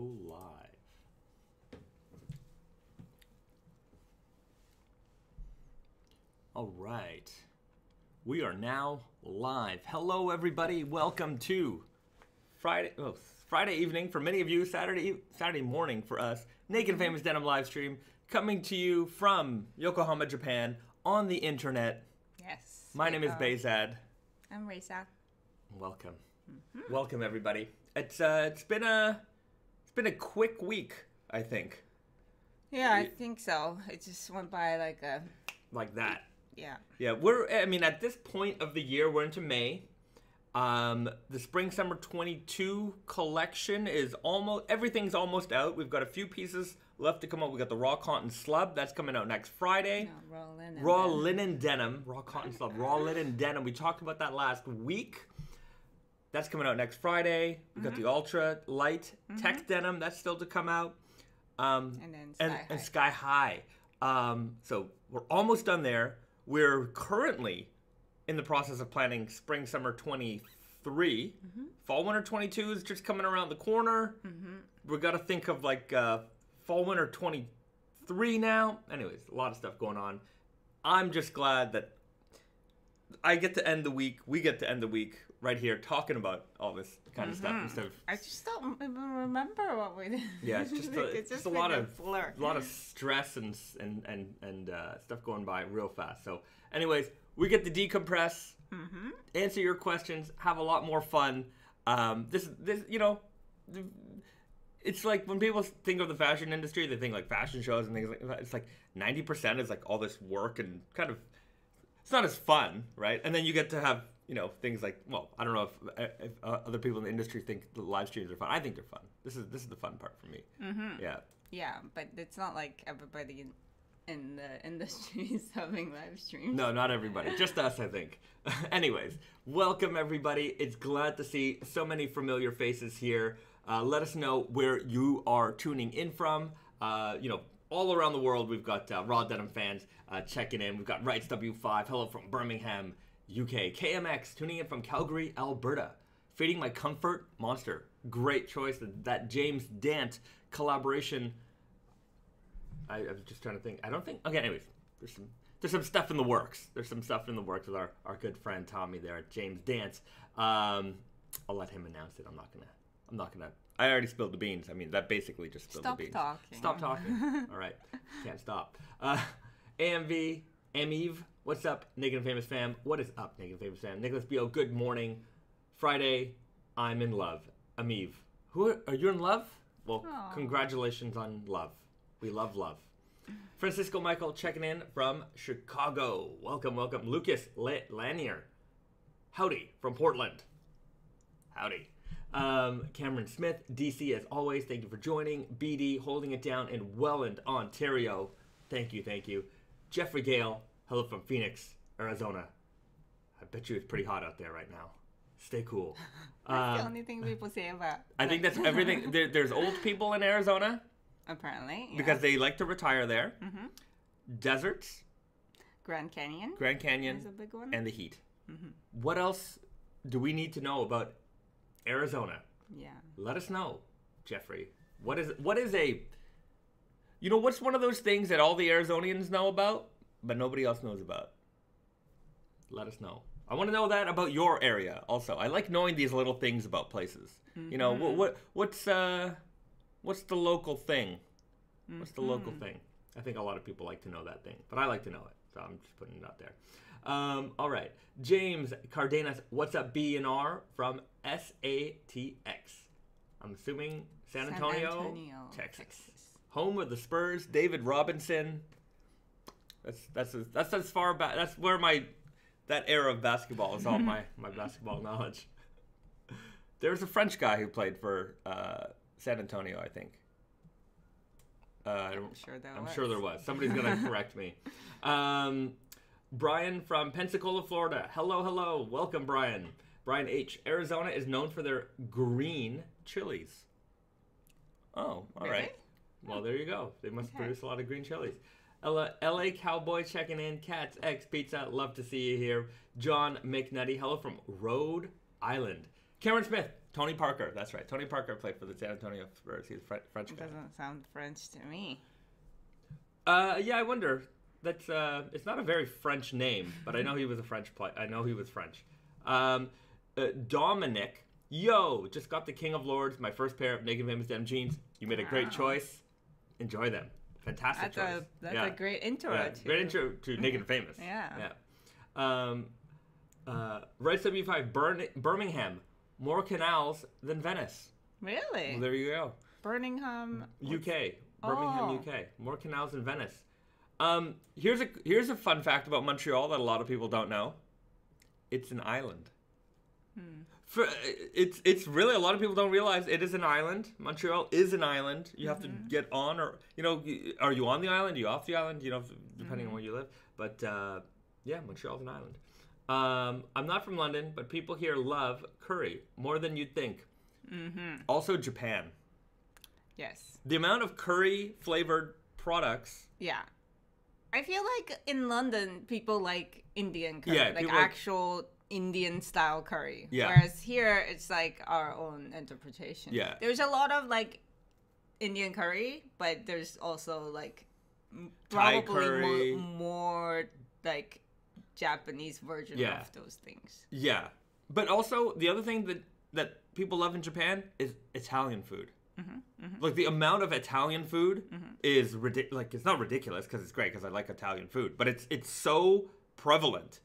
live. All right. We are now live. Hello, everybody. Welcome to Friday evening for many of you, Saturday morning for us. Naked Famous Denim live stream coming to you from Yokohama, Japan on the internet. Yes. My name is Bezad. I'm Risa. Welcome. Welcome, everybody. It's been a quick week, I think. Yeah, I think so. It just went by like that. Yeah. Yeah, at this point of the year, we're into May. The Spring/Summer 22 collection is everything's almost out. We've got a few pieces left to come out. We got the raw cotton slub that's coming out next Friday. No, raw linen denim, raw cotton slub, raw linen denim. We talked about that last week. That's coming out next Friday. We got the ultra light tech denim that's still to come out. And then Sky High. So we're almost done there. We're currently in the process of planning Spring/Summer 23. Fall/Winter 22 is just coming around the corner. We've got to think of Fall/Winter 23 now. Anyways, a lot of stuff going on. I'm just glad that I get to end the week. We get to end the week right here talking about all this kind of stuff instead of. I just don't even remember what we did. Yeah, it's just a lot of stress and stuff going by real fast. So, anyways, we get to decompress, answer your questions, have a lot more fun. This it's like when people think of the fashion industry, they think like fashion shows and things like that. It's like 90% is like all this work and kind of it's not as fun, right? And then you get to have things like, well, I don't know if other people in the industry think the live streams are fun. I think they're fun. This is the fun part for me. Yeah. Yeah, but it's not like everybody in the industry is having live streams. No, not everybody. Just us, I think. Anyways, welcome everybody. It's glad to see so many familiar faces here. Let us know where you are tuning in from. All around the world, we've got Raw Denim fans checking in. We've got Rights W5. Hello from Birmingham, UK. KMX tuning in from Calgary, Alberta. Feeding My Comfort, Monster. Great choice. That James Dant collaboration. I was just trying to think. I don't think. Okay, anyways, there's some stuff in the works. There's some stuff in the works with our good friend Tommy there at James Dant. I'll let him announce it. I'm not gonna. I already spilled the beans. I mean, that basically just spilled the beans. Stop talking. All right, can't stop. AMV, Eve, what's up, Naked Famous fam? What is up, Naked Famous fam? Nicholas B.O., good morning. Friday, I'm in love. Eve, are you in love? Well, Congratulations on love. We love love. Francisco Michael checking in from Chicago. Welcome. Lucas Lanier. Howdy from Portland. Howdy. Cameron Smith, DC as always. Thank you for joining. BD holding it down in Welland, Ontario. Thank you. Jeffrey Gale, hello from Phoenix, Arizona. I bet you it's pretty hot out there right now. Stay cool. That's the only thing people say about. I think that's everything. There's old people in Arizona. Apparently, yeah. Because they like to retire there. Deserts. Grand Canyon is a big one. And the heat. What else do we need to know about Arizona? Yeah. Let us know, Jeffrey. What is what's one of those things that all the Arizonians know about, but nobody else knows about? Let us know. I want to know that about your area also. I like knowing these little things about places. What's the local thing? What's the local thing? I think a lot of people like to know that thing, but I like to know it, so I'm just putting it out there. All right. James Cardenas, what's up, B&R from SATX? I'm assuming San Antonio, Texas. Home of the Spurs, David Robinson. That's as far back. That's where that era of basketball is all my basketball knowledge. There's a French guy who played for San Antonio, I think. I'm sure there was. Somebody's gonna correct me. Brian from Pensacola, Florida. Hello. Welcome, Brian. Brian H. Arizona is known for their green chilies. Oh, all right. Well, there you go. They must produce a lot of green chilies. LA Cowboy checking in. Cats X Pizza. Love to see you here. John McNutty. Hello from Rhode Island. Cameron Smith. Tony Parker. That's right. Tony Parker played for the San Antonio Spurs. He's a French guy. Doesn't sound French to me. Yeah, I wonder. That's it's not a very French name, but I know he was a French player. I know he was French. Dominic, just got the King of Lords, my first pair of Naked Famous Denim jeans. You made a great choice. Enjoy them. Fantastic choice. That's a great intro. Yeah, great intro to Naked Famous. Yeah. Right 75, Birmingham, more canals than Venice. Really? Well, there you go. Birmingham, UK. Birmingham, UK. More canals than Venice. Here's a fun fact about Montreal that a lot of people don't know. It's an island. It's really, a lot of people don't realize it is an island. Montreal is an island. You have to get on, or are you on the island? Are you off the island? Depending on where you live. But yeah, Montreal's an island. I'm not from London, but people here love curry more than you'd think. Also, Japan. Yes. The amount of curry flavored products. Yeah. I feel like in London, people like Indian curry, Yeah, like actual Indian style curry. Yeah. Whereas here, it's like our own interpretation. Yeah. There's a lot of like Indian curry, but there's also like Thai probably curry. more like Japanese version of those things. Yeah. But also, the other thing that people love in Japan is Italian food. Like, the amount of Italian food is ridiculous. Like, it's not ridiculous because it's great because I like Italian food, but it's so prevalent.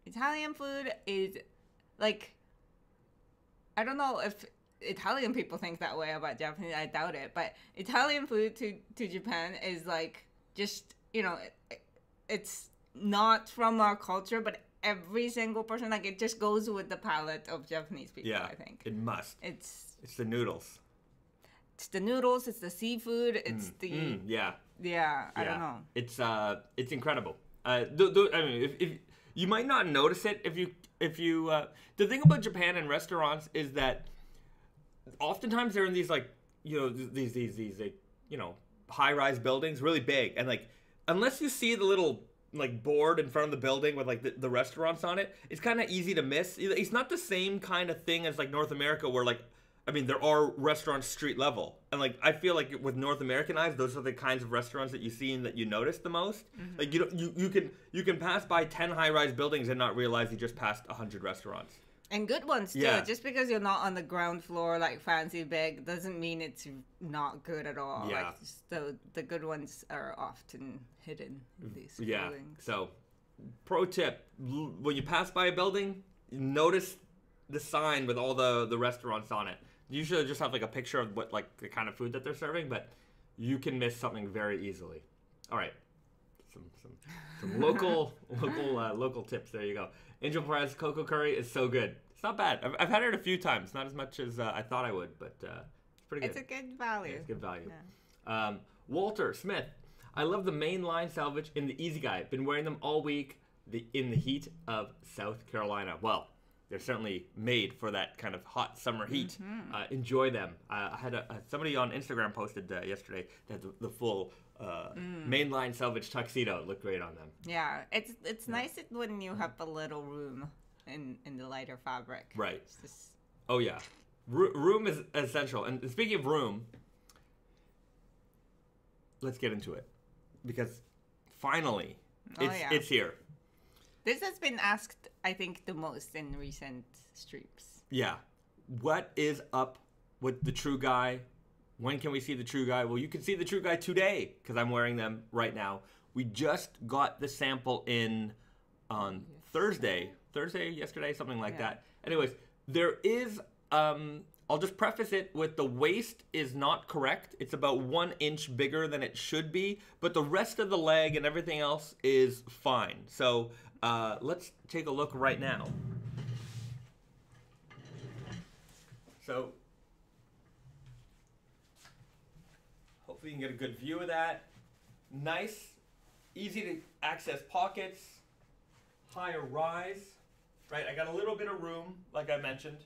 Italian food is like, I don't know if Italian people think that way about Japanese. I doubt it, but Italian food to Japan is like just it's not from our culture, but every single person, like, it just goes with the palate of Japanese people. Yeah, I think it must. It's the noodles. It's the noodles. It's the seafood. It's yeah. I don't know. It's incredible. I mean, if you might not notice it if you the thing about Japan and restaurants is that oftentimes they're in these like these like high-rise buildings, really big, and like unless you see the little like board in front of the building with like the restaurants on it, it's kind of easy to miss. It's not the same kind of thing as like North America where like, I mean, there are restaurants street level, and like I feel like with North American eyes, those are the kinds of restaurants that you see and that you notice the most. Like you can pass by 10 high-rise buildings and not realize you just passed 100 restaurants. And good ones too. Yeah. Just because you're not on the ground floor like fancy big doesn't mean it's not good at all. Yeah. Like, the good ones are often hidden in these buildings. So, pro tip: when you pass by a building, notice the sign with all the restaurants on it. Usually, just have like a picture of what like the kind of food that they're serving, but you can miss something very easily. All right, some local tips. There you go. Angel Perez cocoa curry is so good. It's not bad. I've had it a few times. Not as much as I thought I would, but it's pretty good. It's a good value. Yeah, it's good value. Yeah. Walter Smith, I love the main line salvage in the Easy Guy. Been wearing them all week in the heat of South Carolina. Well, they're certainly made for that kind of hot summer heat. Enjoy them. I had somebody on Instagram posted yesterday that the full mainline salvage tuxedo. It looked great on them. Yeah, it's nice when you have a little room in the lighter fabric. Right. Just... Oh yeah, room is essential. And speaking of room, let's get into it because finally it's here. This has been asked, I think, the most in recent streams. Yeah. What is up with the True Guy? When can we see the True Guy? Well, you can see the True Guy today because I'm wearing them right now. We just got the sample in on Thursday, yesterday, something like that. Anyways, there is, I'll just preface it with the waist is not correct. It's about 1 inch bigger than it should be, but the rest of the leg and everything else is fine. So let's take a look right now. So hopefully you can get a good view of that. Nice, easy to access pockets, higher rise, right? I got a little bit of room, like I mentioned.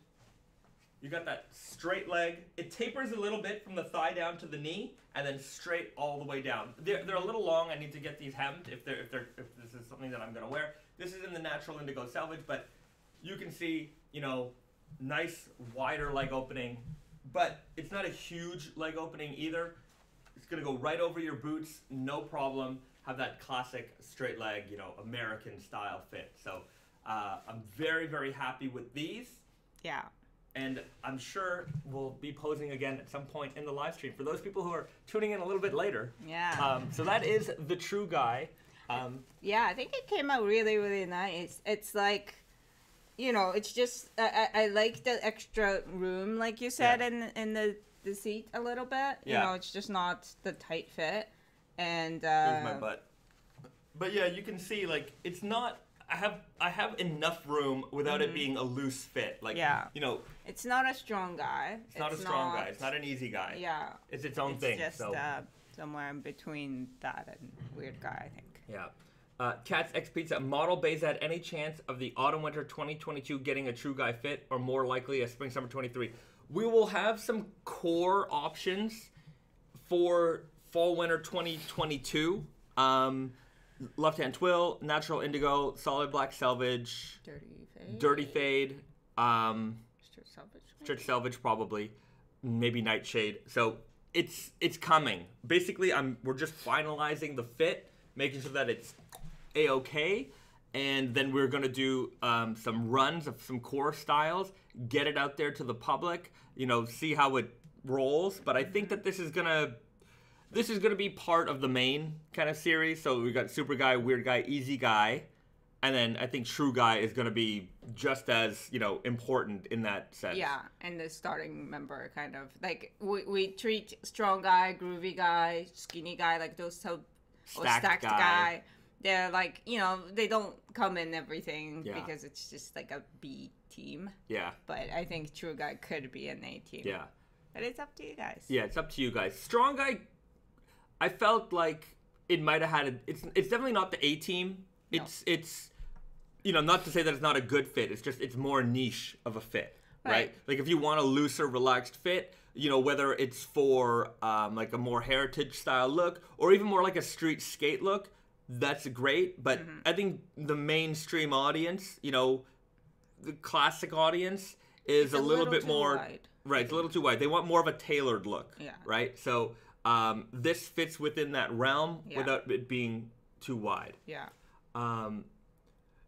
You got that straight leg. It tapers a little bit from the thigh down to the knee, and then straight all the way down. They're a little long. I need to get these hemmed if this is something that I'm gonna wear. This is in the natural indigo selvage, but you can see, nice wider leg opening, but it's not a huge leg opening either. It's gonna go right over your boots, no problem. Have that classic straight leg, you know, American style fit. So I'm very, very happy with these. Yeah. And I'm sure we'll be posing again at some point in the live stream for those people who are tuning in a little bit later. Yeah. So that is the True Guy. Yeah, I think it came out really, really nice. It's like, you know, it's just I like the extra room, like you said, in the seat a little bit. Yeah. You know, it's just not the tight fit. And Here's my butt. But yeah, you can see like it's not. I have enough room without it being a loose fit. Like you know, it's not a strong guy. It's not a strong guy. It's not an easy guy. Yeah. It's its own thing. It's just so. Somewhere in between that and weird guy, I think. Yeah. Cats X Pizza. Model Bayzad, any chance of the autumn-winter 2022 getting a True Guy fit, or more likely a spring-summer 23? We will have some core options for fall-winter 2022. Left-hand twill, natural indigo, solid black selvage, dirty fade, stretch selvage probably, maybe nightshade. So it's coming. Basically, we're just finalizing the fit, making sure that it's a-okay, and then we're gonna do some runs of some core styles, get it out there to the public, you know, see how it rolls. But I think that this is gonna be part of the main kind of series. So we got Super Guy, Weird Guy, Easy Guy, and then I think True Guy is going to be just as, you know, important in that sense. Yeah, and the starting member kind of like we treat strong guy, groovy guy, skinny guy like those stacked guy. They're like, you know, they don't come in everything because it's just like a B team. Yeah. But I think True Guy could be an A team. Yeah. But it's up to you guys. Yeah, it's up to you guys. Strong Guy, I felt like it might have had it's definitely not the A team. No. It's you know, not to say that it's not a good fit. It's just it's more niche of a fit, right? Like if you want a looser, relaxed fit, you know, whether it's for like a more heritage style look or even more like a street skate look, that's great. But I think the mainstream audience, you know, the classic audience is a little bit more wide. Right. It's a little too wide. They want more of a tailored look. Yeah. Right. So this fits within that realm without it being too wide. Yeah.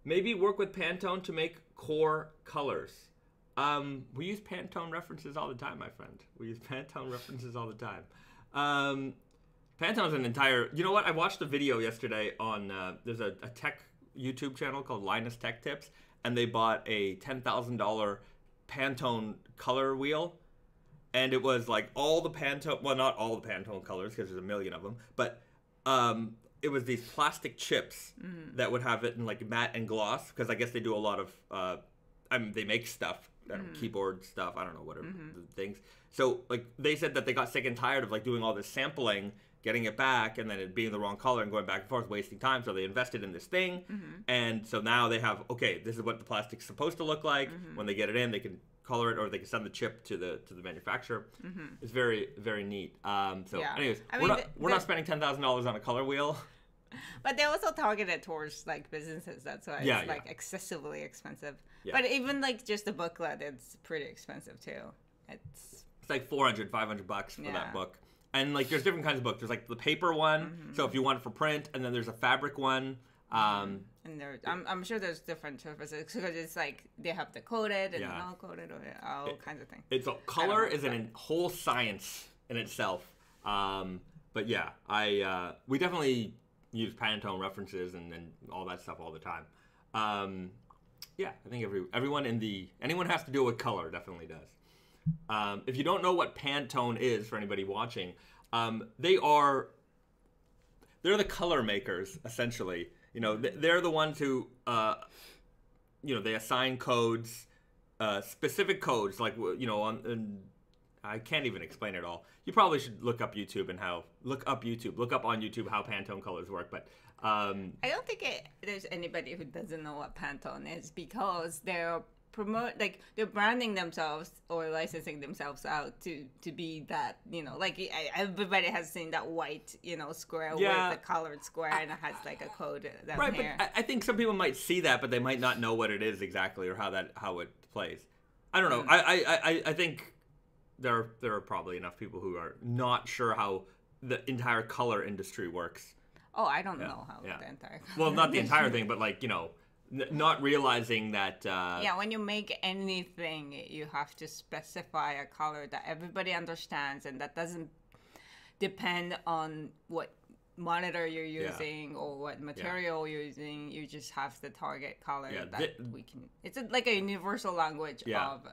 Maybe work with Pantone to make core colors. We use Pantone references all the time, my friend. We use Pantone references all the time. Pantone's an entire... You know what? I watched a video yesterday on... there's a tech YouTube channel called Linus Tech Tips, and they bought a $10,000 Pantone color wheel. And it was like all the Pantone... Well, not all the Pantone colors, because there's a million of them. But it was these plastic chips that would have it in like matte and gloss, because I guess they do a lot of... I mean, they make stuff. I don't know, keyboard stuff. I don't know, whatever things. So, like, they said that they got sick and tired of, like, doing all this sampling, getting it back, and then it being the wrong color and going back and forth, wasting time. So they invested in this thing. And so now they have, okay, this is what the plastic's supposed to look like. When they get it in, they can color it, or they can send the chip to the manufacturer. It's very, very neat. Anyways, we're not spending $10,000 on a color wheel. But they also targeted towards like businesses. That's why it's like excessively expensive. Yeah. But even like just the booklet, it's pretty expensive too. It's like $400, $500 for that book. And like there's different kinds of books. There's like the paper one, so if you want it for print, and then there's a fabric one. And there, I'm sure there's different purposes because it's like they have the coated and non-coated, or all kinds of things. It's color is a whole science in itself. But yeah, we definitely use Pantone references and all that stuff all the time. Yeah, I think anyone has to deal with color definitely does. If you don't know what Pantone is, for anybody watching, they're the color makers essentially. You know, they're the ones who, they assign codes, specific codes, like, you know, I can't even explain it all. You probably should look up on YouTube how Pantone colors work. But I don't think there's anybody who doesn't know what Pantone is, because they're branding themselves or licensing themselves out to be that, you know, like everybody has seen that white, you know, square with the colored square, and it has like a code down here. But I think some people might see that, but they might not know what it is exactly or how it plays. I don't know. I think there are probably enough people who are not sure how the entire color industry works. Oh, I don't know how the entire. Well, not the entire thing, but like, you know, not realizing that. Yeah, when you make anything, you have to specify a color that everybody understands, and that doesn't depend on what monitor you're using or what material you're using. You just have the target color that we can. It's like a universal language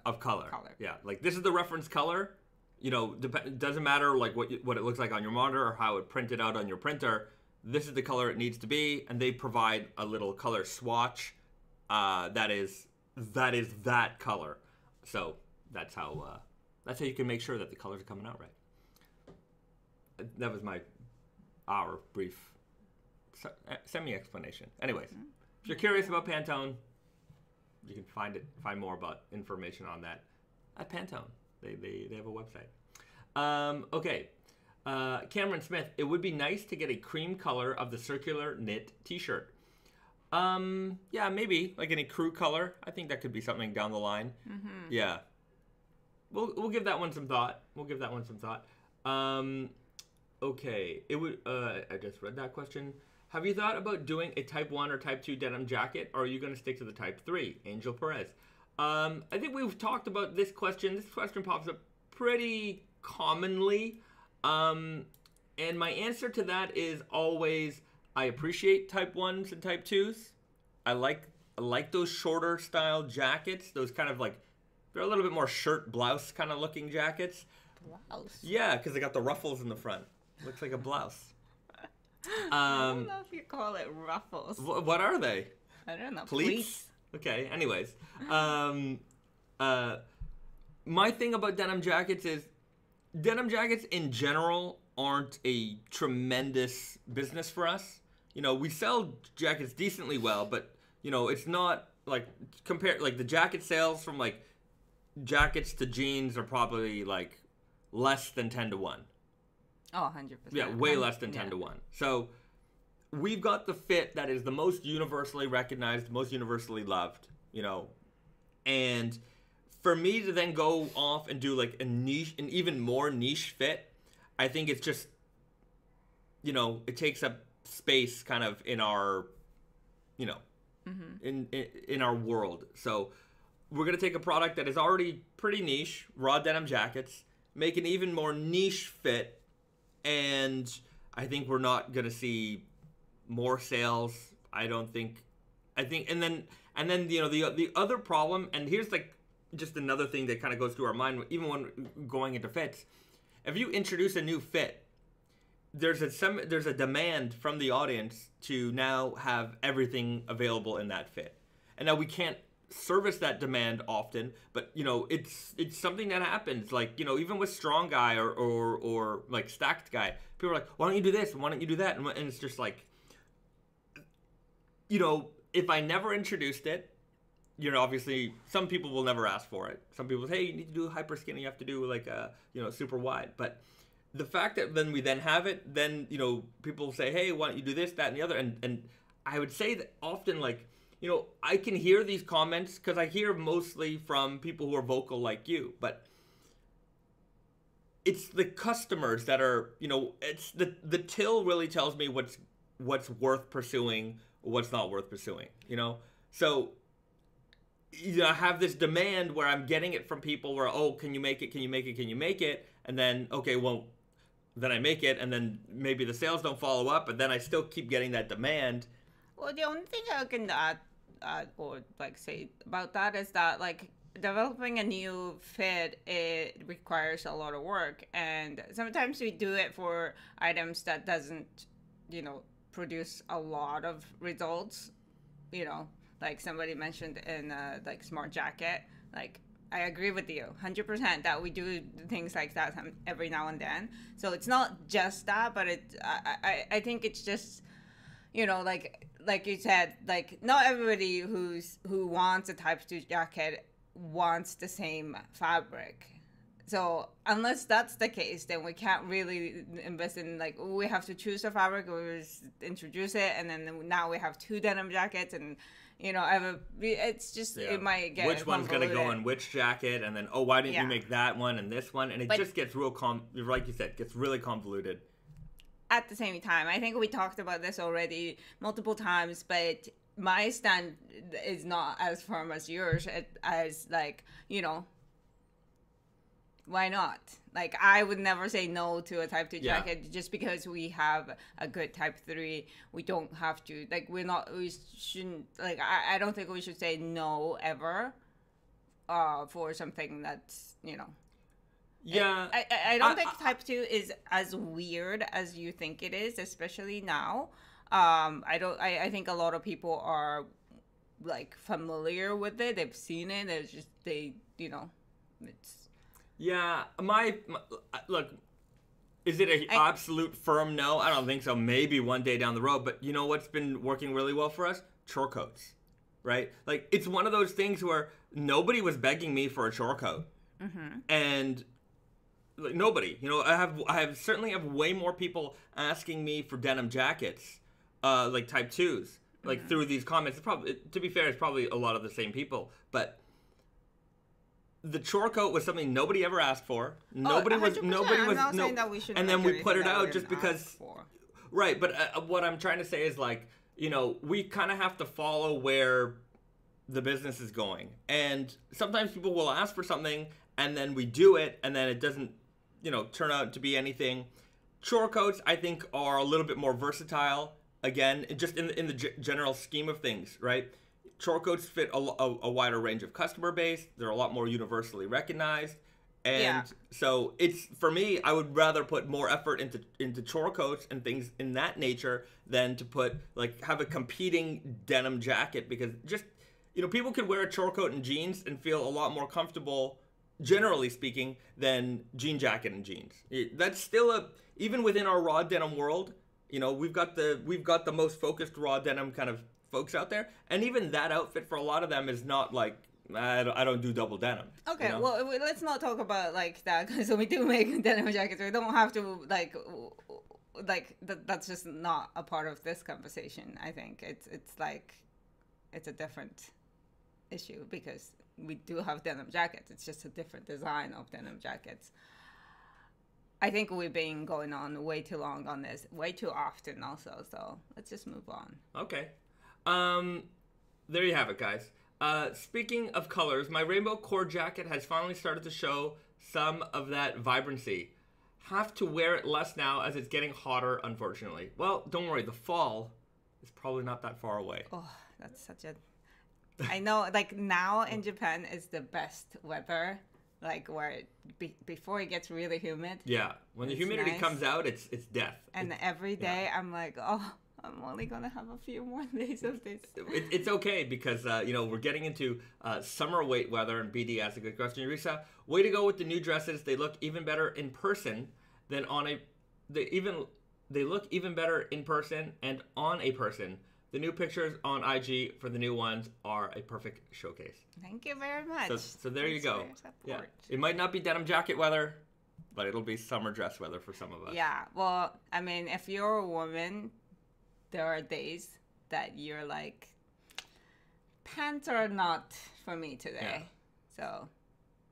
of color. Yeah, like this is the reference color. You know, it doesn't matter like what it looks like on your monitor or how it printed out on your printer. This is the color it needs to be, and they provide a little color swatch that is that color. So that's how you can make sure that the colors are coming out right. That was our brief semi-explanation. Anyways, if you're curious about Pantone, you can find more about information on that at Pantone. They have a website. Okay. Cameron Smith, it would be nice to get a cream color of the circular knit t-shirt. Yeah, maybe like any crew color. I think that could be something down the line. Yeah. We'll give that one some thought. Okay. It would I just read that question. Have you thought about doing a type 1 or type 2 denim jacket, or are you going to stick to the type 3? Angel Perez. I think we've talked about this question. This question pops up pretty commonly. And my answer to that is always, I appreciate type 1s and type 2s. I like those shorter style jackets. Those kind of like, they're a little bit more shirt blouse kind of looking jackets. Blouse? Yeah, because they got the ruffles in the front. Looks like a blouse. I don't know if you call it ruffles. What are they? I don't know. Pleats? Okay, anyways. My thing about denim jackets is, denim jackets in general aren't a tremendous business for us. You know, we sell jackets decently well, but, you know, it's not like, like the jacket sales from like jackets to jeans are probably like less than 10 to 1. Oh, 100%. Yeah, way less than 10 to 1. So we've got the fit that is the most universally recognized, most universally loved, you know, and for me to then go off and do like an even more niche fit, I think it's just, you know, it takes up space kind of in our, you know, in our world. So we're going to take a product that is already pretty niche, raw denim jackets, make an even more niche fit, and I think we're not going to see more sales. And then you know, the other problem, and here's like just another thing that kind of goes through our mind, even when going into fits. If you introduce a new fit, there's a demand from the audience to now have everything available in that fit. And now we can't service that demand often, but you know, it's something that happens. Like, you know, even with strong guy or like stacked guy, people are like, why don't you do this? Why don't you do that? And it's just like, you know, if I never introduced it, you know, obviously some people will never ask for it. Some people say, hey, you need to do hyper skinny, you have to do like a, you know, super wide. But the fact that then we then have it, then, you know, people say, hey, why don't you do this, that, and the other? And I would say that often, like, you know, I can hear these comments because I hear mostly from people who are vocal like you, but it's the customers that are, you know, it's the till really tells me what's worth pursuing, what's not worth pursuing, you know? So, you know, I have this demand where I'm getting it from people where, oh, can you make it? Can you make it? Can you make it? And then, okay, well, then I make it, and then maybe the sales don't follow up, but then I still keep getting that demand. Well, the only thing I can add or like say about that is that like developing a new fit, it requires a lot of work, and sometimes we do it for items that doesn't, you know, produce a lot of results, you know. Like somebody mentioned in like smart jacket, like I agree with you 100% that we do things like that every now and then. So it's not just that, but I think it's just, you know, like you said, like not everybody who wants a type 2 jacket wants the same fabric. So unless that's the case, then we can't really invest in like, we have to choose a fabric, we just introduce it, and then now we have 2 denim jackets, and you know, it's just it might get which one's gonna go in which jacket, and then why didn't you make that one and this one, and it just gets real like you said, gets really convoluted. At the same time, I think we talked about this already multiple times, but my stand is not as firm as yours. As like, you know, why not? Like, I would never say no to a type 2 jacket just because we have a good type 3. We don't have to, like, we shouldn't, like, I don't think we should say no ever for something that's, you know. Yeah. I don't think type 2 is as weird as you think it is, especially now. I think a lot of people are, like, familiar with it. They've seen it. It's just, you know, it's... Yeah, my look, is it an absolute firm no? I don't think so. Maybe one day down the road. But you know what's been working really well for us? Chore coats, right? Like, it's one of those things where nobody was begging me for a chore coat. And... like, nobody, you know, I certainly have way more people asking me for denim jackets, like type 2s, like through these comments. It's probably, to be fair, it's probably a lot of the same people, but the chore coat was something nobody ever asked for. Nobody was saying that we should, and then we put it out just because, right? But what I'm trying to say is, like, you know, we kind of have to follow where the business is going, and sometimes people will ask for something, and then we do it, and then it doesn't, you know, turn out to be anything. Chore coats, I think, are a little bit more versatile. Again, just in the general scheme of things, right? Chore coats fit a wider range of customer base. They're a lot more universally recognized, and so it's, for me, I would rather put more effort into chore coats and things in that nature than to put, like, have a competing denim jacket, because just, you know, people could wear a chore coat and jeans and feel a lot more comfortable, generally speaking, than jean jacket and jeans. That's still even within our raw denim world, you know, we've got the most focused raw denim kind of folks out there, and even that outfit for a lot of them is not like, I don't do double denim. Okay, you know? well, let's not talk about like that, because we do make denim jackets. We don't have to like that's just not a part of this conversation. I think it's like, it's a different issue, because we do have denim jackets. It's just a different design of denim jackets. I think we've been going on way too long on this, way too often also, so let's just move on. Okay. There you have it, guys. Speaking of colors, my rainbow core jacket has finally started to show some of that vibrancy. Have to wear it less now as it's getting hotter, unfortunately. Well, don't worry, the fall is probably not that far away. Oh, that's such a... I know, like, now in Japan is the best weather, like, where before it gets really humid. Yeah, when the humidity comes out, it's death. And every day I'm like, oh, I'm only gonna have a few more days of this. It's okay, because you know, we're getting into summer weight weather, and BD asked a good question. Risa, way to go with the new dresses. They look even better in person than on a. They look even better in person and on a person. The new pictures on IG for the new ones are a perfect showcase. Thank you very much. So there you go. Yeah, it might not be denim jacket weather, but it'll be summer dress weather for some of us. Yeah, well, I mean, if you're a woman, there are days that you're like, pants are not for me today. Yeah.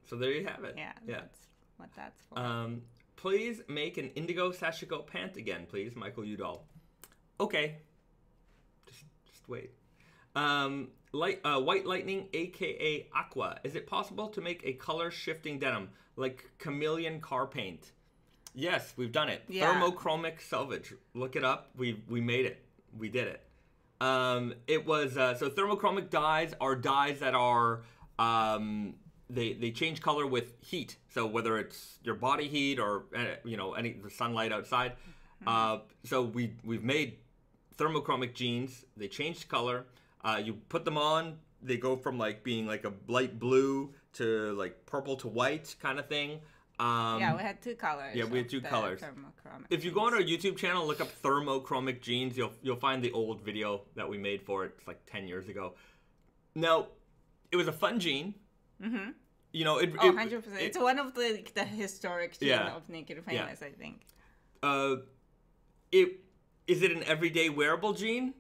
So there you have it. Yeah. That's what that's for. Please make an indigo sashiko pant again, please, Michael Udall. Okay. Just wait. White Lightning, aka Aqua. Is it possible to make a color shifting denim like chameleon car paint? Yes, we've done it. Yeah. Thermochromic selvage. Look it up. We made it. We did it. It was so thermochromic dyes are dyes that are they change color with heat. So whether it's your body heat or you know, the sunlight outside. So we've made thermochromic jeans. They changed color. You put them on, they go from like being like a light blue to like purple to white kind of thing. Yeah, we had two colors. Yeah, we had two colors. If you go on our YouTube channel, look up Thermochromic Jeans, you'll find the old video that we made for it. It's like 10 years ago. Now, it was a fun jean. Mm-hmm. You know, 100%. It's one of the historic jeans of Naked Famous, I think. Is it an everyday wearable jean?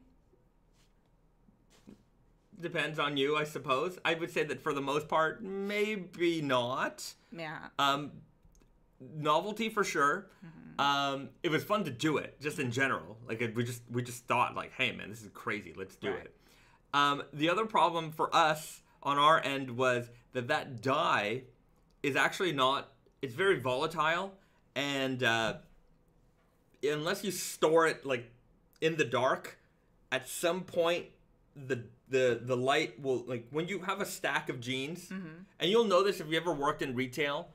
depends on you, I suppose. I would say that for the most part, maybe not. Yeah. Novelty for sure. It was fun to do it, just in general. Like we just thought, like, hey man, this is crazy. Let's do it. The other problem for us on our end was that dye is actually not. It's very volatile, and unless you store it like in the dark, at some point the light will, like, when you have a stack of jeans, and you'll know this if you ever worked in retail.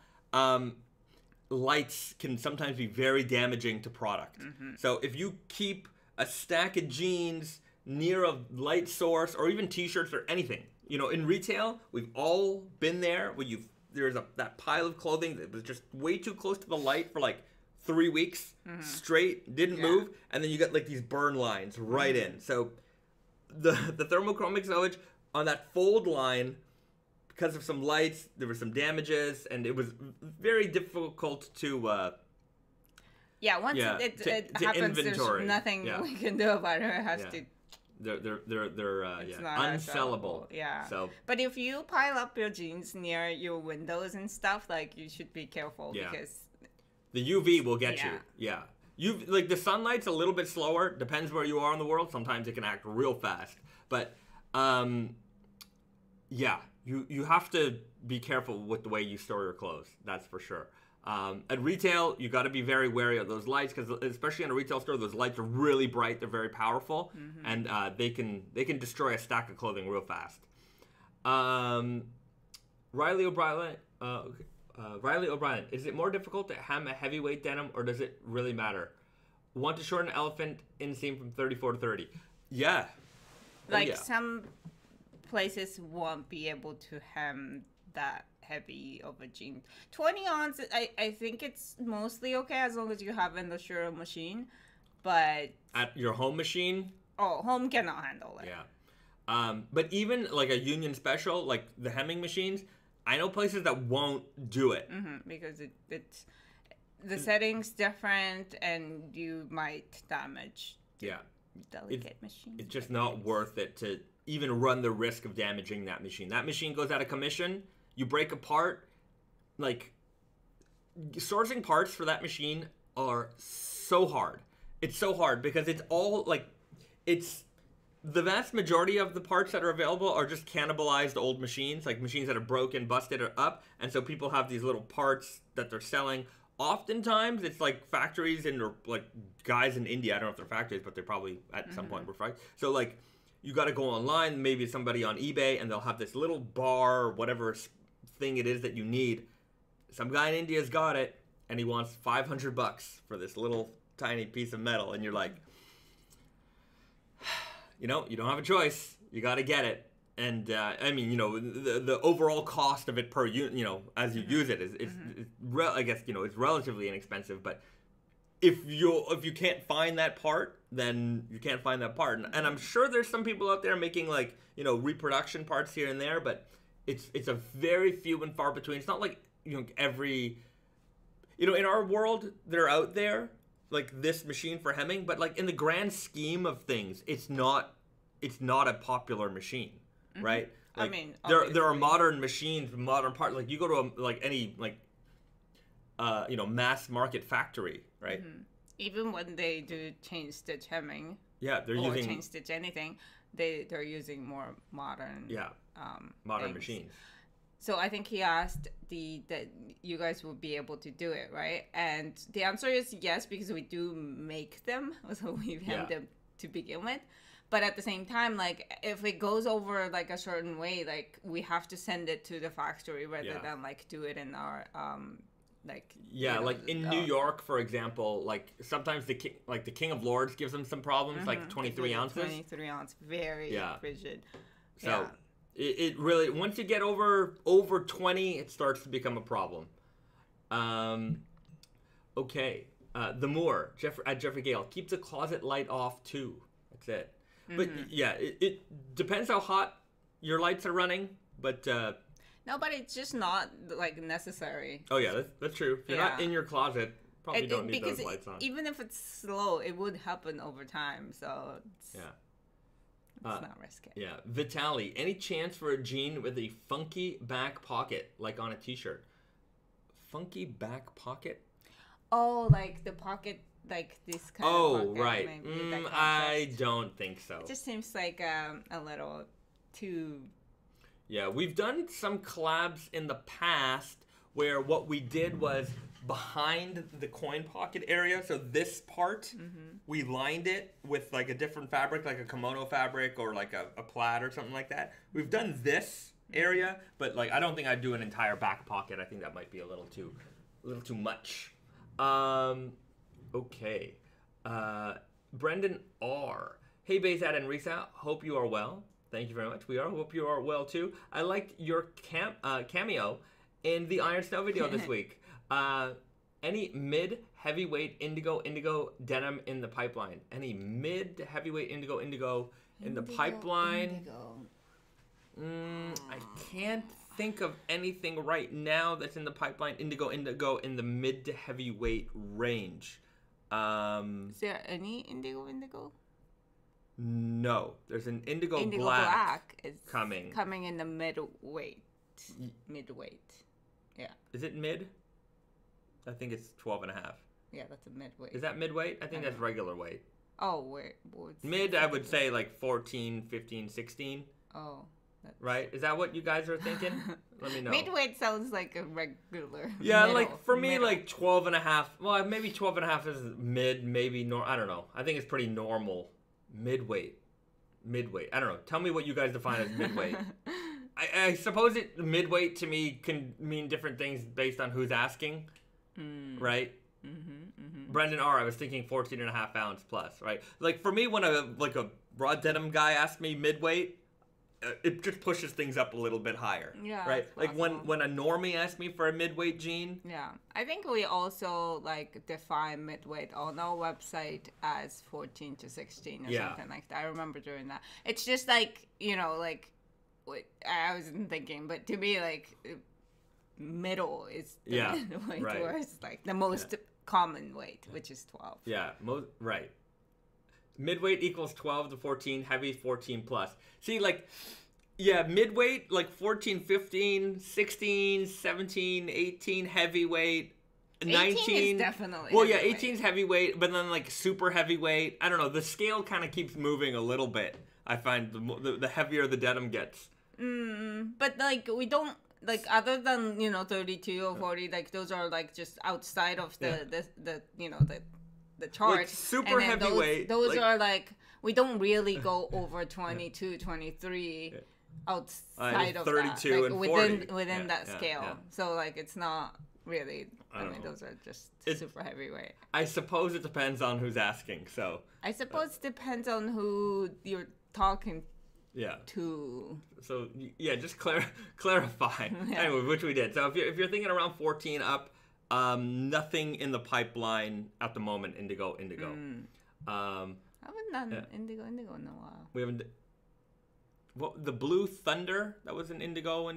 Lights can sometimes be very damaging to product. So if you keep a stack of jeans near a light source, or even t-shirts or anything, you know, in retail, we've all been there where there's that pile of clothing that was just way too close to the light for like 3 weeks straight, didn't move, and then you got like these burn lines right in. So the thermochromic silage on that fold line, because of some lights, there were some damages, and it was very difficult to once it to happens, inventory. There's nothing we can do about it. It has to. They're unsellable. Yeah. So, but if you pile up your jeans near your windows and stuff, like, you should be careful because the UV will get you. Yeah. Like, the sunlight's a little bit slower. Depends where you are in the world. Sometimes it can act real fast. But you have to be careful with the way you store your clothes. That's for sure. At retail, you got to be very wary of those lights, because especially in a retail store, those lights are really bright. They're very powerful, and they can destroy a stack of clothing real fast. Riley O'Brien, is it more difficult to hem a heavyweight denim, or does it really matter? Want to shorten an elephant inseam from 34 to 30? Yeah. Some places won't be able to hem that heavy of a jean. 20 ounce, I think it's mostly okay as long as you have industrial machine, but at your home machine, home cannot handle it. But even like a Union Special, like the hemming machines, I know places that won't do it because it's the settings different, and you might damage delicate machine. It's just not worth it to even run the risk of damaging that machine. That machine goes out of commission. You break a part. Like, sourcing parts for that machine are so hard. It's so hard because it's all like, it's the vast majority of the parts that are available are just cannibalized old machines, like machines that are broken, busted, or up. And so people have these little parts that they're selling. Oftentimes, it's like factories and like guys in India. I don't know if they're factories, but they probably at some point were factories. So like, you got to go online, maybe somebody on eBay, and they'll have this little bar or whatever thing it is that you need. Some guy in India's got it, and he wants $500 for this little tiny piece of metal, and you're like, you know, you don't have a choice. You got to get it. And I mean, you know, the overall cost of it per unit, you know, as you use it is I guess, you know, it's relatively inexpensive. But if you can't find that part, then you can't find that part. And I'm sure there's some people out there making, like, you know, reproduction parts here and there, but it's a very few and far between. It's not like, you know, every, you know, in our world, they're out there, like this machine for hemming, but like in the grand scheme of things, it's not a popular machine, right? Like, I mean, there are modern machines, modern parts. Like, you go to any you know, mass market factory, right? Even when they do chain stitch hemming, they're or using chain stitch anything, they're using more modern modern things. machines. So I think he asked that you guys will be able to do it, right? And the answer is yes, because we do make them, so we hem them to begin with. But at the same time, like, if it goes over like a certain way, like, we have to send it to the factory rather than like do it in our like, you know, like in New York, for example, like sometimes the King of Lords gives them some problems, like 23 ounces. 23 ounce, very rigid. So it really, once you get over 20, it starts to become a problem. Okay, the Moore at Jeffrey Gale keeps the closet light off too. That's it. But it depends how hot your lights are running. But no, but it's just not like necessary. Oh yeah, that's true. If you're not in your closet, probably don't need those lights on. Even if it's slow, it would happen over time. So not risk it. Yeah. Vitali, any chance for a jean with a funky back pocket, like on a t-shirt? Funky back pocket? Oh, like the pocket, like this kind of pocket. Oh, right. I don't think so. It just seems like a little too... Yeah, we've done some collabs in the past where what we did was behind the coin pocket area, so this part, we lined it with like a different fabric, like a kimono fabric or like a plaid or something like that. We've done this area, but like I don't think I'd do an entire back pocket. I think that might be a little too much. Okay. Brendan R. Hey, Bezat and Risa, hope you are well. Thank you very much. We are. Hope you are well too. I liked your cameo in the Iron Snow video this week. Any mid heavyweight indigo denim in the pipeline? Any mid heavyweight indigo in the pipeline? I can't think of anything right now that's in the pipeline. Indigo in the mid to heavyweight range. Is there any indigo? No, there's an indigo black is coming in the midweight. Yeah. Is it mid? I think it's 12.5. Yeah, that's a midweight. Is that midweight? I think that's regular weight. Oh, wait. Mid, I would say like 14, 15, 16. Oh. Right? Is that what you guys are thinking? Let me know. Midweight sounds like a regular. Yeah, like for me, like 12.5. Well, maybe 12.5 is mid, maybe I don't know. I think it's pretty normal. Midweight. I don't know. Tell me what you guys define as midweight. I suppose midweight to me can mean different things based on who's asking, right? Brendan R. I was thinking 14.5 ounce plus, right? Like for me, when a raw denim guy asks me midweight, it just pushes things up a little bit higher, right? Like when a normie asks me for a midweight jean. Yeah, I think we also like define midweight on our website as 14 to 16 or something like that. I remember doing that. It's just like, you know, like I wasn't thinking, but to me, like middle is the midweight, whereas like the most common weight, which is 12. Yeah, right. Midweight equals 12 to 14, heavy 14 plus. See, like, yeah, midweight, like 14, 15, 16, 17, 18, heavyweight, 19. 18 is definitely well, yeah, 18 is heavyweight, but then, like, super heavyweight. I don't know. The scale kind of keeps moving a little bit, I find, the heavier the denim gets. But, like, we don't, like, other than, you know, 32 or 40, like, those are, like, just outside of the you know, the chart. Like super heavyweight. Those like, are like, we don't really go over 22, 23 outside of 32 that. Like and 40. Within Within that scale. Yeah. So like it's not really, I mean, those are just super heavyweight. I suppose it depends on who's asking, so. I suppose it depends on who you're talking to. So yeah, just clarify. Anyway, which we did. So if you're thinking around 14 up, nothing in the pipeline at the moment. Indigo. I haven't done indigo in a while. We haven't. What the Blue Thunder? That was an indigo. Or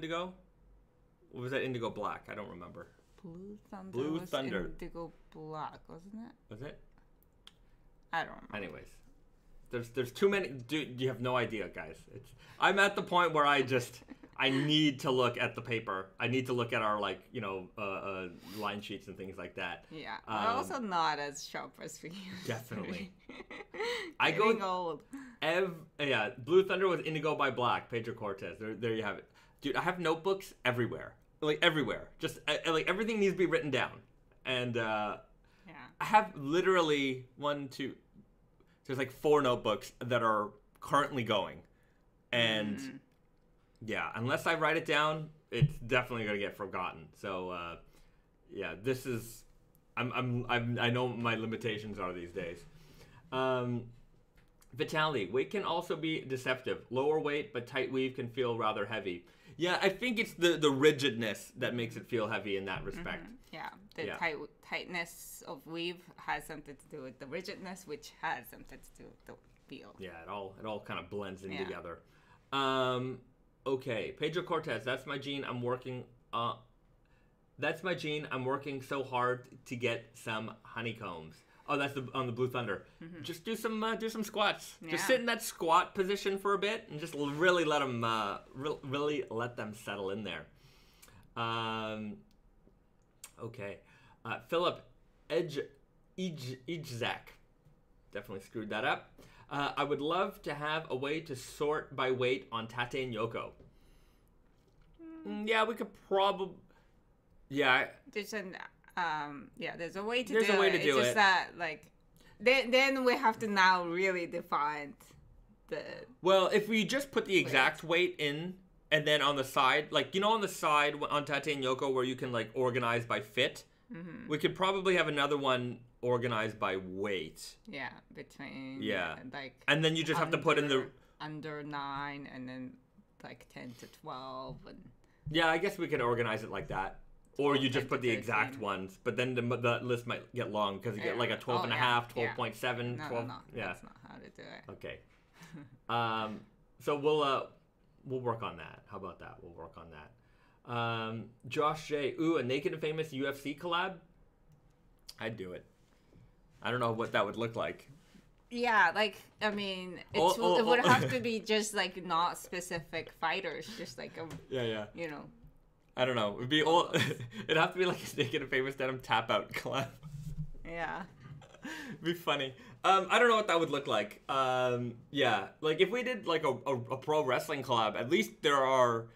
was that indigo black? I don't remember. Blue Thunder. Indigo black, wasn't it? Was it? I don't remember. Anyways, there's too many. Dude, you have no idea, guys. I'm at the point where I need to look at the paper. I need to look at our, like, you know, line sheets and things like that. Yeah. We're also not as sharp as we used Definitely. I go old. Blue Thunder was indigo by black. Pedro Cortez. There you have it. Dude, I have notebooks everywhere. Like, everywhere. Just, like, everything needs to be written down. And, I have literally there's like 4 notebooks that are currently going. And... yeah, unless I write it down, it's definitely gonna get forgotten. So, this is, I know my limitations are these days. Vitaly, weight can also be deceptive. Lower weight but tight weave can feel rather heavy. Yeah, I think it's the rigidness that makes it feel heavy in that respect. Yeah, the tightness of weave has something to do with the rigidness, which has something to do with the feel. Yeah, it all kind of blends in together. Okay, Pedro Cortez, that's my jean. I'm working so hard to get some honeycombs. Oh, that's on the Blue Thunder. Just do some squats. Yeah. Just sit in that squat position for a bit and just really let them really let them settle in there. Okay, Philip Ejzak. Definitely screwed that up. I would love to have a way to sort by weight on Tate and Yoko. Yeah, we could probably. Yeah. There's an there's a way to There's do it. a way to do it's just that like then we have to now really define the. Well, if we just put the exact weight in, and then on the side, like on the side on Tate and Yoko where you can like organize by fit, we could probably have another one organized by weight. Yeah, between. Yeah. Like. And then you just have to put in the under 9 and then like 10 to 12 and. Yeah, I guess we could organize it like that. Or you just put the exact ones, but then the list might get long because you get like a 12 and a half, 12.7, no, 12. No, yeah. That's not how to do it. Okay. So we'll work on that. How about that? We'll work on that. Josh J. Ooh, a Naked and Famous UFC collab? I'd do it. I don't know what that would look like. Yeah, like, I mean, it would have to be just, like, not specific fighters, just, like, Yeah. You know. I don't know. It'd have to be, like, a Naked and Famous Denim tap-out collab. Yeah. It'd be funny. I don't know what that would look like. Yeah, like, if we did, like, a pro wrestling collab, at least there are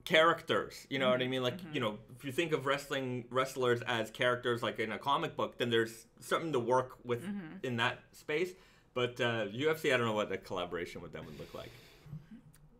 characters, you know what I mean? Like, if you think of wrestlers as characters, like, in a comic book, then there's something to work with in that space. But UFC, I don't know what a collaboration with them would look like.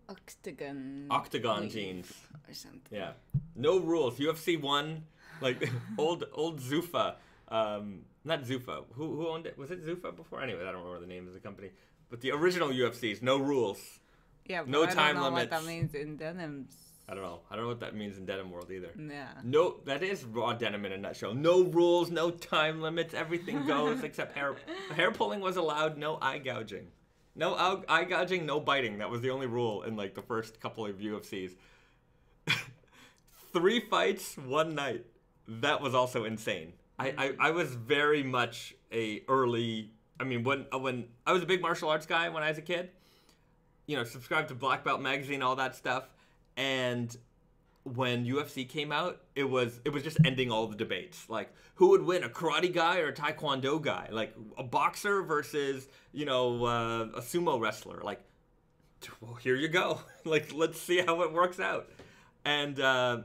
Octagon jeans. Or something. Yeah. No rules. UFC 1, like old Zuffa. Not Zuffa. Who owned it? Was it Zuffa before? Anyway, I don't remember the name of the company. But the original UFCs, no rules. Yeah, but no time I don't know limits. what that means in denims. I don't know. I don't know what that means in denim world either. Yeah. No, that is raw denim in a nutshell. No rules, no time limits. Everything goes except hair. Hair pulling was allowed. No eye gouging. No eye gouging. No biting. That was the only rule in like the first couple of UFCs. 3 fights, 1 night. That was also insane. I was very much a early. I mean, when I was a big martial arts guy when I was a kid. Subscribed to Black Belt magazine, all that stuff. And when UFC came out, it was just ending all the debates. Like, who would win, a karate guy or a taekwondo guy? Like, a boxer versus, a sumo wrestler. Like, well, here you go. Like, let's see how it works out. And, there's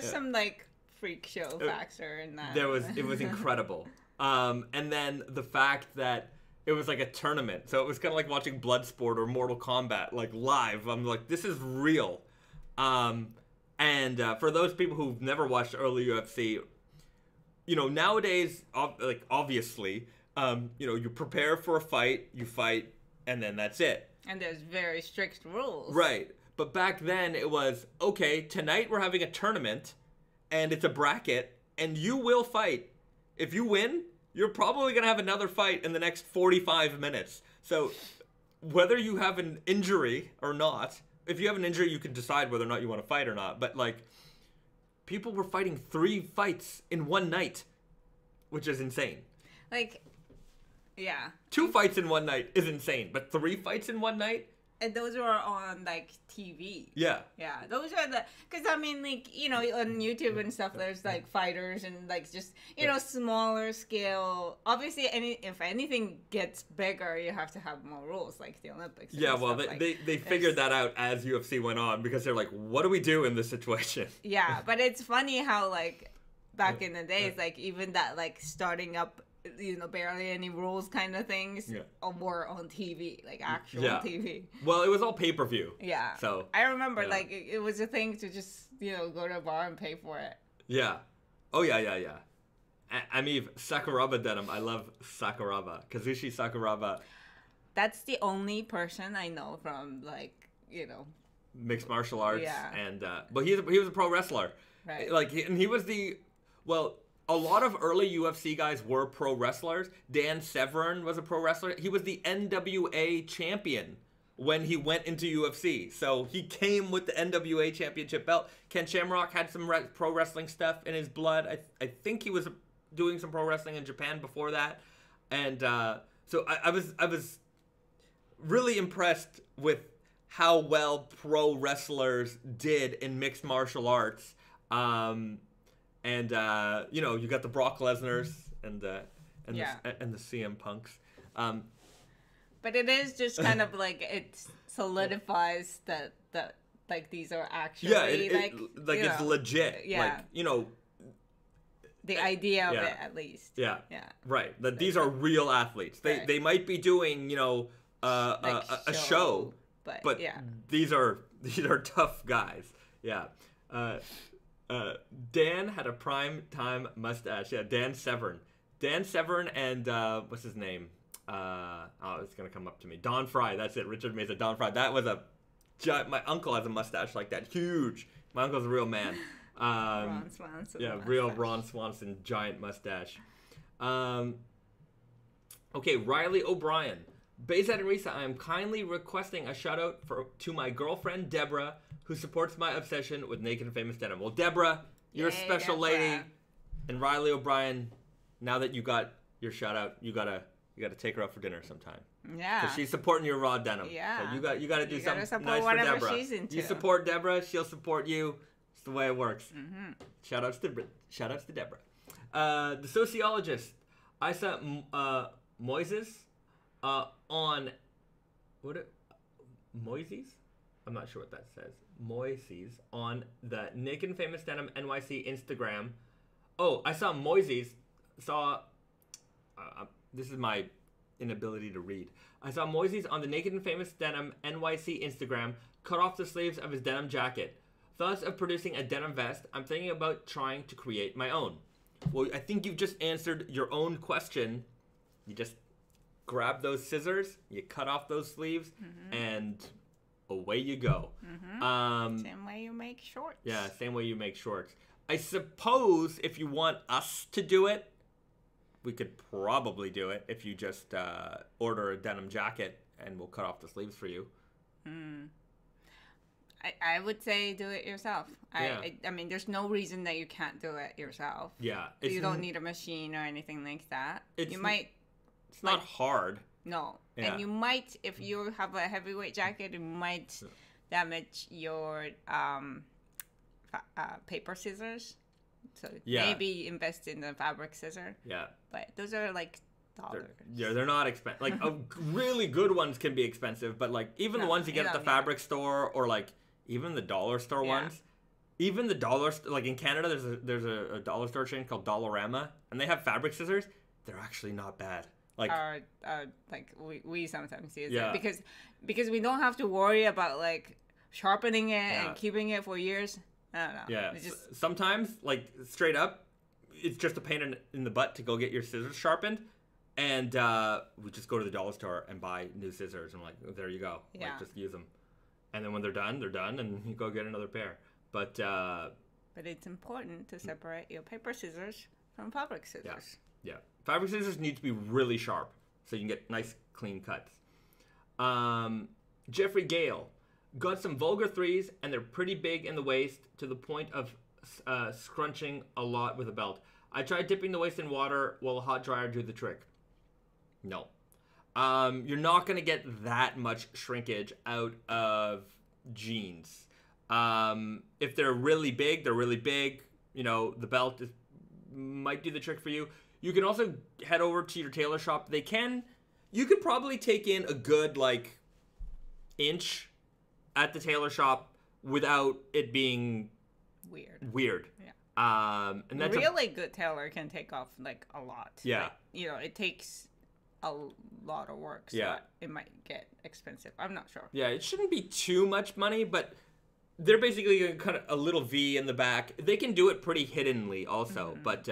some, like, freak show factor in that. It was incredible. And then the fact that it was like a tournament. So it was kind of like watching Bloodsport or Mortal Kombat, like live. I'm like, this is real. And for those people who've never watched early UFC, nowadays, obviously, you prepare for a fight, you fight, and then that's it. And there's very strict rules. Right. But back then it was, okay, tonight we're having a tournament, and it's a bracket, and you will fight. If you win, you're probably going to have another fight in the next 45 minutes. So whether you have an injury or not, if you have an injury, you can decide whether or not you want to fight or not. But, like, people were fighting 3 fights in 1 night, which is insane. Like, yeah. 2 fights in 1 night is insane, but 3 fights in 1 night? And those were on, like, TV. Yeah. Yeah, those are because, I mean, like, on YouTube and stuff, there's, like, fighters and, like, just, smaller scale. Obviously, if anything gets bigger, you have to have more rules, like the Olympics. Yeah, well, they figured that out as UFC went on because they're like, what do we do in this situation? Yeah, but it's funny how, like, back in the days, like, even that, like, starting up, barely any rules kind of things were on TV, like actual TV. Well, it was all pay-per-view. Yeah. So I remember, like, it was a thing to just, go to a bar and pay for it. Yeah. Oh, yeah. Amiv, Sakuraba denim. I love Sakuraba. Kazushi Sakuraba. That's the only person I know from, like, mixed martial arts. Yeah. And, but he was a pro wrestler. Right. Like, and he was a lot of early UFC guys were pro wrestlers. Dan Severn was a pro wrestler. He was the NWA champion when he went into UFC. So he came with the NWA championship belt. Ken Shamrock had some pro wrestling stuff in his blood. I think he was doing some pro wrestling in Japan before that, and so I was really impressed with how well pro wrestlers did in mixed martial arts. You know, you got the Brock Lesnar's and the CM Punks. But it is just kind of like it solidifies that like these are actually it's legit. Yeah. Like, you know, the idea of it at least. Yeah. Yeah. Right. That these are real athletes. They might be doing, you know, Like a show, but yeah. these are tough guys. Yeah. Dan had a prime time mustache. Yeah, Dan Severn and what's his name? It's gonna come up to me. Don Fry. That's it. Richard Mesa. Don Fry. That was my uncle has a mustache like that. Huge. My uncle's a real man. Ron Swanson. Yeah, mustache. real Ron Swanson giant mustache. Okay, Riley O'Brien. Bayzat and Risa, I am kindly requesting a shout out to my girlfriend Debra, who supports my obsession with Naked and Famous Denim. Well, Debra, you're a special lady, and Riley O'Brien. Now that you got your shout out, you gotta take her out for dinner sometime. Yeah, because she's supporting your raw denim. Yeah, so you got to do something nice for whatever Debra. she's into. You support Debra, she'll support you. It's the way it works. Mm-hmm. Shout outs to Debra. The sociologist, I saw Moises on Moises? I'm not sure what that says. Moises on the Naked and Famous Denim NYC Instagram. Oh, I saw Moises. This is my inability to read. I saw Moises on the Naked and Famous Denim NYC Instagram cut off the sleeves of his denim jacket. Thoughts of producing a denim vest. I'm thinking about trying to create my own. Well, I think you've just answered your own question. You just grab those scissors, you cut off those sleeves, and away you go. Same way you make shorts. Yeah, same way you make shorts. I suppose if you want us to do it, we could probably do it if you just order a denim jacket and we'll cut off the sleeves for you. I would say do it yourself. Yeah. I mean, there's no reason that you can't do it yourself. Yeah. You don't need a machine or anything like that. It's not hard. No. Yeah. And you might, if you have a heavyweight jacket, you might damage your paper scissors. So maybe invest in the fabric scissor. Yeah. But those are like dollars. They're not expensive. Like really good ones can be expensive, but like even the ones you get at the fabric store or like even the dollar store ones. Even the dollar like in Canada there's a dollar store chain called Dollarama and they have fabric scissors. They're actually not bad. Like like we sometimes use it because we don't have to worry about like sharpening it and keeping it for years. I don't know. Yeah. Sometimes like straight up, it's just a pain in the butt to go get your scissors sharpened, and we just go to the dollar store and buy new scissors. And like there you go. Yeah. Like, just use them, and then when they're done, and you go get another pair. But it's important to separate your paper scissors from fabric scissors. Yeah. Fabric scissors need to be really sharp so you can get nice, clean cuts. Jeffrey Gale. Got some vulgar threes, and they're pretty big in the waist to the point of scrunching a lot with a belt. I tried dipping the waist in water while a hot dryer do the trick. No. You're not going to get that much shrinkage out of jeans. If they're really big, they're really big. You know, the belt might do the trick for you. You can also head over to your tailor shop. You could probably take in a good, like, inch at the tailor shop without it being weird. Yeah. And that's really good tailor can take off, like, a lot. Yeah. Like, you know, it takes a lot of work, so it might get expensive. I'm not sure. Yeah, it shouldn't be too much money, but they're basically going to cut a little V in the back. They can do it pretty hiddenly also, but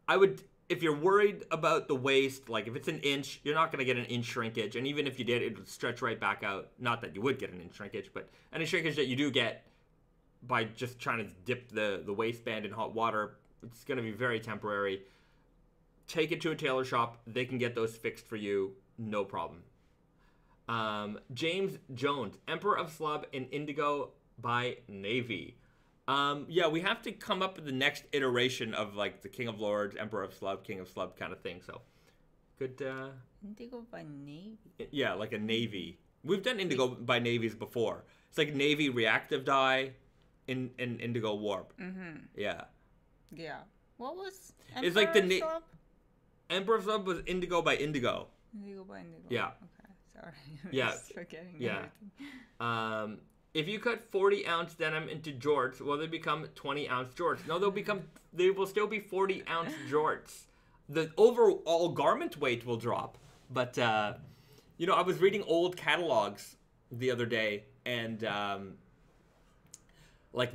I would... If you're worried about the waist, like if it's an inch, you're not going to get an inch shrinkage. And even if you did, it would stretch right back out. Not that you would get an inch shrinkage, but any shrinkage that you do get by just trying to dip the waistband in hot water, it's going to be very temporary. Take it to a tailor shop. They can get those fixed for you. No problem. James Jones, Emperor of Slub in Indigo by Navy. Yeah, we have to come up with the next iteration of like the King of Lords, Emperor of Slub, King of Slub kind of thing. So, good. Indigo by Navy. Yeah, like a navy. We've done indigo by navies before. It's like navy reactive dye, in indigo warp. Yeah. Yeah. What was It's like the Slub? Emperor of Slub was indigo by indigo. Indigo by indigo. Yeah. Okay. Sorry. Yeah. Just forgetting Yeah. everything. If you cut 40-ounce denim into jorts, will they become 20-ounce jorts? No, they will still be 40-ounce jorts. The overall garment weight will drop, but you know, I was reading old catalogs the other day, and like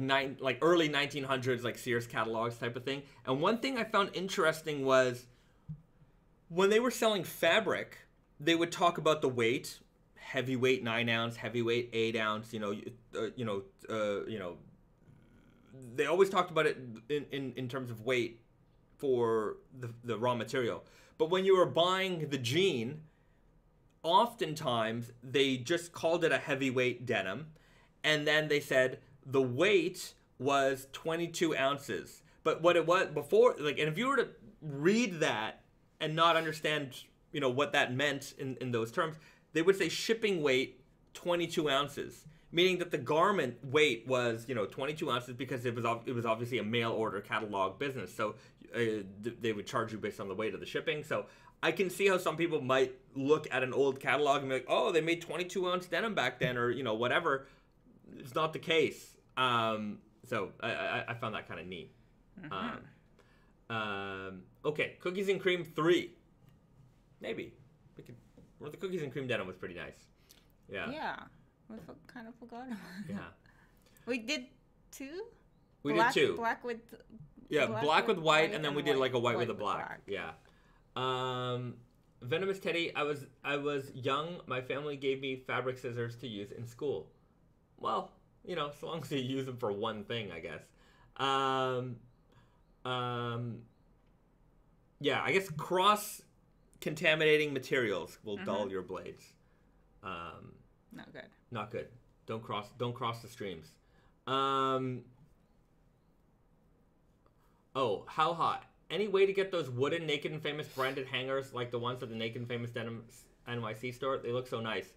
early 1900s, like Sears catalogs type of thing. And one thing I found interesting was when they were selling fabric, they would talk about the weight. Heavyweight 9-ounce, heavyweight 8-ounce. They always talked about it in terms of weight for the raw material. But when you were buying the jean, oftentimes they just called it a heavyweight denim, and then they said the weight was 22 ounces. But what it was before, like, and if you were to read that and not understand, you know, what that meant in those terms, they would say shipping weight 22 ounces, meaning that the garment weight was, you know, 22 ounces because it was obviously a mail order catalog business. So they would charge you based on the weight of the shipping. So I can see how some people might look at an old catalog and be like, oh, they made 22-ounce denim back then, or, you know, whatever. It's not the case. So I found that kind of neat. Okay, Cookies and Cream 3. Maybe. Well, the Cookies and Cream denim was pretty nice. Yeah. Yeah. We kind of forgot about it. Yeah. We did 2? We did 2. Black with... Yeah, black with white, and then we did like a white with a black. Yeah. Venomous Teddy, I was young. My family gave me fabric scissors to use in school. Well, you know, as long as you use them for one thing, I guess. Yeah, I guess cross-contaminating materials will dull your blades. Not good. Not good. Don't cross the streams. Oh, how hot. Any way to get those wooden Naked and Famous branded hangers like the ones at the Naked and Famous Denim NYC store? They look so nice.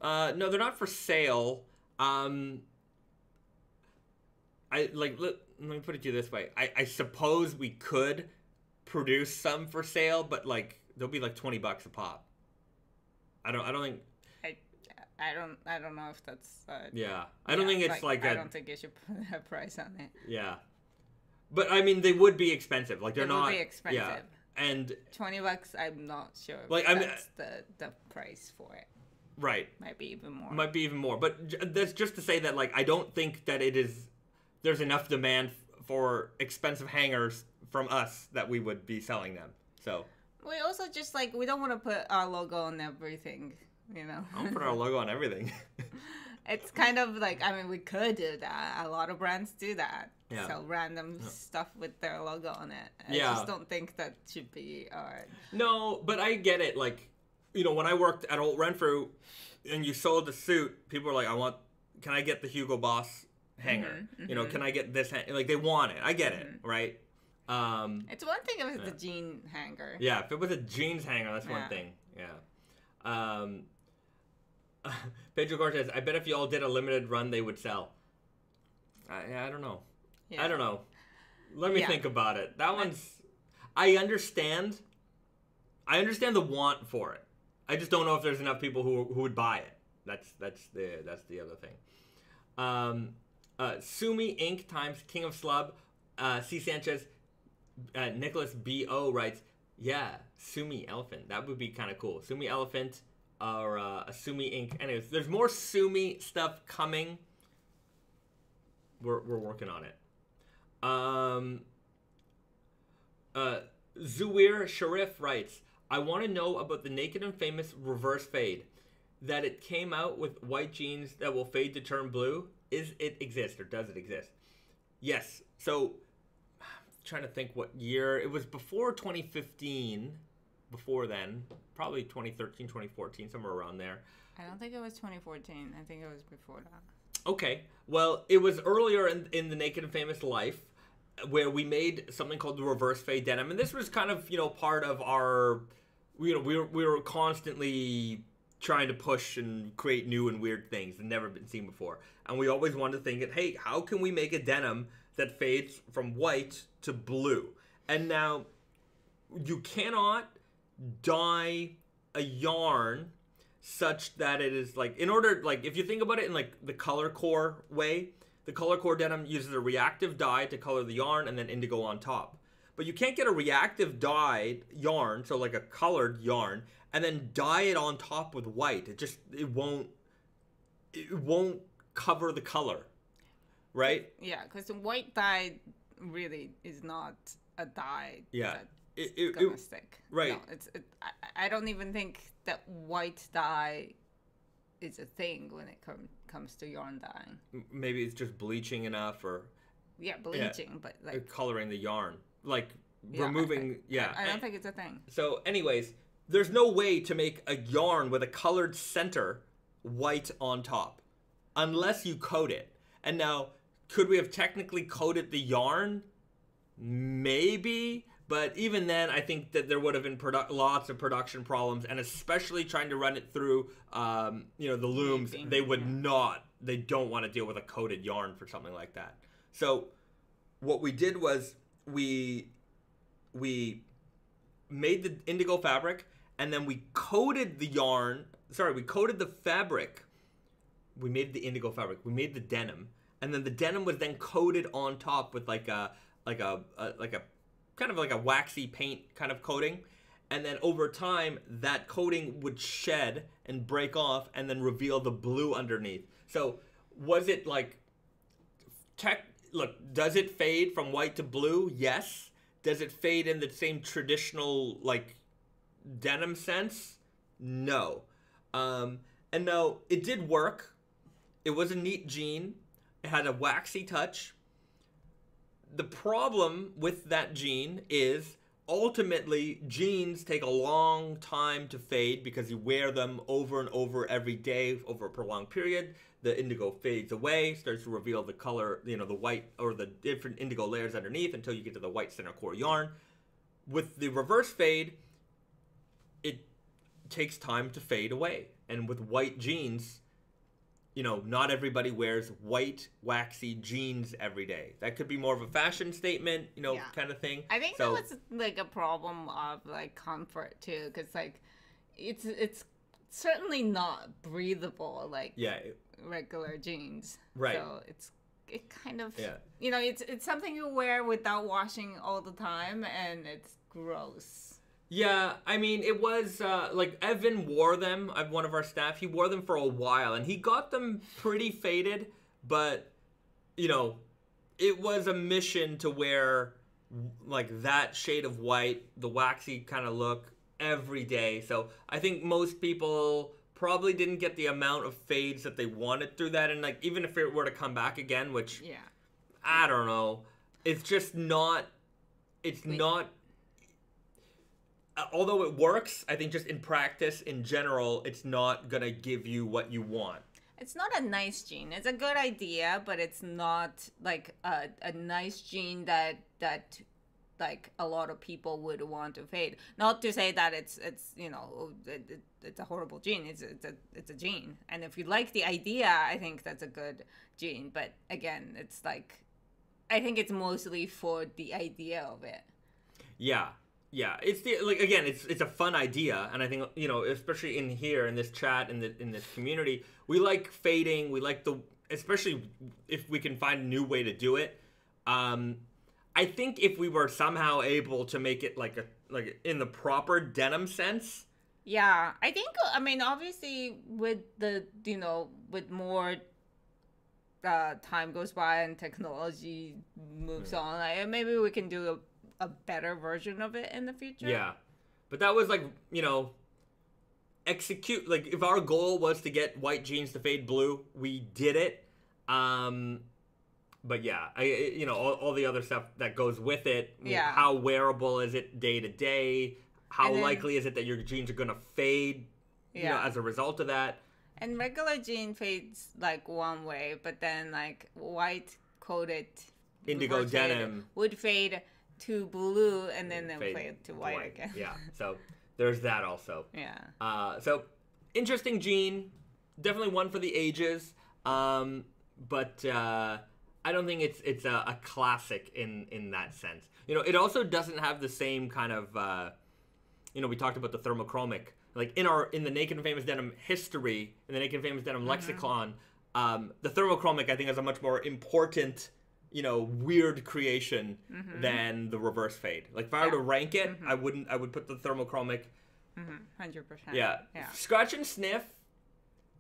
No, they're not for sale. Let me put it to you this way. I suppose we could produce some for sale, but like they'll be like $20 a pop. I don't think. I don't know if that's. Yeah, I don't think it's like. I don't think you should put a price on it. Yeah, but I mean they would be expensive. Like they're not. Would be expensive. Yeah, and $20. I'm not sure. Like that's the price for it. Right. Might be even more. Might be even more. But that's just to say that like I don't think that there's enough demand for expensive hangers from us that we would be selling them. So. We also just like we don't want to put our logo on everything. You know, I'll put our logo on everything. It's kind of like, I mean, we could do that. A lot of brands do that. Yeah. Sell random stuff with their logo on it. I just don't think that should be our... No, but I get it. Like, you know, when I worked at Old Renfrew and you sold the suit, people were like, can I get the Hugo Boss hanger? You know, can I get this? Like, they want it. I get it, right? It's one thing if it's a jean hanger. Yeah, if it was a jeans hanger, that's one thing. Yeah. Pedro Cortez, I bet if you all did a limited run, they would sell. I don't know. Yeah. I don't know. Let me think about it. That one's... I understand the want for it. I just don't know if there's enough people who would buy it. That's the other thing. Sumi Inc. times King of Slub. C. Sanchez, Nicholas B.O. writes, yeah, Sumi Elephant. That would be kind of cool. Sumi Elephant or a Sumi Inc. Anyways, there's more Sumi stuff coming. We're working on it. Zuwir Sharif writes, I want to know about the Naked and Famous reverse fade. That it came out with white jeans that will fade to turn blue. Is it exist or does it exist? Yes. So, I'm trying to think what year. It was before 2015. Before then. Probably 2013, 2014, somewhere around there. I don't think it was 2014. I think it was before that. Okay. Well, it was earlier in the Naked and Famous life where we made something called the reverse fade denim, and this was kind of part of our, we were constantly trying to push and create new and weird things that never been seen before, and we always wanted to think that, hey, how can we make a denim that fades from white to blue? And now you cannot dye a yarn such that it is like, in order, like if you think about it in like the color core way, the color core denim uses a reactive dye to color the yarn and then indigo on top. But you can't get a reactive dyed yarn, so like a colored yarn, and then dye it on top with white. It won't cover the color, right? Yeah, because white dye really is not a dye. Yeah. It's gonna stick. Right. No, I don't even think that white dye is a thing when it comes to yarn dyeing. Maybe it's just bleaching enough, or bleaching, but like coloring the yarn, like removing. I don't think it's a thing. So, anyways, there's no way to make a yarn with a colored center white on top unless you coat it. And now, could we have technically coated the yarn? Maybe. But even then, I think that there would have been lots of production problems, and especially trying to run it through, the looms. They would not. They don't want to deal with a coated yarn for something like that. So, what we did was we made the indigo fabric, and then we coated the yarn. Sorry, we coated the fabric. We made the indigo fabric. We made the denim, and then the denim was then coated on top with like a kind of like a waxy paint kind of coating, and then over time that coating would shed and break off and then reveal the blue underneath. So was it like does it fade from white to blue? Yes. Does it fade in the same traditional like denim sense? No. And no, it did work. It was a neat jean. It had a waxy touch. The problem with that jean is ultimately jeans take a long time to fade because you wear them over and over every day over a prolonged period. The indigo fades away, starts to reveal the color, the white or the different indigo layers underneath until you get to the white center core yarn. With the reverse fade, it takes time to fade away. And with white jeans, not everybody wears white, waxy jeans every day. That could be more of a fashion statement, kind of thing. I think that was like a problem of like comfort too, because like it's certainly not breathable like regular jeans. Right. So it kind of it's something you wear without washing all the time, and it's gross. Yeah, I mean, it was, like, Evan wore them, one of our staff, he wore them for a while, and he got them pretty faded, but, it was a mission to wear, like, that shade of white, the waxy kind of look, every day. So I think most people probably didn't get the amount of fades that they wanted through that, and, like, even if it were to come back again, which, I don't know, it's just not, although it works, I think just in practice, in general, it's not going to give you what you want. It's not a nice jean. It's a good idea, but it's not like a nice jean that like a lot of people would want to fade. Not to say that it's a horrible jean. It's a jean. And if you like the idea, I think that's a good jean. But again, it's like, I think it's mostly for the idea of it. Yeah. Yeah, it's it's a fun idea, and I think especially in here in this chat in this community, we like fading. We like especially if we can find a new way to do it. I think if we were somehow able to make it like in the proper denim sense. Yeah, I mean obviously with the with more time goes by and technology moves on, like, maybe we can do a better version of it in the future. Yeah, but that was like execute, like if our goal was to get white jeans to fade blue, we did it. But yeah, all the other stuff that goes with it. Yeah. How wearable is it day to day? How likely is it that your jeans are gonna fade? As a result of that. And regular jean fades like one way, but then like white coated indigo reverse fade denim would fade to blue and then fade to white again. Yeah, so there's that also. Yeah. So interesting jean, definitely one for the ages. But I don't think it's a classic in that sense. You know, it also doesn't have the same kind of you know, we talked about the thermochromic. Like in the Naked Famous Denim history, in the Naked Famous Denim lexicon, the thermochromic I think is a much more important, you know, weird creation than the reverse fade. Like if I were to rank it, I would put the thermochromic. 100%. Yeah. Scratch and sniff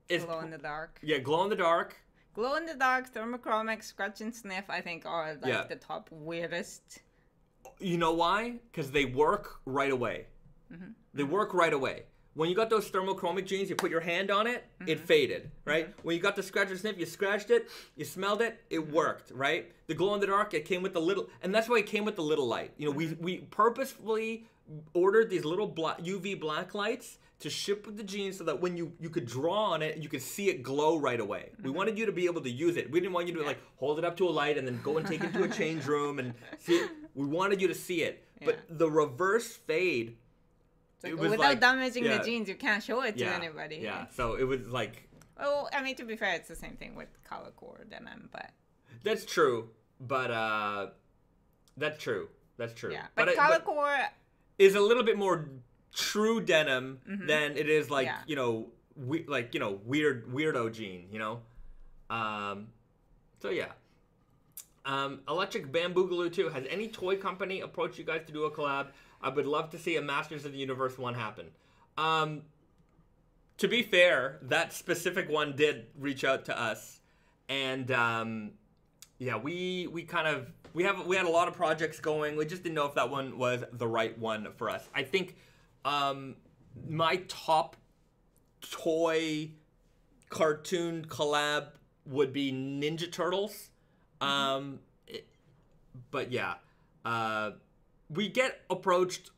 is glow in the dark. Yeah, glow in the dark. Glow in the dark, thermochromic, scratch and sniff, I think are like the top weirdest. You know why? Because they work right away. They work right away. When you got those thermochromic jeans, you put your hand on it, it faded, right? When you got the scratch and sniff, you scratched it, you smelled it, it worked, right? The glow in the dark, it came with the little, and that's why it came with the little light. You know, we purposefully ordered these little UV black lights to ship with the jeans so that when you could draw on it, you could see it glow right away. We wanted you to be able to use it. We didn't want you to like hold it up to a light and then go and take it to a change room and see it. We wanted you to see it. But the reverse fade, like, without damaging the jeans, you can't show it to anybody. Yeah, so it was like... Well, I mean, to be fair, it's the same thing with color core denim, but... That's true, but that's true. That's true. Yeah, but color core... is a little bit more true denim than it is like, you know, weirdo jean, you know? So yeah. Electric Bamboogaloo 2. Has any toy company approached you guys to do a collab? I would love to see a Masters of the Universe one happen. To be fair, that specific one did reach out to us, and yeah, we had a lot of projects going. We just didn't know if that one was the right one for us. I think my top toy cartoon collab would be Ninja Turtles. But yeah, we get approached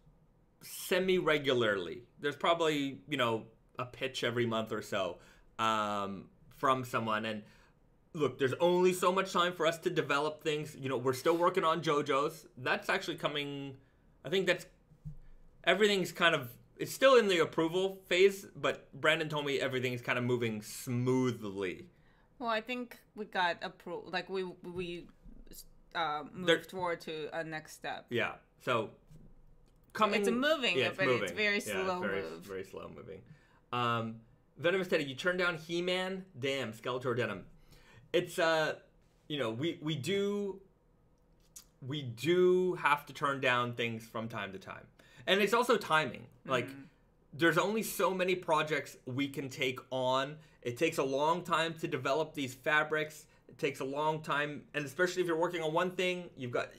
semi-regularly. There's probably, you know, a pitch every month or so from someone. And look, there's only so much time for us to develop things. You know, we're still working on JoJo's. That's actually coming. I think everything's kind of, it's still in the approval phase, but Brandon told me everything's kind of moving smoothly. Well, I think we got approved. Like we moved forward to a next step. Yeah. So coming. It's moving, yeah, it's but moving. it's very slow move. Very slow moving. Venomous Teddy, you turned down He-Man. Damn, Skeletor denim. It's you know, we do have to turn down things from time to time, and it's also timing. Like, there's only so many projects we can take on. It takes a long time to develop these fabrics. It takes a long time, and especially if you're working on one thing, you've got,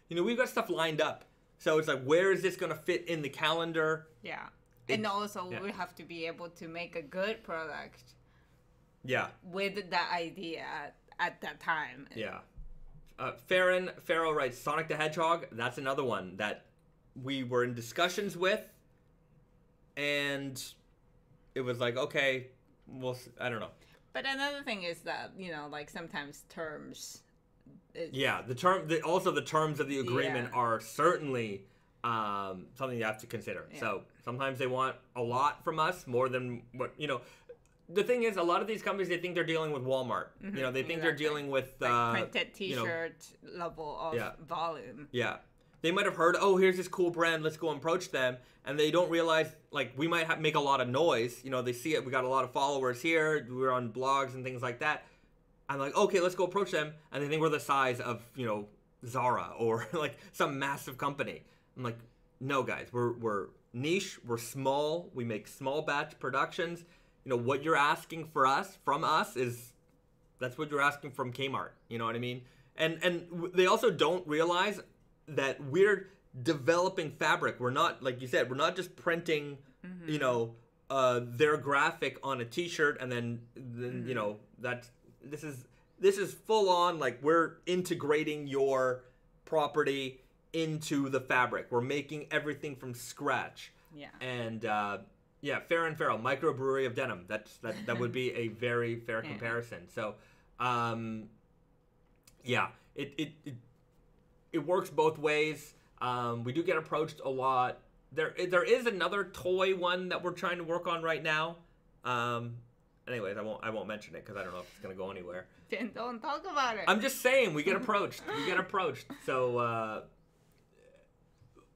you know, we've got stuff lined up. So it's like, where is this going to fit in the calendar? Yeah. And also, we have to be able to make a good product. Yeah. With that idea at that time. Yeah. Pharaoh writes, Sonic the Hedgehog, that's another one that we were in discussions with, and it was like, okay, well, I don't know. But another thing is that, you know, like sometimes terms. Yeah, the terms of the agreement are certainly something you have to consider. Yeah. So sometimes they want a lot from us, more than what, you know. The thing is, a lot of these companies, they think they're dealing with Walmart. You know, they think they're dealing with like printed T-shirt level of volume. Yeah. They might have heard, oh, here's this cool brand, let's go approach them. And they don't realize, like, we might make a lot of noise. You know, they see it, we got a lot of followers here, we're on blogs and things like that. I'm like, okay, let's go approach them. And they think we're the size of, you know, Zara or, like, some massive company. I'm like, no, guys, we're niche, we're small, we make small batch productions. You know, what you're asking from us is, that's what you're asking from Kmart. You know what I mean? And they also don't realize that we're developing fabric. We're not, like you said, we're not just printing, you know, their graphic on a T-shirt and then you know, this is full on, like, we're integrating your property into the fabric. We're making everything from scratch. Yeah. And Yeah, Fair and Feral, microbrewery of denim. That would be a very fair comparison. So, yeah, it works both ways. We do get approached a lot. There is another toy one that we're trying to work on right now. Anyways, I won't mention it because I don't know if it's gonna go anywhere. Then don't talk about it. I'm just saying we get approached. So,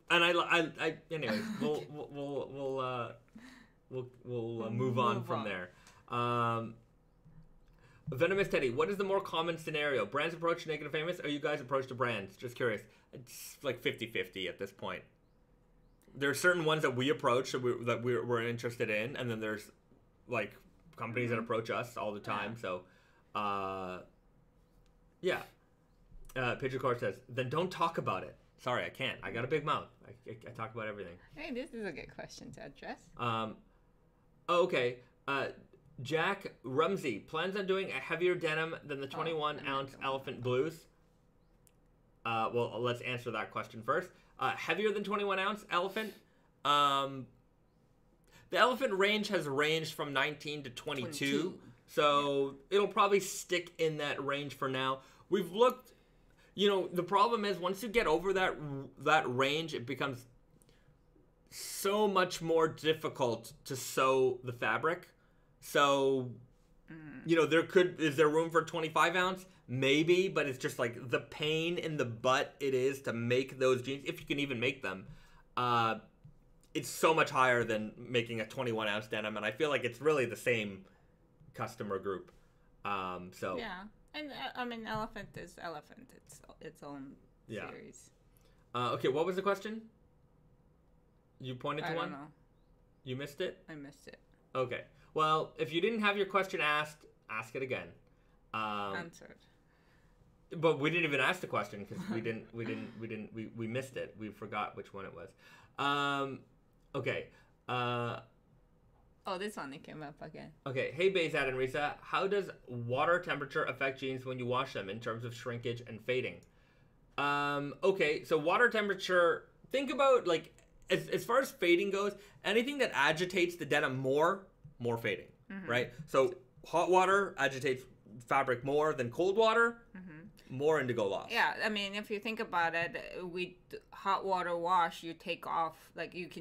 and anyways, we'll move on from there. Venomous Teddy, what is the more common scenario? Brands approach Naked Famous, or you guys approach the brands? Just curious. It's like 50-50 at this point. There are certain ones that we approach that we're interested in, and then there's like companies that approach us all the time. So, yeah. Pigeon Core says, then don't talk about it. Sorry, I can't. I got a big mouth. I talk about everything. Hey, this is a good question to address. Okay. Jack Rumsey plans on doing a heavier denim than the 21-ounce Elephant Blues. Well, let's answer that question first. Heavier than 21-ounce Elephant. The Elephant range has ranged from 19 to 22. So it'll probably stick in that range for now. We've looked, the problem is once you get over that range, it becomes so much more difficult to sew the fabric. So, is there room for 25 ounce? Maybe, but it's just like the pain in the butt it is to make those jeans, if you can even make them. It's so much higher than making a 21 ounce denim, and I feel like it's really the same customer group. So yeah, and I mean, Elephant is Elephant. It's its own series. Okay, what was the question? You pointed to one? I don't know. You missed it? I missed it. Okay. Well, if you didn't have your question asked, ask it again. Answered. But we didn't even ask the question because we missed it. We forgot which one it was. Okay. Oh, this one it came up again. Okay. Hey, Bezad and Risa, how does water temperature affect jeans when you wash them in terms of shrinkage and fading? Okay, so water temperature. Think about like as far as fading goes, anything that agitates the denim more fading, right? So hot water agitates fabric more than cold water, more indigo loss. Yeah, I mean, if you think about it, hot water wash, you can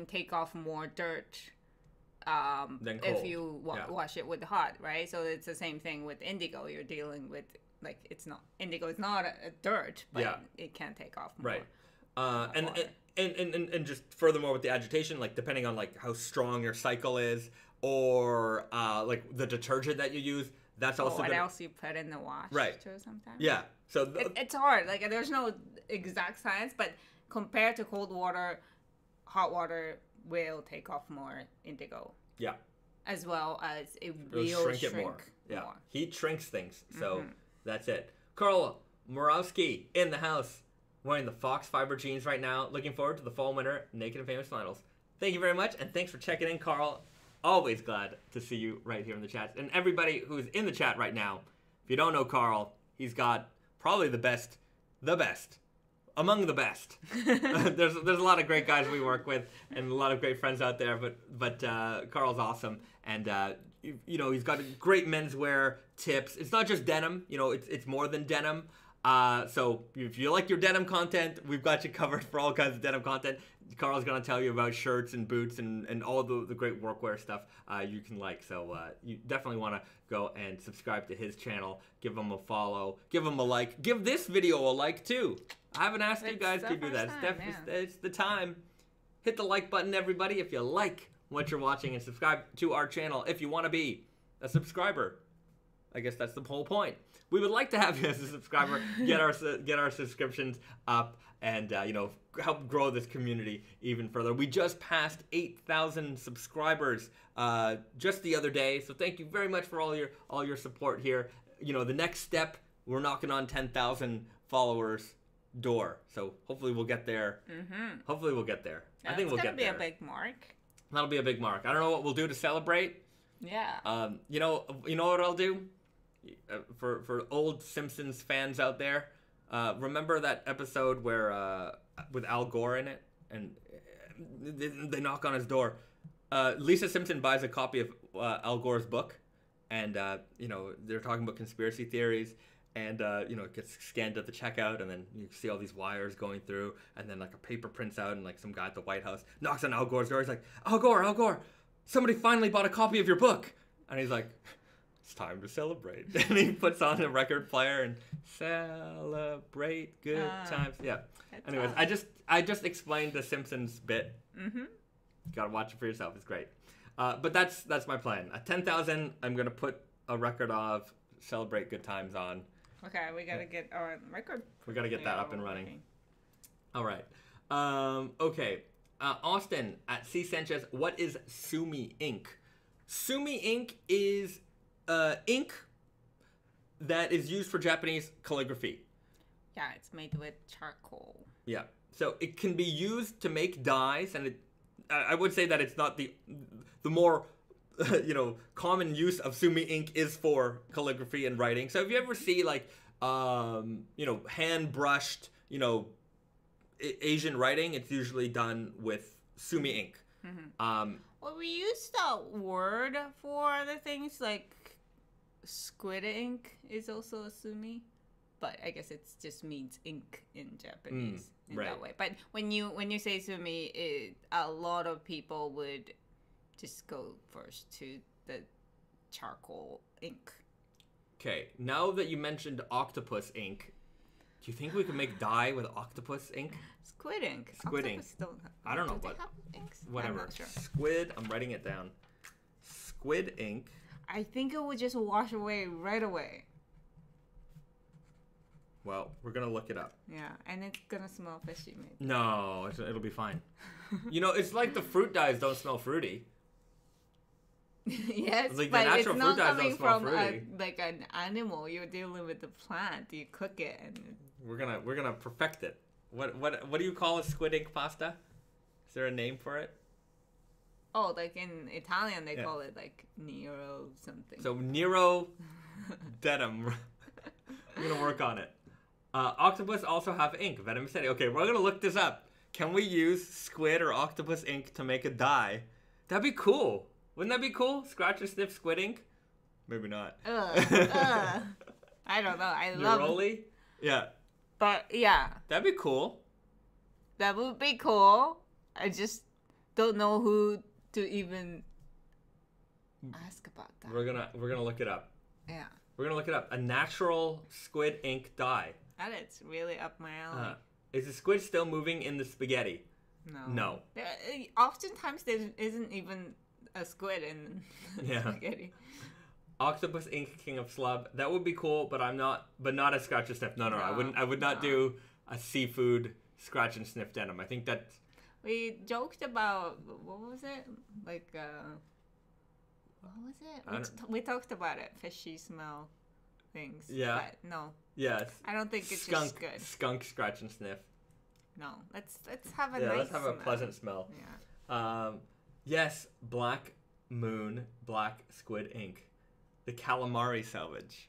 take off more dirt than cold. if you wash it with hot, right? So it's the same thing with indigo. You're dealing with indigo is not a dirt, but it can take off more. Right. And just furthermore with the agitation, like depending on like how strong your cycle is, or like the detergent that you use, that's also what else you put in the wash too sometimes. Yeah, so it's hard. Like there's no exact science, but compared to cold water, hot water will take off more indigo. Yeah, as well as it will shrink it more. Yeah, heat shrinks things. So that's it. Carl Morawski in the house, wearing the Fox fiber jeans right now. Looking forward to the fall winter Naked and Famous finals. Thank you very much, and thanks for checking in, Carl. Always glad to see you right here in the chat. And everybody who's in the chat right now, if you don't know Carl, he's got probably the best, among the best. There's a lot of great guys we work with and a lot of great friends out there, but Carl's awesome. And, he's got great menswear tips. It's not just denim, it's more than denim. So if you like your denim content, we've got you covered for all kinds of denim content. Carl's going to tell you about shirts and boots and all the great workwear stuff you can like. So you definitely want to go and subscribe to his channel. Give him a follow. Give him a like. Give this video a like, too. I haven't asked you guys to do that. It's the time. Hit the like button, everybody, if you like what you're watching. And subscribe to our channel if you want to be a subscriber. I guess that's the whole point. We would like to have you as a subscriber, get our subscriptions up, and help grow this community even further. We just passed 8,000 subscribers just the other day, so thank you very much for all your support here. The next step, we're knocking on 10,000 followers door, so hopefully we'll get there. Hopefully we'll get there. I think we'll get there. That'll be a big mark. That'll be a big mark. I don't know what we'll do to celebrate. Yeah. You know what I'll do? For old Simpsons fans out there, remember that episode where with Al Gore in it, and they knock on his door. Lisa Simpson buys a copy of Al Gore's book, and they're talking about conspiracy theories, and it gets scanned at the checkout, and then you see all these wires going through, and then like a paper prints out, and like some guy at the White House knocks on Al Gore's door. He's like, Al Gore, somebody finally bought a copy of your book, and he's like, it's time to celebrate. And he puts on a record player and celebrate good times. Yeah. Anyways, awesome. I just explained the Simpsons bit. Mm-hmm. Gotta watch it for yourself. It's great. But that's my plan. At 10,000, I'm gonna put a record of celebrate good times on. Okay, we gotta get our record. We gotta get that up and running. All right. Okay. Austin at C Sanchez. What is Sumi ink? Sumi ink is ink that is used for Japanese calligraphy. Yeah, it's made with charcoal. Yeah. So it can be used to make dyes, and I would say that it's not the more common use of Sumi ink is for calligraphy and writing. So if you ever see like hand brushed Asian writing, it's usually done with Sumi ink. Mm-hmm. Well, we use the word for other things like squid ink is also a sumi, but I guess it just means ink in Japanese that way. But when you say sumi, a lot of people would just go first to the charcoal ink. Okay, now that you mentioned octopus ink, do you think we could make dye with octopus ink? Squid ink. Squid ink. I don't know, but whatever. I'm not sure. Squid. I'm writing it down. Squid ink. I think it would just wash away right away. Well, we're gonna look it up. Yeah, and it's gonna smell fishy, maybe. No, it'll be fine. It's like the fruit dyes don't smell fruity. Yes, like but it's fruit not dyes coming don't smell from fruity. like an animal. You're dealing with the plant. You cook it, and we're gonna perfect it. What do you call a squid ink pasta? Is there a name for it? Oh, like in Italian, they call it like Nero something. So Nero Denim. We're gonna work on it. Octopus also have ink. Venom City. Okay, we're gonna look this up. Can we use squid or octopus ink to make a dye? That'd be cool. Wouldn't that be cool? Scratch and sniff squid ink? Maybe not. I don't know. I love it. Yeah. But yeah. That'd be cool. That would be cool. I just don't know who to even ask about that. We're gonna look it up. Yeah. We're gonna look it up. A natural squid ink dye. It's really up my alley. Is the squid still moving in the spaghetti? No. Oftentimes there isn't even a squid in spaghetti. Octopus ink king of slub. That would be cool, but not a scratch and sniff. No. I would not do a seafood scratch and sniff denim. I think that we joked about what was it? Like what was it? We talked about it. Fishy smell things. Yeah. But no. Yes. I don't think it's just good. Skunk scratch and sniff. No. Let's have a nice let's have smell. a pleasant smell. Yeah. Yes, Black Moon, Black Squid Ink. The calamari salvage.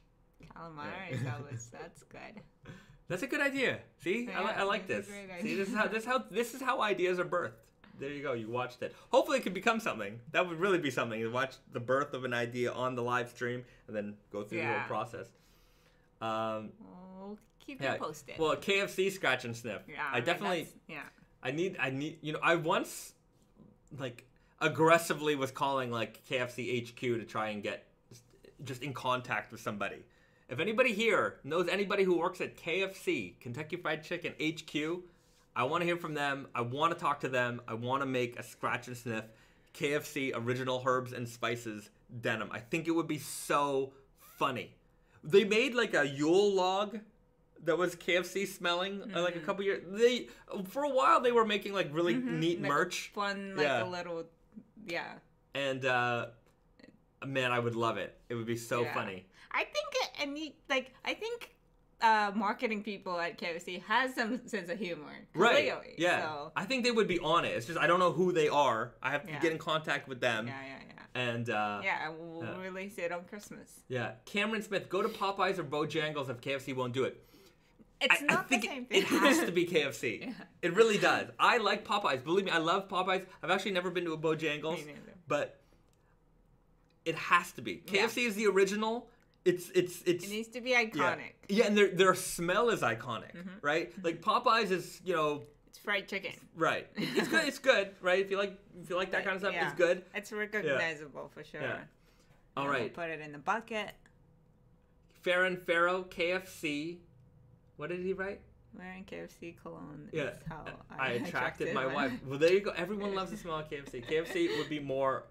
Calamari salvage, that's good. That's a good idea. See, Yeah, I like this. a great See, idea. this is how ideas are birthed. There you go. You watched it. Hopefully, it could become something. That would really be something. You watch the birth of an idea on the live stream and then go through the whole process. We'll keep you posted. Well, KFC scratch and sniff. Yeah, I definitely. Yeah. I need. I once, aggressively was calling KFC HQ to try and get just in contact with somebody. If anybody here knows anybody who works at KFC, Kentucky Fried Chicken HQ, I want to hear from them. I want to talk to them. I want to make a scratch and sniff KFC original herbs and spices denim. I think it would be so funny. They made a Yule log that was KFC smelling a couple years. For a while they were making really neat merch. Fun, a little, And man, I would love it. It would be so funny. I think marketing people at KFC has some sense of humor. Right. Clearly, yeah. So. I think they would be on it. It's just I don't know who they are. I have to get in contact with them. Yeah. And we'll release it on Christmas. Yeah. Cameron Smith, go to Popeyes or Bojangles if KFC won't do it. It's not the same thing. It has to be KFC. It really does. I like Popeyes. Believe me, I love Popeyes. I've actually never been to a Bojangles. Me neither. but it has to be. KFC is the original. It needs to be iconic. Yeah, and their smell is iconic, right? Like Popeyes is, it's fried chicken. Right. It's good. It's good, right? If you like that kind of stuff, it's good. It's recognizable for sure. Yeah. All right. We'll put it in the bucket. Farron Farrow, KFC. What did he write? Wearing KFC cologne. Yeah. Is how I attracted my wife. Well, there you go. Everyone loves the smell of KFC. KFC would be more.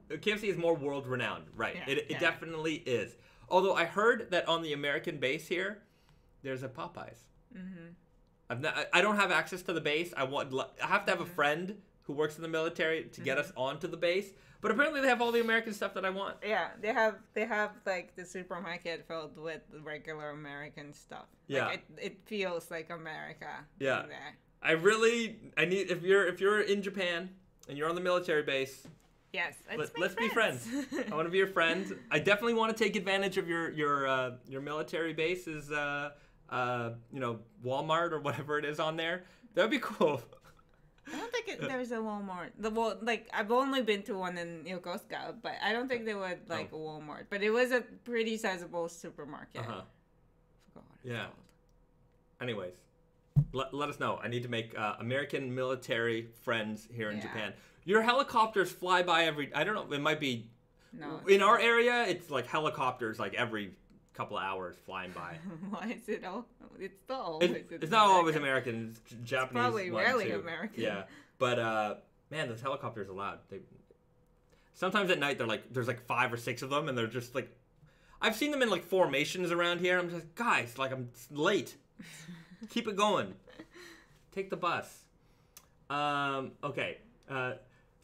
KFC is more world renowned, right? Yeah, it definitely is. Although I heard that on the American base here, there's a Popeyes. I don't have access to the base. I have to have a friend who works in the military to get us onto the base. But apparently they have all the American stuff that I want. Yeah, they have like the supermarket filled with regular American stuff. Yeah, like, it feels like America. Yeah, in there. I need if you're in Japan and you're on the military base. Yes, let's be friends. I want to be your friend. I definitely want to take advantage of your military base's Walmart or whatever it is on there. That would be cool. I don't think there's a Walmart. I've only been to one in Yokosuka, but I don't think they would a Walmart. But it was a pretty sizable supermarket. Uh-huh. Forgot what it's called. Anyways, let us know. I need to make American military friends here in Japan. Your helicopters fly by I don't know, it might be... No. In our area, it's like helicopters every couple of hours flying by. Why is it all... It's still always... It's not always American. It's Japanese. It's probably rarely too. American. Yeah. But, man, those helicopters are loud. Sometimes at night, there's 5 or 6 of them, and they're just I've seen them in formations around here. I'm just, guys, I'm late. Keep it going. Take the bus. Okay.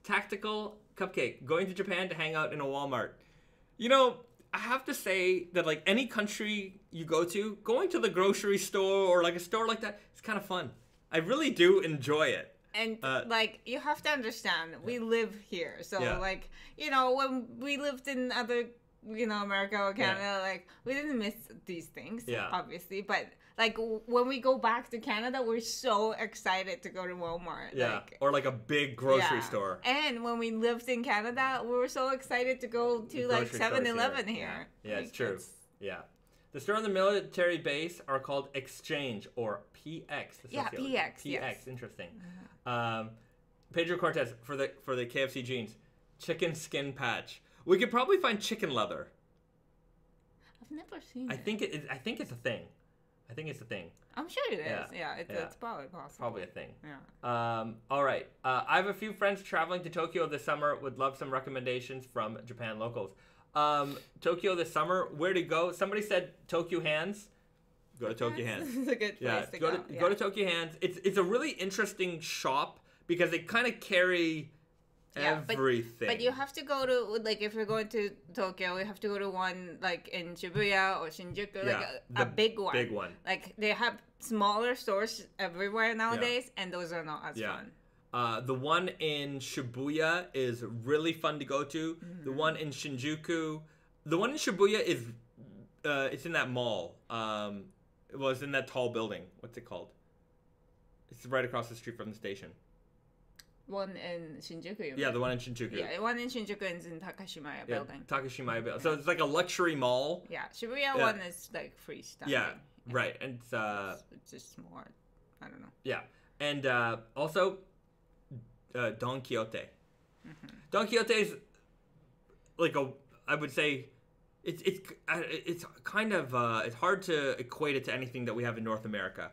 Tactical Cupcake. Going to Japan to hang out in a Walmart. I have to say that any country you go to, going to the grocery store or a store like that, it's kind of fun. I really do enjoy it. And you have to understand, we live here. So when we lived in other, America or Canada, we didn't miss these things, obviously. But when we go back to Canada, we're so excited to go to Walmart. Yeah, or a big grocery store. And when we lived in Canada, we were so excited to go to 7-Eleven here. Yeah, it's true. Yeah. The store on the military base are called Exchange or PX. Yeah, PX. PX, interesting. Pedro Cortez for the KFC jeans. Chicken skin patch. We could probably find chicken leather. I've never seen it. I think it's a thing. I think it's a thing. I'm sure it is. Yeah, it's probably possible. Probably a thing. Yeah. All right. I have a few friends traveling to Tokyo this summer. Would love some recommendations from Japan locals. Tokyo this summer. Where to go? Somebody said Tokyo Hands. Go to Tokyo Hands. It's a good place to go. Go to Tokyo Hands. It's a really interesting shop because they kind of carry everything. But you have to go to if you're going to Tokyo, you have to go to one in Shibuya or Shinjuku, a big one. Big one. They have smaller stores everywhere nowadays, and those are not as fun. The one in Shibuya is really fun to go to. Mm-hmm. The one in Shinjuku, the one in Shibuya is it's in that mall. It was in that tall building. What's it called? It's right across the street from the station. One in Shinjuku. Yeah, the one in Shinjuku. Yeah, the one in Shinjuku is in Takashimaya building. Takashimaya building. So it's a luxury mall. Yeah, Shibuya one is freestanding. Yeah, right. And it's just more, I don't know. Yeah, and also Don Quixote. Mm-hmm. Don Quixote is I would say, it's kind of it's hard to equate it to anything that we have in North America.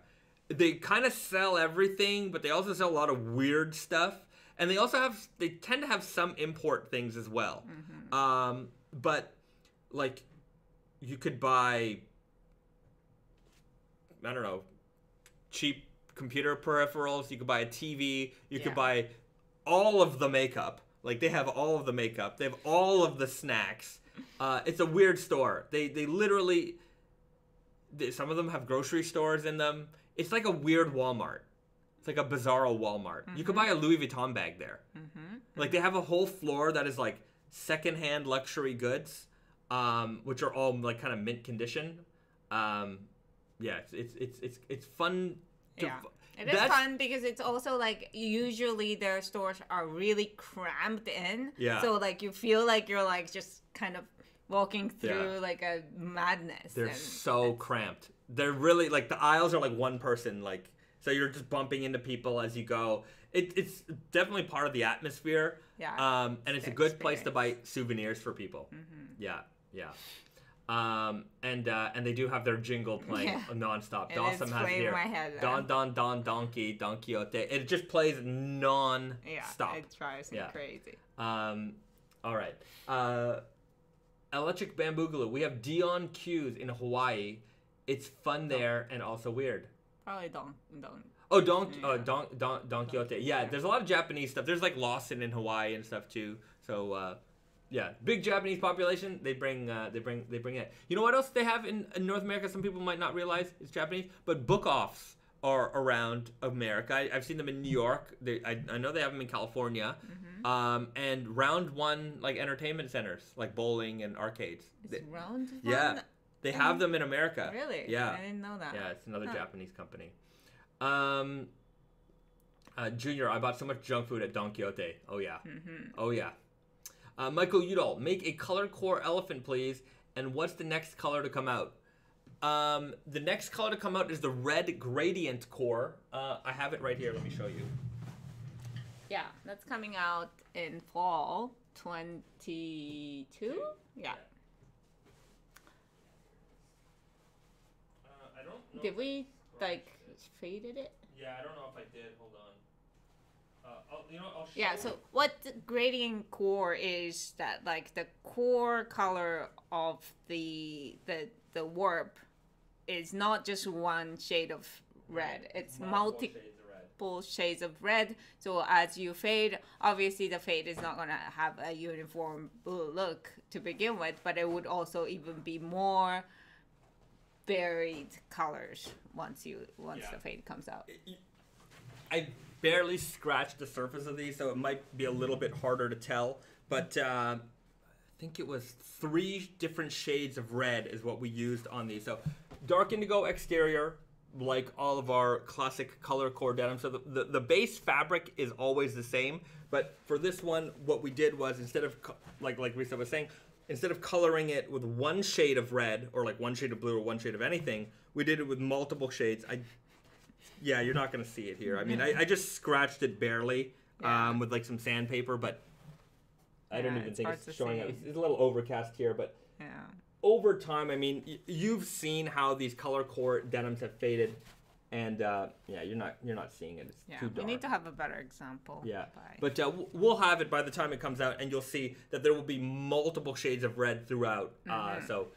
They kind of sell everything, but they also sell a lot of weird stuff. And they tend to have some import things as well. Mm-hmm. But you could buy, I don't know, cheap computer peripherals. You could buy a TV. You could buy all of the makeup. They have all of the makeup. They have all of the snacks. It's a weird store. They literally, some of them have grocery stores in them. It's like a weird Walmart. It's like a bizarro Walmart. Mm-hmm. You could buy a Louis Vuitton bag there. Mm-hmm. They have a whole floor that is secondhand luxury goods, which are all kind of mint condition. Yeah, it's fun. It is fun because it's also like usually their stores are really cramped in. Yeah. So like you feel like you're like just kind of walking through like a madness. They're so cramped. They're really like the aisles are like one person, like so you're just bumping into people as you go. It's definitely part of the atmosphere. Yeah. And it's a good place to buy souvenirs for people. Yeah. And they do have their jingle playing nonstop. Dawson has here. My head, Don Donkey Don Quixote. It just plays non-stop. Yeah, it drives me crazy. All right. Electric Bamboo Glue. We have Dion Q's in Hawaii. It's fun there and also weird. Probably don't. Oh, Don Quixote. Yeah, there's a lot of Japanese stuff. There's like Lawson in Hawaii and stuff too. So yeah, big Japanese population. They bring it. You know what else they have in North America? Some people might not realize it's Japanese, but book offs are around America. I've seen them in New York. I know they have them in California. And round one like entertainment centers like bowling and arcades. Round one? Yeah, they have them in America. Really? Yeah, I didn't know that. Yeah, it's another Japanese company. Junior, I bought so much junk food at Don Quixote. Oh yeah. Oh yeah. Michael Udall, make a color core elephant, please. And what's the next color to come out? The next color to come out is the red gradient core. I have it right here. Let me show you. Yeah, that's coming out in fall 22. Yeah. I don't know. Did we like faded it? Yeah, I don't know if I did. Hold on. I'll show yeah, so what the gradient core is that like the core color of the warp is not just one shade of red. It's multiple shades of red. So as you fade, obviously the fade is not going to have a uniform blue look to begin with, but it would also even be more varied colors once the fade comes out. I barely scratched the surface of these, so it might be a little bit harder to tell, but I think it was 3 different shades of red is what we used on these. So dark indigo exterior, like all of our classic color core denim. So the base fabric is always the same, but for this one, what we did was instead of, like Risa was saying, instead of coloring it with one shade of red or like one shade of blue or one shade of anything, we did it with multiple shades. Yeah, you're not going to see it here. I mean, I just scratched it barely with like some sandpaper, but I don't even think it's showing up. It's a little overcast here, but over time, I mean, you've seen how these color core denims have faded, and you're not seeing it. It's too dark. We need to have a better example. Yeah, but we'll have it by the time it comes out, and you'll see that there will be multiple shades of red throughout. So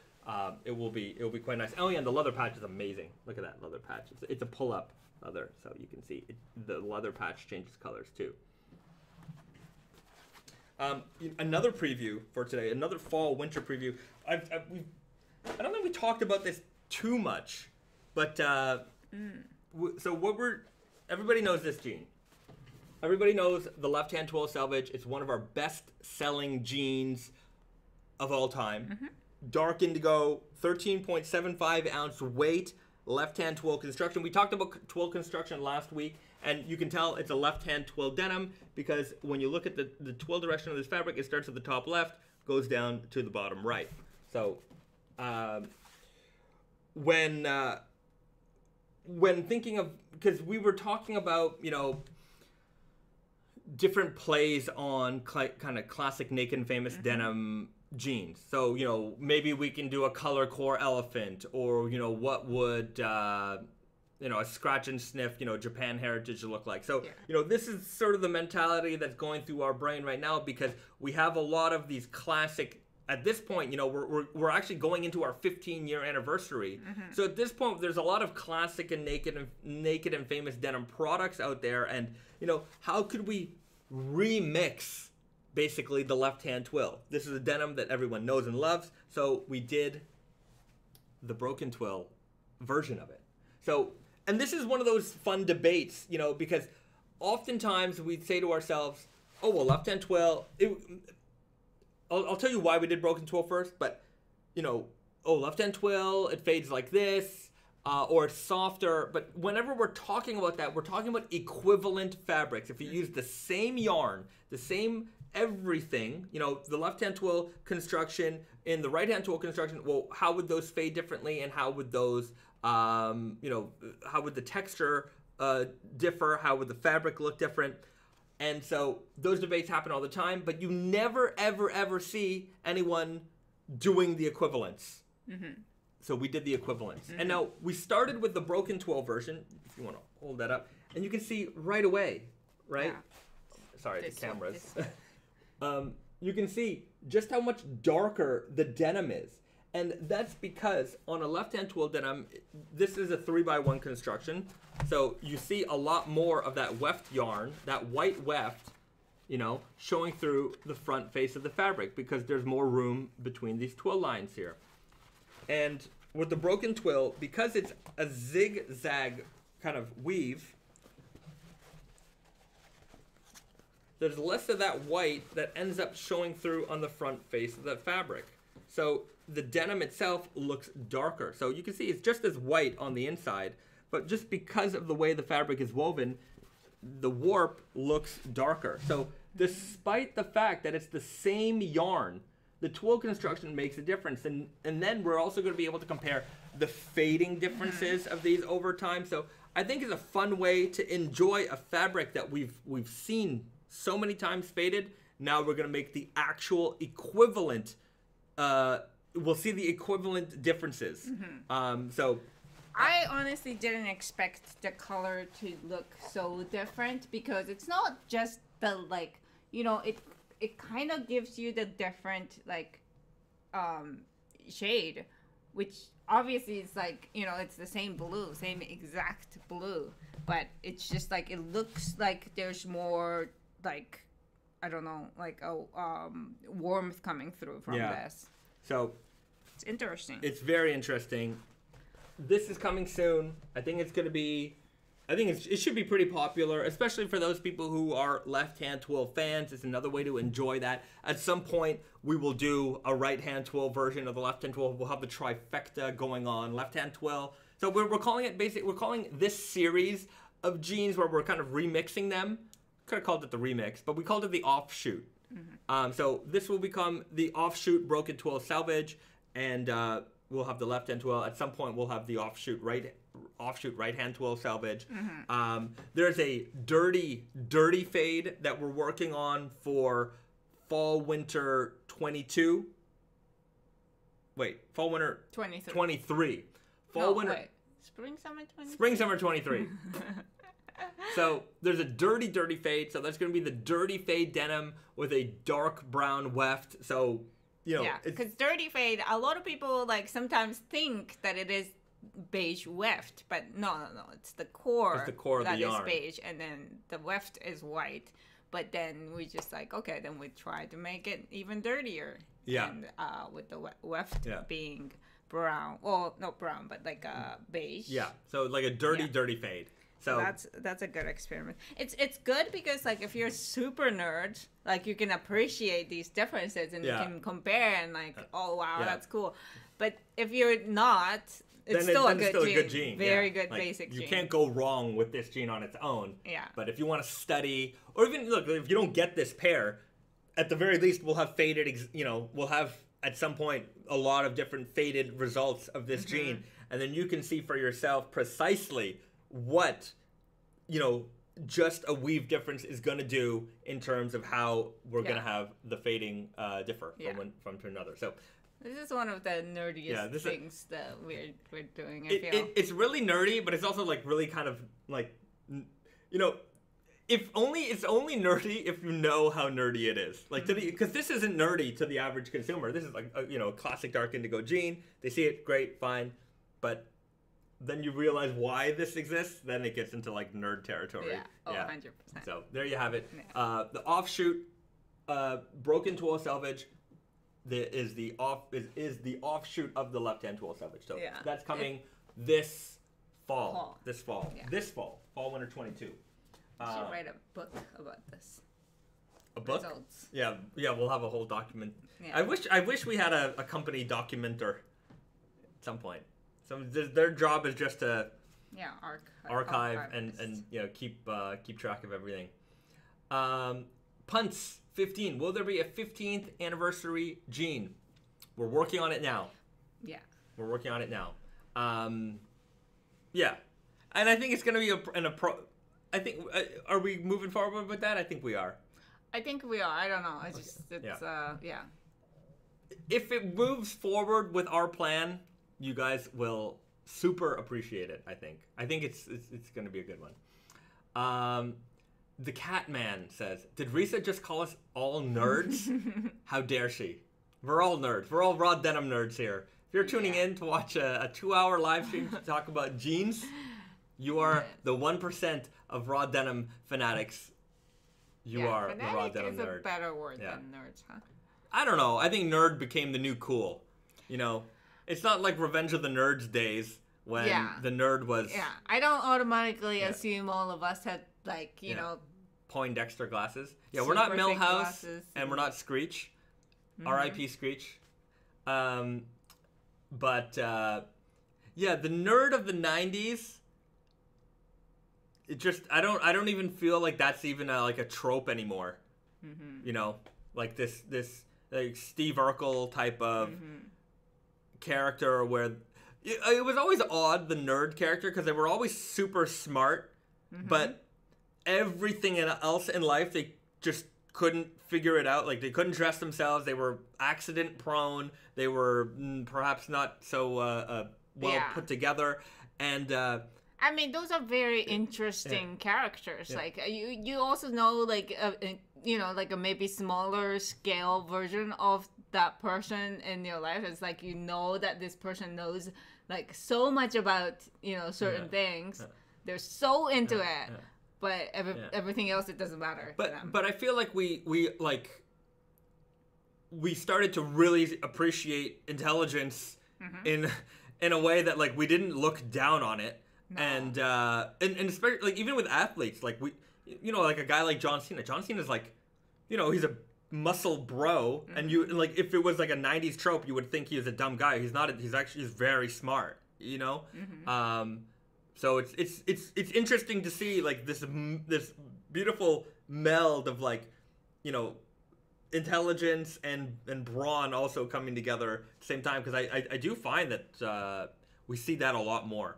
it will be quite nice. Oh yeah, and the leather patch is amazing. Look at that leather patch. It's a pull-up leather, so you can see the leather patch changes colors too. Another preview for today, another fall winter preview. I don't think we talked about this too much, but so everybody knows this jean. Everybody knows the left-hand Twill selvage. It's one of our best-selling jeans of all time. Dark indigo, 13.75 ounce weight, left-hand Twill construction. We talked about Twill construction last week, and you can tell it's a left-hand Twill denim because when you look at the Twill direction of this fabric, it starts at the top left, goes down to the bottom right. So when thinking of, because we were talking about, different plays on kind of classic Naked Famous Denim jeans. So, maybe we can do a color core elephant, or, what would, a scratch and sniff, Japan heritage look like. So, this is sort of the mentality that's going through our brain right now, because we have a lot of these classic, at this point, we're actually going into our 15-year anniversary. So at this point, there's a lot of classic and naked and famous denim products out there, and, how could we remix basically the left-hand Twill? This is a denim that everyone knows and loves, so we did the broken Twill version of it. So, and this is one of those fun debates, because oftentimes we say to ourselves, oh, well, left-hand Twill, I'll tell you why we did broken Twill first, but, oh, left-hand Twill, it fades like this. or it's softer. But whenever we're talking about that, we're talking about equivalent fabrics. If you use the same yarn, the same everything, you know, the left-hand twill construction and the right-hand twill construction, well, how would those fade differently, and how would those, you know, how would the texture differ? How would the fabric look different? And so those debates happen all the time, but you never, ever, ever see anyone doing the equivalence. So we did the equivalence. And now we started with the broken twill version, if you want to hold that up, and you can see right away, right? Yeah. Sorry, the cameras. You can see just how much darker the denim is. And that's because on a left-hand twill denim, this is a 3x1 construction. So you see a lot more of that weft yarn, that white weft, you know, showing through the front face of the fabric because there's more room between these twill lines here. And with the broken twill, because it's a zigzag kind of weave, there's less of that white that ends up showing through on the front face of the fabric. So the denim itself looks darker. So you can see it's just as white on the inside, but just because of the way the fabric is woven, the warp looks darker. So despite the fact that it's the same yarn, the twill construction makes a difference. And then we're also going to be able to compare the fading differences of these over time. So I think it's a fun way to enjoy a fabric that we've seen so many times faded. Now we're going to make the actual equivalent. We'll see the equivalent differences. So I honestly didn't expect the color to look so different because it's not just the, like, you know, it kind of gives you the different, like, shade, which obviously is like, you know, it's the same blue, same exact blue, but it's just like, it looks like there's more, like, I don't know, like a warmth coming through from this. So it's interesting. It's very interesting. This is coming soon. I think it's going to be, it should be pretty popular, especially for those people who are left-hand twill fans. It's another way to enjoy that. At some point, we will do a right-hand twill version of the left-hand twill. We'll have the trifecta going on, left-hand twill. So we're calling it we're calling this series of jeans where we're kind of remixing them. Could have called it the remix, but we called it the offshoot. So this will become the offshoot broken twill selvage, and we'll have the left-hand twill. At some point, we'll have the offshoot right-hand twill selvage. There's a dirty fade that we're working on for fall-winter 22. Wait, fall-winter 23. Fall-winter. Spring-summer 23. Spring-summer 23. So there's a dirty fade. So that's going to be the dirty fade denim with a dark brown weft. So, you know. Yeah, because dirty fade, a lot of people, like, sometimes think that it is beige weft, but no. It's the core, that is beige, and then the weft is white. But then we just like, okay, then we try to make it even dirtier. Yeah. And with the weft being brown. Well, not brown, but like beige. Yeah, so like a dirty fade. So that's a good experiment. It's good because, like, if you're super nerd, like, you can appreciate these differences and you can compare and like, oh wow, that's cool. But if you're not, it's still a good jean. Very good, like, basic jean. You can't go wrong with this jean on its own. Yeah. But if you want to study, or even look, if you don't get this pair, at the very least we'll have faded. We'll have at some point a lot of different faded results of this jean, and then you can see for yourself precisely what, just a weave difference is going to do in terms of how we're going to have the fading differ from one to another. So this is one of the nerdiest things that we're doing. I feel it's really nerdy, but it's also like really kind of like, it's only nerdy if you know how nerdy it is. Like because this isn't nerdy to the average consumer. This is like a classic dark indigo jean. They see it, great, fine, but then you realize why this exists, then it gets into like nerd territory. Yeah, 100%. So there you have it. Yeah. The offshoot broken twill selvage is the offshoot of the left-hand twill selvage. So that's coming this fall. This fall. Yeah. This fall. Fall winter 22. You should write a book about this. A book? Results. Yeah, we'll have a whole document. Yeah. I wish we had a company documenter at some point. Their job is just to archive and keep track of everything. Punts 15. Will there be a 15th anniversary jean? We're working on it now. Yeah. We're working on it now. Yeah. And I think it's going to be I think, are we moving forward with that? I think we are. I think we are. I don't know. Yeah. If it moves forward with our plan, you guys will super appreciate it, I think. I think it's going to be a good one. The Catman says, did Risa just call us all nerds? How dare she? We're all nerds. We're all raw denim nerds here. If you're tuning in to watch a 2-hour live stream to talk about jeans, you are the 1% of raw denim fanatics. You are the raw denim nerd. Is a better word than nerds, huh? I don't know. I think nerd became the new cool. You know, it's not like Revenge of the Nerds days when the nerd was... Yeah, I don't automatically assume all of us had, like, you know... Poindexter glasses. Yeah, we're not Millhouse and we're not Screech. R.I.P. Screech. But, the nerd of the 90s... It just... I don't even feel like that's even a trope anymore. You know? Like this like Steve Urkel type of character where it was always odd, the nerd character, because they were always super smart, but everything else in life they just couldn't figure it out. Like they couldn't dress themselves, they were accident prone, they were perhaps not so well put together, and I mean, those are very interesting characters. Like you also know like like a maybe smaller scale version of that person in your life. It's like you know that this person knows like so much about certain things. They're so into it, but everything else it doesn't matter. But I feel like we started to really appreciate intelligence in a way that like we didn't look down on it. No. And especially like even with athletes, like like a guy like John Cena. John Cena's like, he's a muscle bro, and like if it was like a 90s trope, you would think he was a dumb guy. He's not. He's very smart. So it's interesting to see like this beautiful meld of like, intelligence and brawn also coming together at the same time, because I do find that we see that a lot more.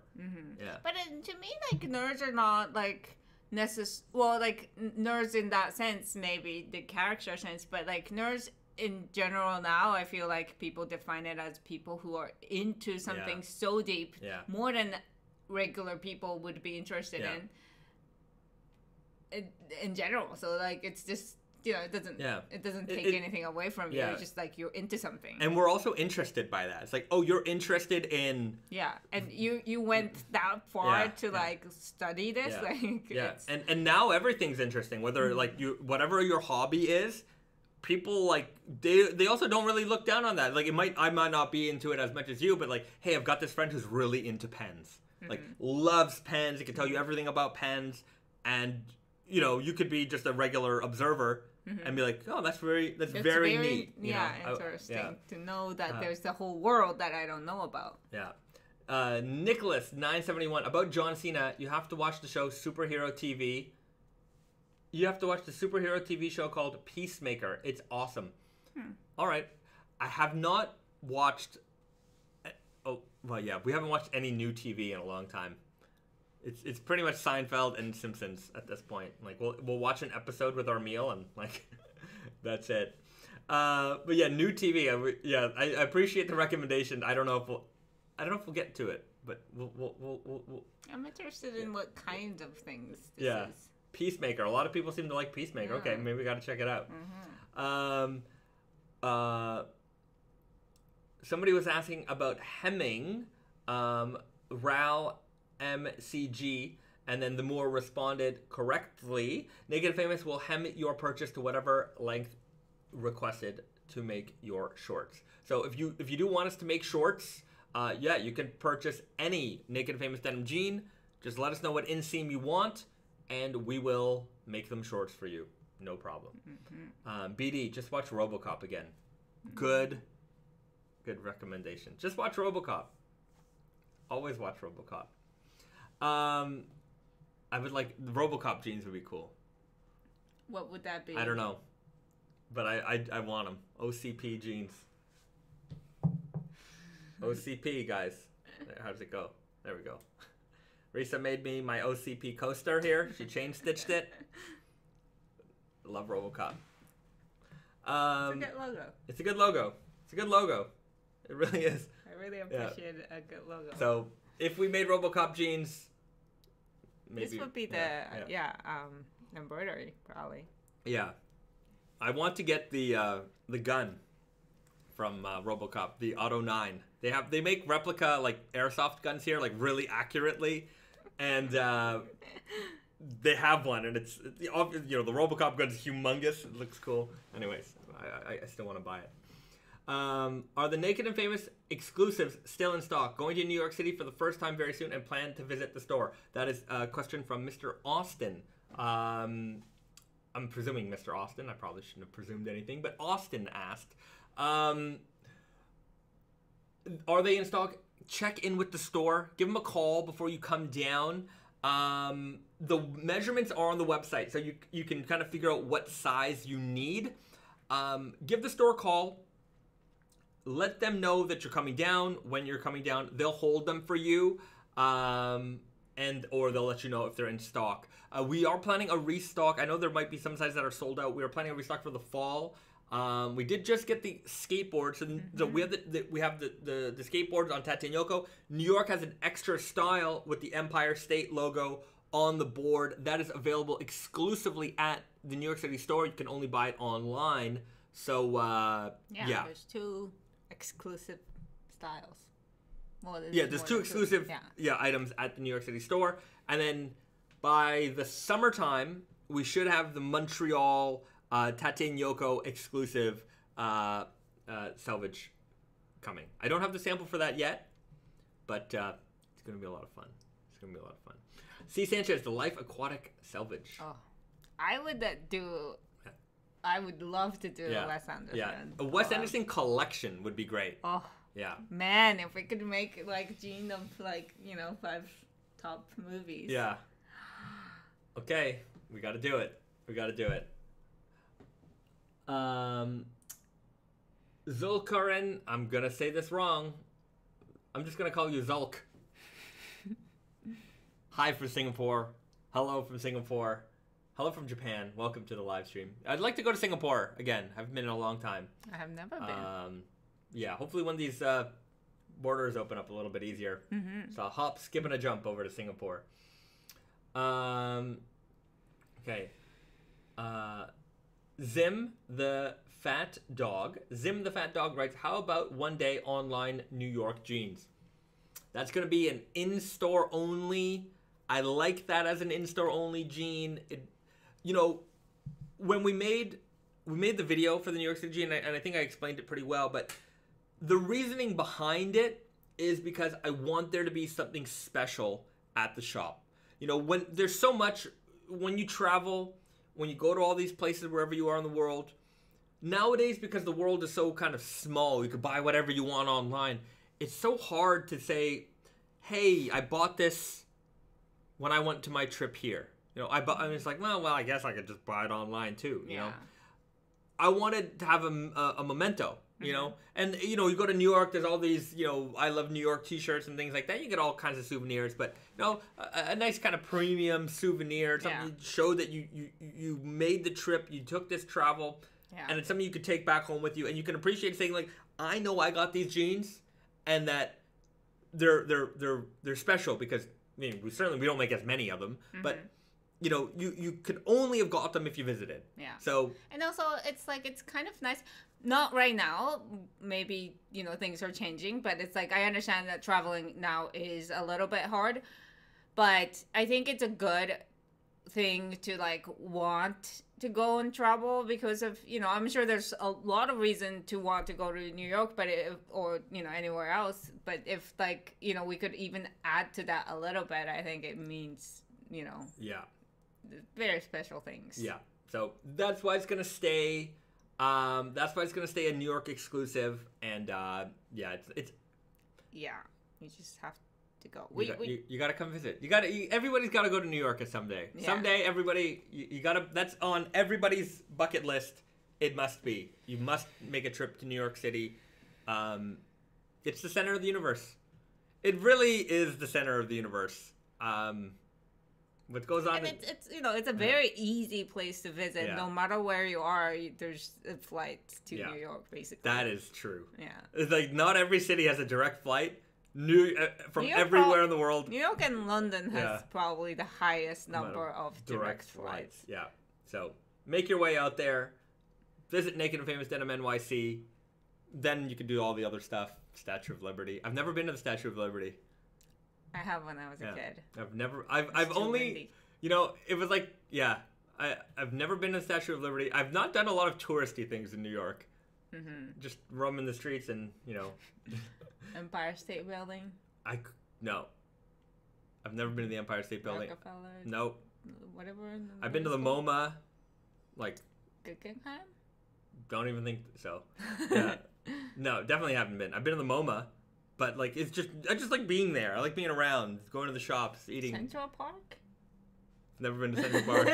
Yeah. But to me, like nerds are not like like nerds in that sense, maybe the character sense, but like nerds in general now, I feel like people define it as people who are into something so deep, more than regular people would be interested in general. So like it's just it doesn't take anything away from you. It's just like you're into something, and we're also interested by that. It's like, oh, you're interested in and you went that far to like study this. And now everything's interesting, whether like whatever your hobby is. People like they also don't really look down on that. Like I might not be into it as much as you, but like, hey, I've got this friend who's really into pens, like loves pens. He can tell you everything about pens, and you could be just a regular observer and be like, oh, that's very neat. Interesting to know that there's the whole world that I don't know about. Yeah. Nicholas 971 about John Cena. You have to watch the show Superhero TV. You have to watch the superhero TV show called Peacemaker. It's awesome. All right. I have not watched... we haven't watched any new TV in a long time. It's pretty much Seinfeld and Simpsons at this point. Like, we'll watch an episode with our meal and, like, that's it. But, yeah, new TV. I appreciate the recommendation. I don't know if we'll get to it, but we'll I'm interested in what kind of things this is. Peacemaker. A lot of people seem to like Peacemaker. Okay, maybe we got to check it out. Somebody was asking about hemming. Rao MCG, and then the more responded correctly. Naked Famous will hem your purchase to whatever length requested to make your shorts. So if you do want us to make shorts, you can purchase any Naked Famous Denim jean. Just let us know what inseam you want, and we will make them shorts for you. No problem. BD, just watch RoboCop again. Good recommendation. Just watch RoboCop. Always watch RoboCop. I would like the RoboCop jeans would be cool. What would that be? I don't know, but I want them. OCP jeans. OCP guys. How does it go? There we go. Risa made me my OCP coaster here. She chain stitched it. Love RoboCop. It's a good logo. It's a good logo. It's a good logo. It really is. I really appreciate a good logo. So if we made RoboCop jeans, maybe this would be the embroidery probably. Yeah, I want to get the gun from RoboCop, the Auto 9. They make replica like airsoft guns here, like really accurately, and they have one, and it's the RoboCop gun's humongous. It looks cool. Anyways, I still want to buy it. Are the Naked and Famous exclusives still in stock? Going to New York City for the first time very soon and plan to visit the store. That is a question from Mr. Austin. I'm presuming Mr. Austin. I probably shouldn't have presumed anything, but Austin asked, are they in stock? Check in with the store. Give them a call before you come down. The measurements are on the website, so you can kind of figure out what size you need. Give the store a call. Let them know that you're coming down. When you're coming down, they'll hold them for you, or they'll let you know if they're in stock. We are planning a restock. I know there might be some sizes that are sold out. We are planning a restock for the fall. We did just get the skateboard, so we have the skateboards on Tateyoko. New York has an extra style with the Empire State logo on the board that is available exclusively at the New York City store. You can only buy it online. So yeah, there's two exclusive styles. There's two exclusive items at the New York City store, and then by the summertime we should have the Montreal Tateyoko exclusive selvage coming. I don't have the sample for that yet, but it's going to be a lot of fun. C. Sanchez, the Life Aquatic selvage. Oh, I would I would love to do a Wes Anderson. Yeah, a Wes Anderson collection would be great. Oh, yeah. Man, if we could make like Jean of 5 top movies. Yeah. Okay, we got to do it. Zulkaren, I'm gonna say this wrong. I'm just gonna call you Zulk. Hi from Singapore. Hello from Singapore. Hello from Japan. Welcome to the live stream. I'd like to go to Singapore again. I haven't been in a long time. I have never been. Yeah, hopefully when these borders open up a little bit easier. So I'll hop, skip, and a jump over to Singapore. Okay. Zim the Fat Dog writes, how about one day online New York jeans? That's going to be an in-store only. I like that as an in-store only jean. When we made the video for the New York City jean, and I think I explained it pretty well, but the reasoning behind it is because I want there to be something special at the shop. When there's so much, when you travel, when you go to all these places wherever you are in the world, nowadays, because the world is so kind of small, you could buy whatever you want online. It's so hard to say, hey, I bought this when I went to my trip here. And it's like, well, I guess I could just buy it online too, you know? I wanted to have a memento, you know? And, you go to New York, there's all these, I love New York t-shirts and things like that. You get all kinds of souvenirs, but, a nice kind of premium souvenir, something to show that you made the trip, you took this travel, and it's something you could take back home with you, and you can appreciate saying, like, I know I got these jeans, and that they're special because, we don't make as many of them, but you could only have got them if you visited. Yeah. So. And also, it's kind of nice. Not right now. Maybe, things are changing, but it's I understand that traveling now is a little bit hard, but I think it's a good thing to want to go and travel because of, I'm sure there's a lot of reason to want to go to New York, but anywhere else. But if we could even add to that a little bit, I think it means, very special things. Yeah. So that's why it's going to stay. That's why it's going to stay a New York exclusive. And it's. Yeah. You just have to go. You gotta come visit. Everybody's gotta go to New York someday. Yeah. Someday, everybody, you gotta. That's on everybody's bucket list. It must be. You must make a trip to New York City. It's the center of the universe. It really is the center of the universe. What goes on? And it's a very easy place to visit. Yeah. No matter where you are, there's a flight to Yeah. New York, basically. That is true. Yeah. It's like not every city has a direct flight. From New York everywhere in the world. New York and London has Yeah. probably the highest number of direct flights. Yeah. So make your way out there. Visit Naked and Famous Denim NYC. Then you can do all the other stuff. Statue of Liberty. I've never been to the Statue of Liberty. I have when I was a kid. I've only, windy. It was like, I've never been to the Statue of Liberty. I've not done a lot of touristy things in New York. Mm-hmm. Just roaming the streets and, Empire State Building. No. I've never been to the Empire State Building. Rockefeller. Nope. Whatever. I've been to the MoMA. Like, Guggenheim? don't even think so. Yeah. No, definitely haven't been. I've been to the MoMA, but like I just like being there. I like being around, going to the shops, eating. Central Park? Never been to Central Park.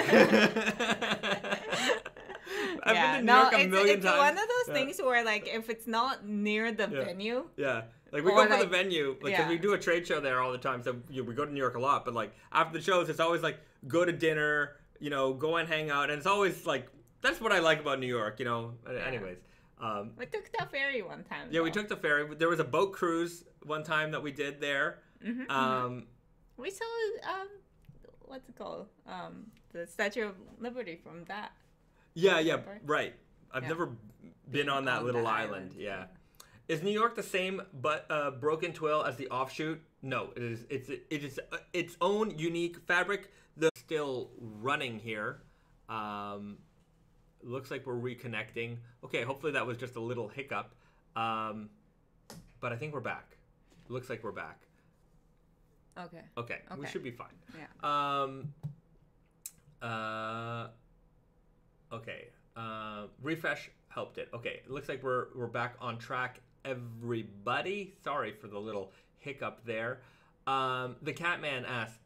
I've been to New York a million times. It's one of those things where like if it's not near the venue. Yeah. Like we go for the venue, like 'cause we do a trade show there all the time, so we go to New York a lot. But like after the shows, it's always like go to dinner, go and hang out, and it's always like that's what I like about New York, Anyways, we took the ferry one time. Yeah, we took the ferry. There was a boat cruise one time that we did there. Mm-hmm, we saw what's it called? The Statue of Liberty from that. Yeah, right. I've never been on that little island. Yeah. Is New York the same but broken twill as the offshoot? No, it is. It is its own unique fabric. They're still running here. Looks like we're reconnecting. Okay, hopefully that was just a little hiccup. But I think we're back. Looks like we're back. Okay. We should be fine. Yeah. Okay. Refresh helped it. Okay, it looks like we're back on track, everybody. Sorry for the little hiccup there. The Catman asked,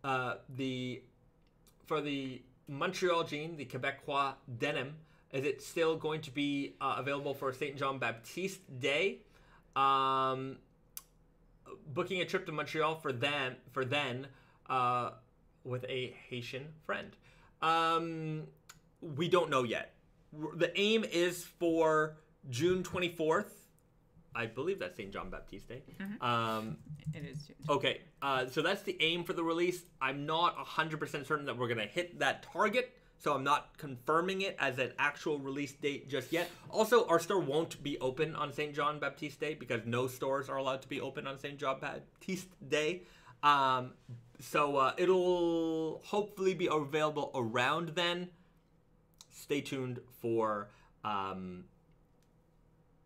for the Montreal jean, the Quebecois denim, is it still going to be available for St. John Baptiste Day? Booking a trip to Montreal for then with a Haitian friend. We don't know yet. The aim is for June 24th. I believe that's St. John Baptiste Day. Mm-hmm. It is June. Okay, so that's the aim for the release. I'm not 100% certain that we're going to hit that target, so I'm not confirming it as an actual release date just yet. Also, our store won't be open on St. John Baptiste Day because no stores are allowed to be open on St. John Baptiste Day. So it'll hopefully be available around then. Stay tuned for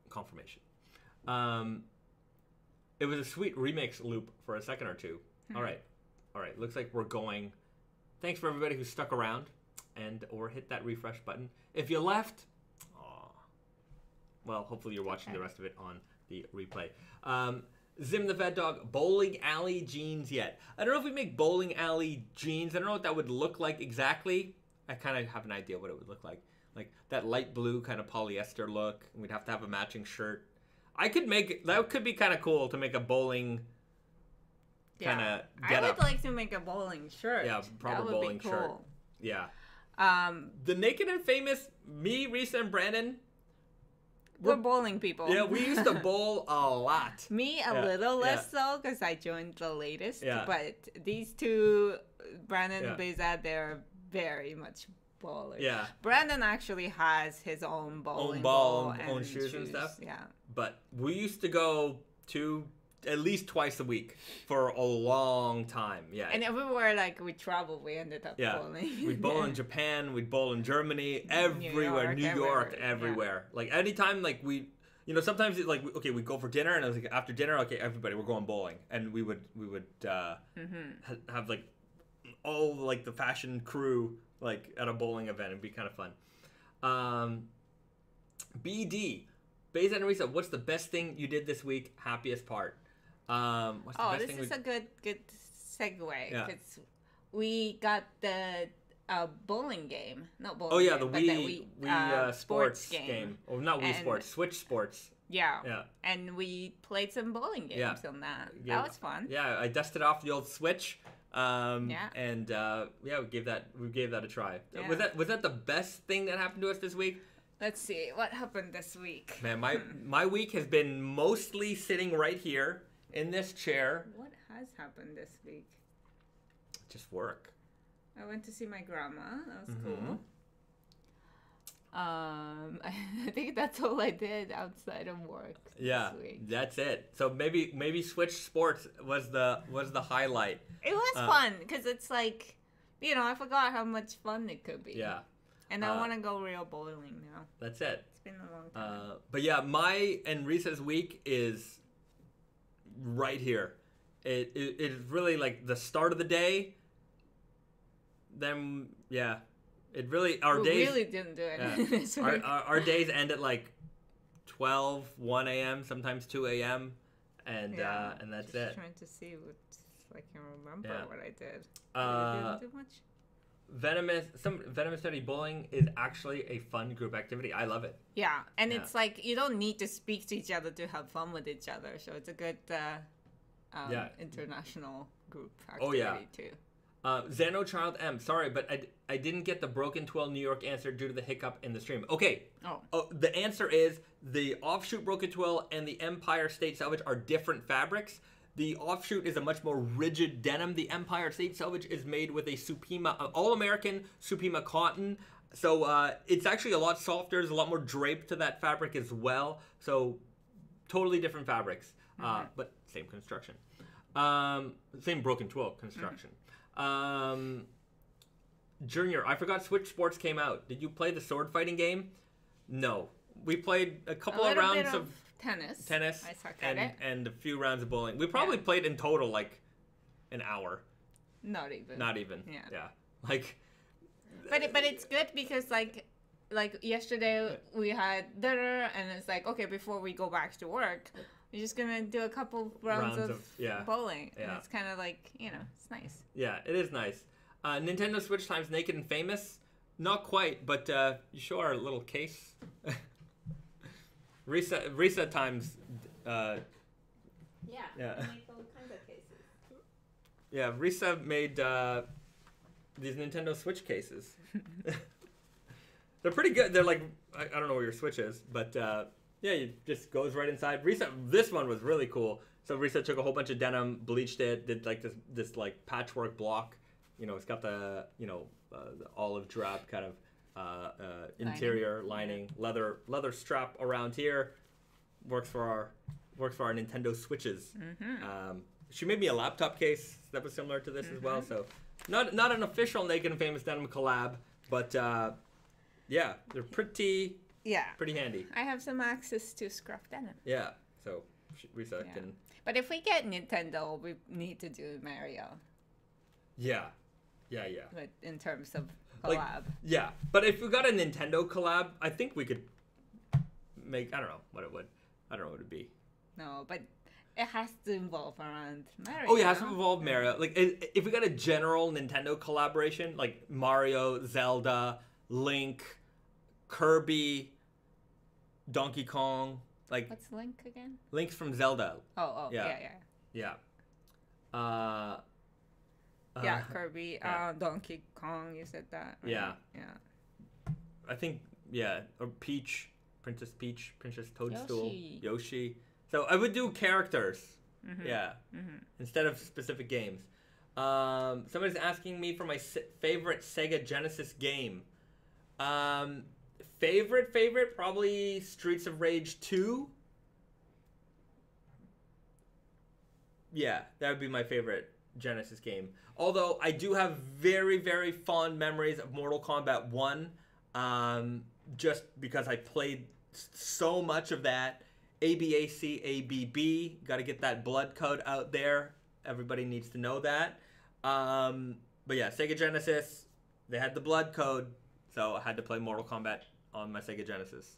confirmation. It was a sweet remix loop for a second or two. All right. Looks like we're going. Thanks for everybody who stuck around or hit that refresh button. If you left, well, hopefully you're watching the rest of it on the replay. Zim the Vet Dog, bowling alley jeans yet? I don't know if we make bowling alley jeans. I don't know what that would look like exactly. I kind of have an idea what it would look like. Like that light blue kind of polyester look. We'd have to have a matching shirt. That could be kind of cool to make a bowling kind of get I would up. like to make a bowling shirt. Yeah, proper bowling shirt. Yeah. The Naked and Famous, me, Risa, and Brandon. We're bowling people. Yeah, we used to bowl a lot. Me a little less so because I joined the latest. Yeah. But these two, Brandon and Bezad, they're very much bowlers. Yeah. Brandon actually has his own bowling ball ball and own shoes and stuff. Yeah. But we used to go at least twice a week for a long time. Yeah. And everywhere like we traveled, we ended up bowling. We'd bowl in Japan, we'd bowl in Germany, everywhere, New York, everywhere. Yeah. Like anytime, like we, sometimes it's like we go for dinner, and I was like after dinner, okay, everybody, we're going bowling, and we would have like all like the fashion crew like at a bowling event. It'd be kind of fun. BD, Beza and Risa, what's the best thing you did this week? Happiest part? What's the Oh, best this thing is a good segue Yeah. because we got the bowling game. Not bowling. Oh yeah, game, the but Wii sports game. Or not Wii And- Sports, Switch Sports. Yeah. Yeah. And we played some bowling games Yeah. on that. Yeah. That was fun. Yeah, I dusted off the old Switch. Yeah. And yeah, we gave that a try. Yeah. Was that the best thing that happened to us this week? Let's see what happened this week. Man, my week has been mostly sitting right here in this chair. What has happened this week? Just work. I went to see my grandma. That was Mhm. cool. I think that's all I did outside of work Yeah, this week. that's it. So maybe Switch Sports was the highlight. It was fun because it's like, I forgot how much fun it could be. Yeah, And I want to go real bowling now. that's it. It's been a long time. But yeah, my and Risa's week is right here. It is really like the start of the day. Then yeah, it really our we days really didn't do it yeah. this week. our days end at like 12, 1 a.m., sometimes 2 a.m. And that's Just it. trying to see what I can remember Yeah. what I did. Uh, I didn't do much. Venomous Study Bowling is actually a fun group activity. I love it. Yeah, and Yeah. it's like you don't need to speak to each other to have fun with each other. So it's a good Yeah. international group Oh, activity yeah. too. Xano Child M. Sorry, but I didn't get the Broken Twill New York answer due to the hiccup in the stream. Okay. Oh. The answer is the offshoot Broken Twill and the Empire State Selvage are different fabrics. The offshoot is a much more rigid denim. The Empire State Selvage is made with a Supima, all-American Supima cotton. So it's actually a lot softer. There's a lot more drape to that fabric as well. So totally different fabrics, but same construction. Same Broken Twill construction. Junior, I forgot Switch Sports came out. Did you play the sword fighting game? No. We played a couple of rounds of tennis. I suck at and, it. and a few rounds of bowling. We probably played in total like an hour. Not even. Not even. Yeah. Like. But it's good because like yesterday we had dinner and it's like, okay, before we go back to work, we're just gonna do a couple rounds of bowling, and it's kind of like it's nice. Yeah, it is nice. Nintendo Switch times Naked and Famous, not quite, but you show our little case. Risa times. Yeah. Yeah. We make all kinds of cases. Yeah, Risa made these Nintendo Switch cases. They're pretty good. They're like, I don't know where your Switch is, but yeah, it just goes right inside. Risa, this one was really cool. So Risa took a whole bunch of denim, bleached it, did like this like patchwork block. It's got the the olive drab kind of interior lining, leather strap around here. Works for our Nintendo Switches. Mm-hmm. She made me a laptop case that was similar to this as well. So not an official Naked and Famous Denim collab, but yeah, they're pretty handy. I have some access to scruff denim. Yeah, so Risa can. But if we get Nintendo, we need to do Mario. Yeah. But in terms of collab. Like, yeah, but if we got a Nintendo collab, I think we could make. I don't know what it would. I don't know what it'd be. No, but it has to involve around Mario. Oh yeah, it has to involve Mario. Like if we got a general Nintendo collaboration, like Mario, Zelda, Link, Kirby, Donkey Kong, like. What's Link again? Link's from Zelda. Oh Yeah. Yeah, Kirby, Donkey Kong. You said that. Right? Yeah. Yeah. I think or Peach, Princess Peach, Princess Toadstool, Yoshi. So I would do characters. Instead of specific games. Somebody's asking me for my favorite Sega Genesis game. Favorite, probably Streets of Rage 2. Yeah, that would be my favorite Genesis game. Although I do have very, very fond memories of Mortal Kombat 1, just because I played so much of that. ABAC, ABB, got to get that blood code out there. Everybody needs to know that. But yeah, Sega Genesis, they had the blood code, so I had to play Mortal Kombat on my Sega Genesis.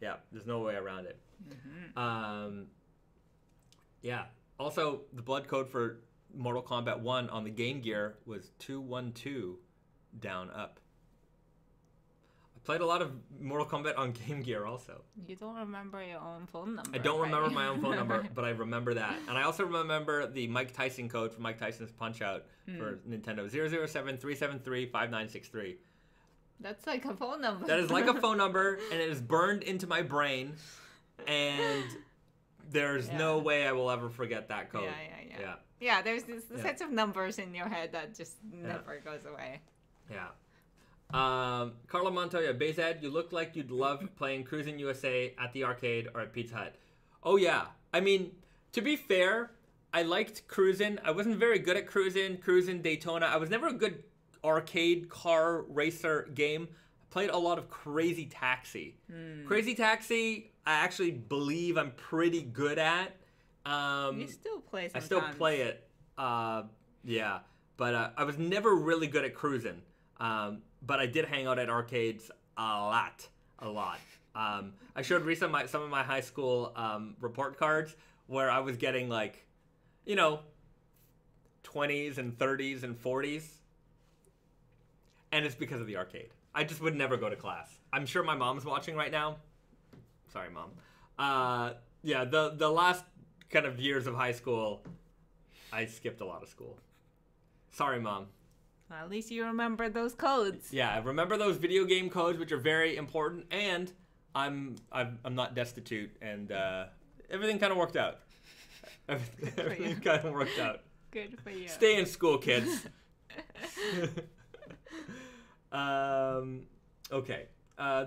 Yeah, there's no way around it. Yeah. Also, the blood code for Mortal Kombat 1 on the Game Gear was 212 down up. I played a lot of Mortal Kombat on Game Gear also. You don't remember your own phone number. I don't remember my own phone number, but I remember that. And I also remember the Mike Tyson code for Mike Tyson's Punch-Out for Nintendo, 007-373-5963. That's like a phone number. That is like a phone number, and it is burned into my brain, and there's no way I will ever forget that code. Yeah. Yeah, there's this sets of numbers in your head that just never goes away. Yeah. Carla Montoya, Bezad, you look like you'd love playing Cruisin' USA at the arcade or at Pizza Hut. Oh, yeah. I mean, to be fair, I liked Cruisin'. I wasn't very good at Cruisin' Daytona. I was never a good arcade car racer game. I played a lot of Crazy Taxi. Crazy Taxi, I actually believe I'm pretty good at. You still play sometimes. I still play it. Yeah. But I was never really good at Cruisin'. But I did hang out at arcades a lot. I showed Risa some of my high school report cards where I was getting 20s and 30s and 40s. And it's because of the arcade. I just would never go to class. I'm sure my mom's watching right now. Sorry, Mom. Yeah, the last kind of years of high school, I skipped a lot of school. Sorry, Mom. Well, at least you remember those codes. Yeah, I remember those video game codes, which are very important, and I'm not destitute, and everything kind of worked out. Everything kind of worked out. Good for you. Stay in school, kids. Okay.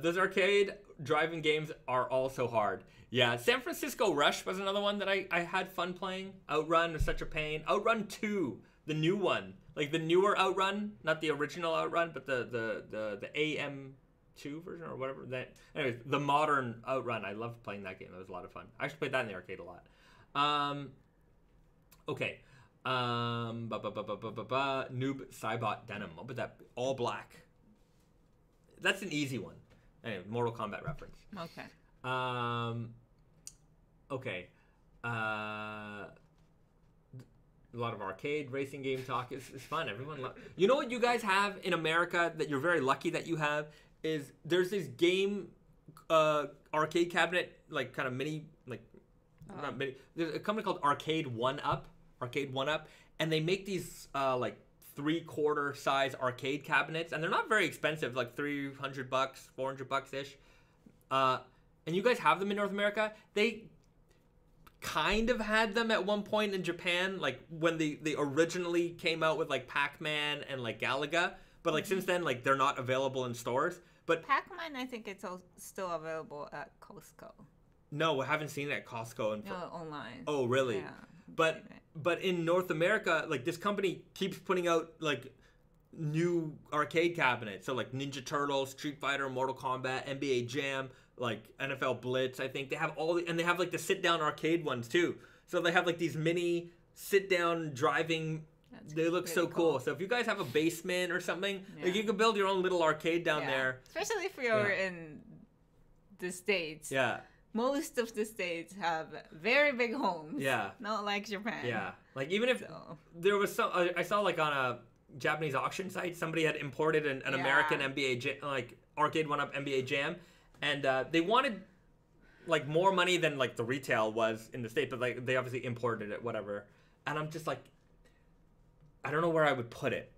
Those arcade driving games are also hard. Yeah, San Francisco Rush was another one that I had fun playing. Outrun was such a pain. Outrun 2, the new one. Like the newer Outrun, not the original Outrun, but the AM2 version or whatever. Anyways, the modern Outrun. I loved playing that game. It was a lot of fun. I actually played that in the arcade a lot. Okay. Noob Cybot Denim. What would that be? All black. That's an easy one. Anyway, Mortal Kombat reference. Okay. Okay. A lot of arcade racing game talk is fun. Everyone you know what you guys have in America that you're very lucky that you have is there's this game arcade cabinet, like kind of mini, like not mini. There's a company called Arcade One Up, and they make these like 3/4 size arcade cabinets, and they're not very expensive, like $300, $400 ish. And you guys have them in North America. They kind of had them at one point in Japan, like when they originally came out with like Pac-Man and like Galaga, but like since then, like they're not available in stores. But Pac-Man, I think it's still available at Costco. No, I haven't seen it at Costco. Online. Oh, really? Yeah. But in North America, like this company keeps putting out like new arcade cabinets. So like Ninja Turtles, Street Fighter, Mortal Kombat, NBA Jam, like NFL Blitz. I think they have and they have like the sit-down arcade ones too. So they have like these mini sit-down driving. They look so cool. So if you guys have a basement or something, like you can build your own little arcade down there. Especially if you're in the States. Yeah. Most of the states have very big homes. Yeah. Not like Japan. Yeah. Like even if there was some, I saw like on a Japanese auction site, somebody had imported an American NBA like Arcade One Up NBA Jam, and they wanted like more money than like the retail was in the States, but like they obviously imported it, whatever. And I'm just like, I don't know where I would put it.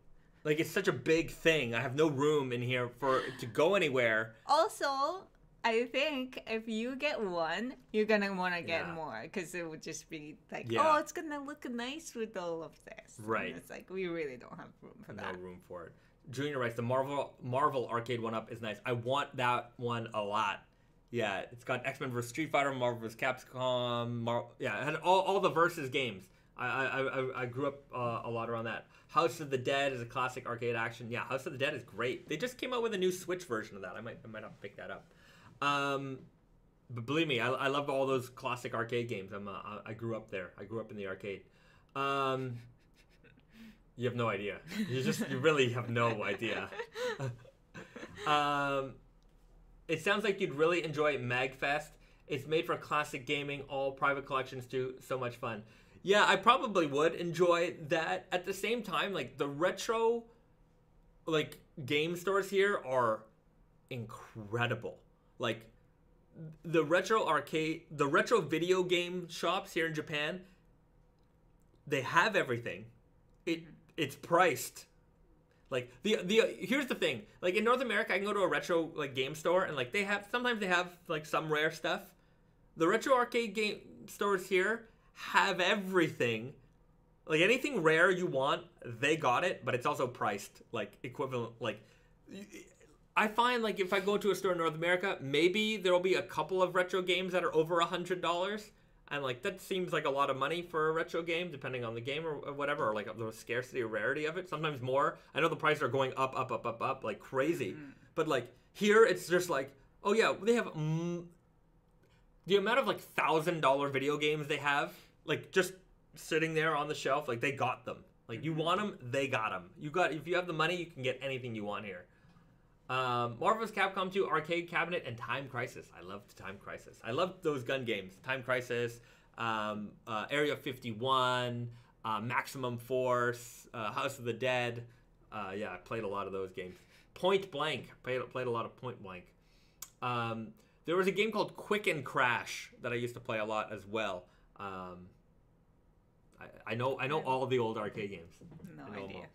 Like it's such a big thing. I have no room in here for it to go anywhere. Also, I think if you get one, you're gonna want to get more because it would just be like, oh, it's gonna look nice with all of this. Right. And it's like we really don't have room for that. No room for it. Junior writes, the Marvel Arcade One Up is nice. I want that one a lot. Yeah, it's got X-Men vs. Street Fighter, Marvel vs. Capcom. It had all the versus games. I grew up a lot around that. House of the Dead is a classic arcade action. Yeah, House of the Dead is great. They just came out with a new Switch version of that. I might have to pick that up. But believe me, I love all those classic arcade games. I grew up there. I grew up in the arcade. You have no idea. You really have no idea. It sounds like you'd really enjoy MagFest. It's made for classic gaming, all private collections too. So much fun. Yeah, I probably would enjoy that. At the same time, like the retro like game stores here are incredible. Like the retro video game shops here in Japan, they have everything. It's priced. Like here's the thing. Like in North America, I can go to a retro like game store and like sometimes they have like some rare stuff. The retro arcade game stores here have everything. Like anything rare you want, they got it, but it's also priced like equivalent. Like I find like if I go to a store in North America, maybe there'll be a couple of retro games that are over $100, and like that seems like a lot of money for a retro game, depending on the game or whatever, or like the scarcity or rarity of it. Sometimes more. I know the prices are going up like crazy, but like here it's just like, oh yeah, they have the amount of like $1,000 video games they have, like just sitting there on the shelf, like they got them. Like you want them, they got them. If you have the money, you can get anything you want here. Marvel's Capcom 2 Arcade Cabinet and Time Crisis. I loved Time Crisis. I loved those gun games. Time Crisis, Area 51, Maximum Force, House of the Dead. Yeah, I played a lot of those games. Point Blank. Played a lot of Point Blank. There was a game called Quick and Crash that I used to play a lot as well. I know all of the old arcade games. No idea.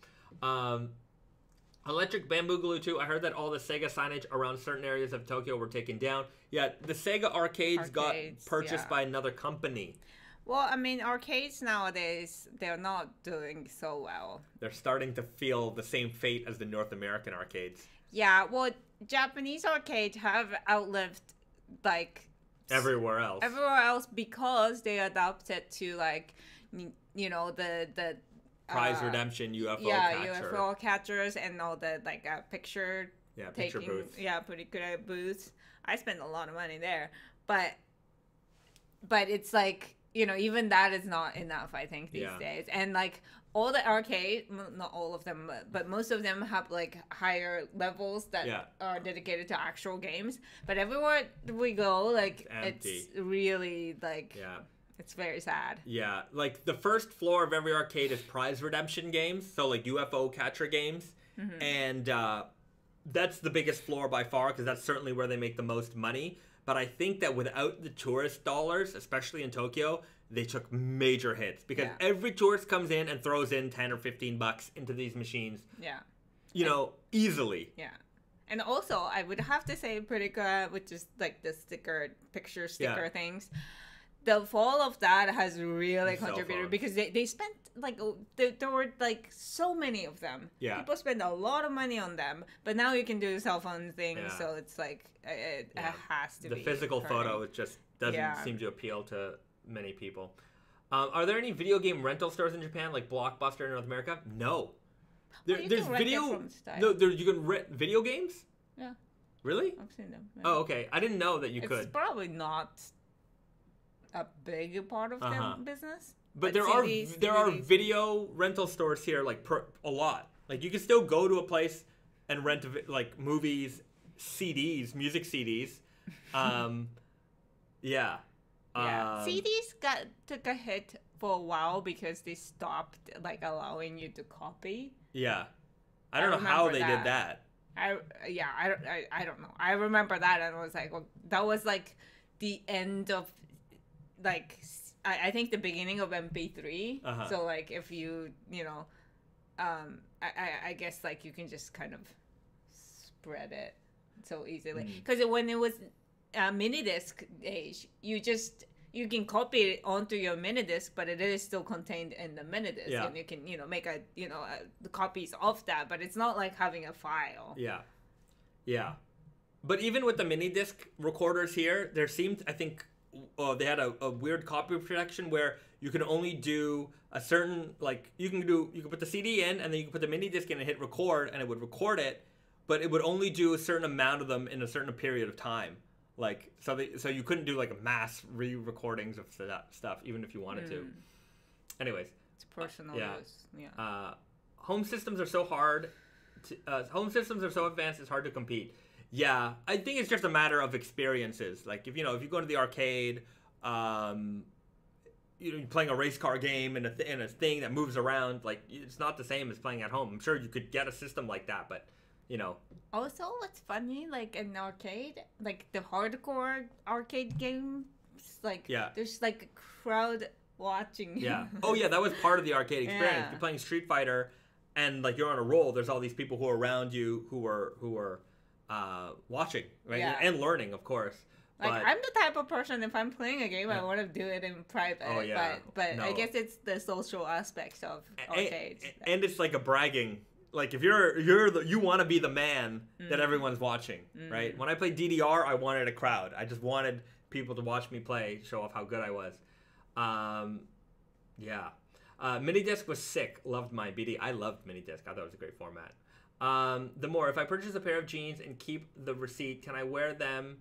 Electric Bamboo 2. I heard that all the Sega signage around certain areas of Tokyo were taken down. Yeah, the Sega arcades got purchased by another company. Well, I mean, arcades nowadays, they're not doing so well. They're starting to feel the same fate as the North American arcades. Yeah, well, Japanese arcades have outlived, like... Everywhere else because they adopted to, like, you know, the prize redemption, UFO catcher. UFO catchers and all the like picture booths. Yeah, pretty good booths. I spent a lot of money there, but it's like, you know, even that is not enough, I think, these days. And like all the arcade, not all of them, but most of them have like higher levels that are dedicated to actual games. But everywhere we go, like it's really like it's very sad. Yeah, like the first floor of every arcade is prize redemption games, so like UFO catcher games, and that's the biggest floor by far because that's certainly where they make the most money. But I think that without the tourist dollars, especially in Tokyo, they took major hits because every tourist comes in and throws in $10 or $15 into these machines. Yeah, you know, easily. Yeah. And also, I would have to say pretty good, which is like the picture sticker things. The fall of that has really contributed because they spent like there were like so many of them. Yeah, people spend a lot of money on them, but now you can do the cell phone thing, so it's like it has to be. The physical photo just doesn't seem to appeal to many people. Are there any video game rental stores in Japan like Blockbuster in North America? No. There's video. No, you can rent video games. Yeah. Really? I've seen them. Yeah. Oh, okay. I didn't know that you could. It's probably not a big part of their business, but there are video rental stores here, like a lot. Like you can still go to a place and rent like movies, CDs, music CDs. CDs took a hit for a while because they stopped like allowing you to copy. Yeah, I don't know how they did that. I don't know. I remember that and I was like, well, that was like the end of. Like I think the beginning of MP3. So like if you know, I guess like you can just kind of spread it so easily because when it was mini disc age, you can copy it onto your mini disc, but it is still contained in the mini disc, and you can make the copies of that, but it's not like having a file. Yeah. But even with the mini disc recorders here, there seemed, I think. They had a weird copy protection where you can only do a certain, like, you can put the CD in and then you can put the mini disc in and hit record and it would record it, but it would only do a certain amount of them in a certain period of time. Like, so you couldn't do like a mass re-recordings of that stuff even if you wanted to. Anyways. It's personal use. Yeah. Home systems are so hard. Home systems are so advanced, it's hard to compete. Yeah, I think it's just a matter of experiences. Like if you go to the arcade, you're playing a race car game and a thing that moves around. Like, it's not the same as playing at home. I'm sure you could get a system like that, but you know. Also, what's funny, like in arcade, like the hardcore arcade games, like there's like a crowd watching. Yeah. Oh yeah, that was part of the arcade experience. Yeah. You're playing Street Fighter, and like you're on a roll. There's all these people who are around you who are watching, right? Yeah. And learning, of course. Like, I'm the type of person, if I'm playing a game, I want to do it in private. Oh, yeah. But No. I guess it's the social aspects of arcades. And it's like a bragging. Like, if you want to be the man that everyone's watching, right? When I played DDR, I wanted a crowd. I just wanted people to watch me play, show off how good I was. Yeah. Minidisc was sick. Loved my BD. I loved Minidisc. I thought it was a great format. If I purchase a pair of jeans and keep the receipt, can I wear them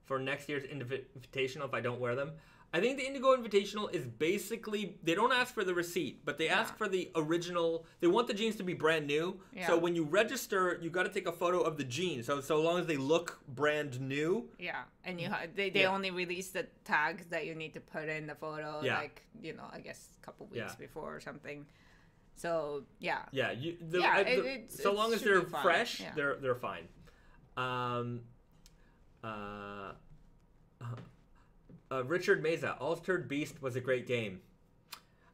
for next year's Invitational if I don't wear them? I think the Indigo Invitational is basically, they don't ask for the receipt, but they ask for the original. They want the jeans to be brand new. Yeah. So when you register, you got to take a photo of the jeans. So long as they look brand new. Yeah, and they only release the tags that you need to put in the photo, like, I guess a couple weeks before or something. So, yeah. Yeah, so long as it they're be fine. fresh, they're fine. Richard Meza, Altered Beast was a great game.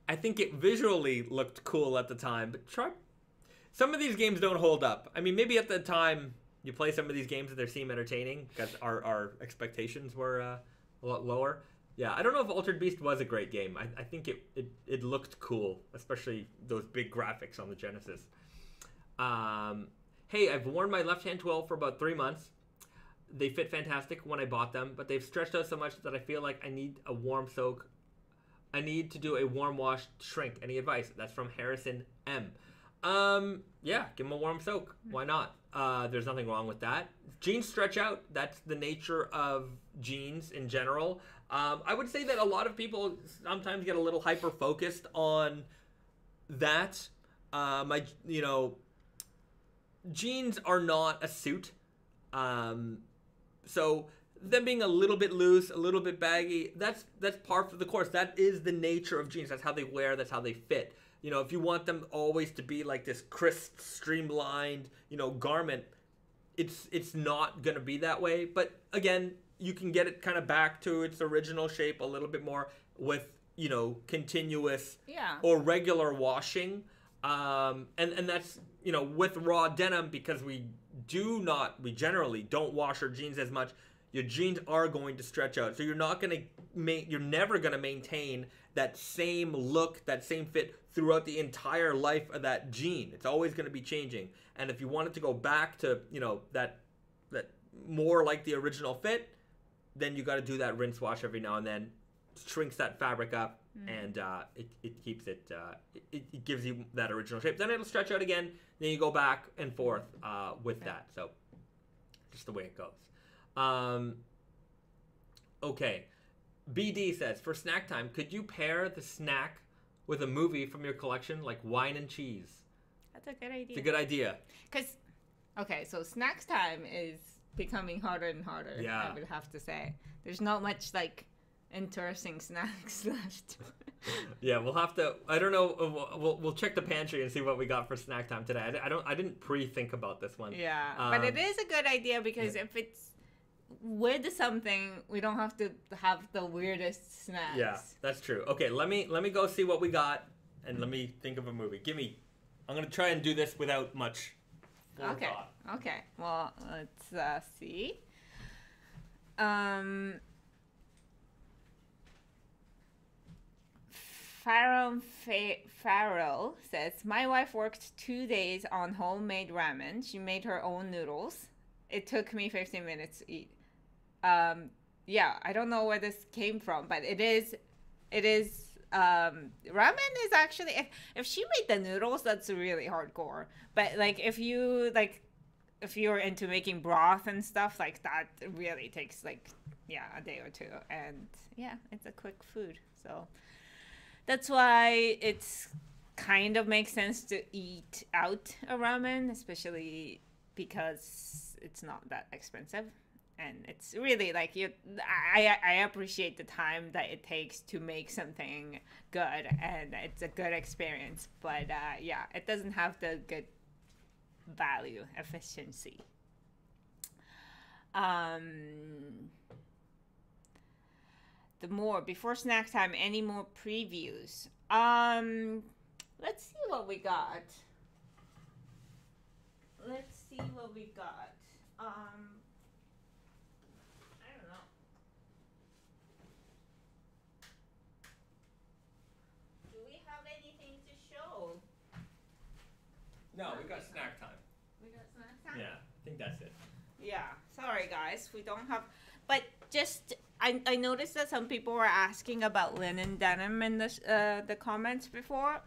I think it visually looked cool at the time, but some of these games don't hold up. I mean, maybe at the time you play some of these games that they seem entertaining because our expectations were a lot lower. Yeah, I don't know if Altered Beast was a great game. I think it looked cool, especially those big graphics on the Genesis. Hey, I've worn my left-hand Twill for about 3 months. They fit fantastic when I bought them, but they've stretched out so much that I feel like I need a warm soak. I need to do a warm wash shrink. Any advice? That's from Harrison M. Yeah, give them a warm soak. Why not? There's nothing wrong with that. Jeans stretch out. That's the nature of jeans in general. I would say that a lot of people sometimes get a little hyper-focused on that. Jeans are not a suit. So them being a little bit loose, a little bit baggy, that's par for the course. That is the nature of jeans. That's how they wear. That's how they fit. If you want them always to be like this crisp, streamlined, garment, it's not going to be that way. But again, you can get it kind of back to its original shape a little bit more with, continuous or regular washing. And that's, with raw denim, because we generally don't wash our jeans as much. Your jeans are going to stretch out. So you're never going to maintain that same look, that same fit throughout the entire life of that jean. It's always going to be changing. And if you want it to go back to, that more like the original fit, then you got to do that rinse wash every now and then. Shrinks that fabric up, and it keeps it, it gives you that original shape. Then it'll stretch out again. Then you go back and forth with that. So just the way it goes. Okay. BD says, for snack time, could you pair the snack with a movie from your collection, like Wine and Cheese? That's a good idea. It's a good idea. So snacks time is becoming harder and harder, I would have to say. There's not much, like, interesting snacks left. Yeah, we'll have to. I don't know. We'll check the pantry and see what we got for snack time today. I didn't pre-think about this one. Yeah, but it is a good idea because if it's with something, we don't have to have the weirdest snacks. Yeah, that's true. Okay, let me go see what we got, and let me think of a movie. I'm gonna try and do this without much forethought. Okay. Well, let's see. Farrell says, my wife worked 2 days on homemade ramen. She made her own noodles. It took me 15 minutes to eat. I don't know where this came from, but it is ramen is actually, if she made the noodles, that's really hardcore. But like if you're into making broth and stuff like that, it really takes a day or two, and it's a quick food. So that's why it's kind of makes sense to eat out a ramen, especially because it's not that expensive. and it's really like I appreciate the time that it takes to make something good, and it's a good experience. But yeah, it doesn't have the good value efficiency. Before snack time, any more previews? Let's see what we got. I don't know. Do we have anything to show? No, we got snack time. We got snack time? Yeah, I think that's it. Yeah, sorry guys, we don't have, but just, I noticed that some people were asking about linen denim in the comments before.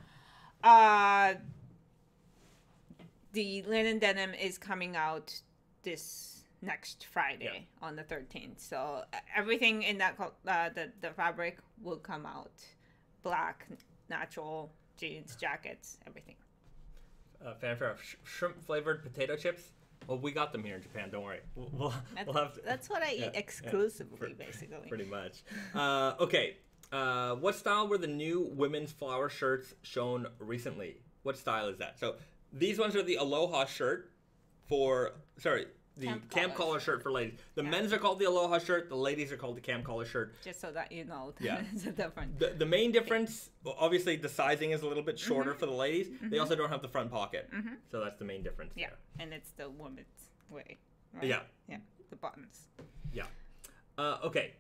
The linen denim is coming out this next Friday on the 13th. So everything in that the fabric will come out. Black, natural, jeans, jackets, everything. Fanfare of shrimp flavored potato chips. Well, we got them here in Japan. Don't worry. We'll have. That's what I eat exclusively, basically. Pretty much. Okay. What style were the new women's flower shirts shown recently? What style is that? So these ones are the Aloha shirt the camp collar shirt for ladies. The men's are called the Aloha shirt. The ladies are called the camp collar shirt. Just so that you know, yeah. It's a difference. The main difference, obviously, the sizing is a little bit shorter for the ladies. They also don't have the front pocket, so that's the main difference. Yeah, there. and it's the woman's way. Right? Yeah. Yeah, the buttons. Yeah. Okay.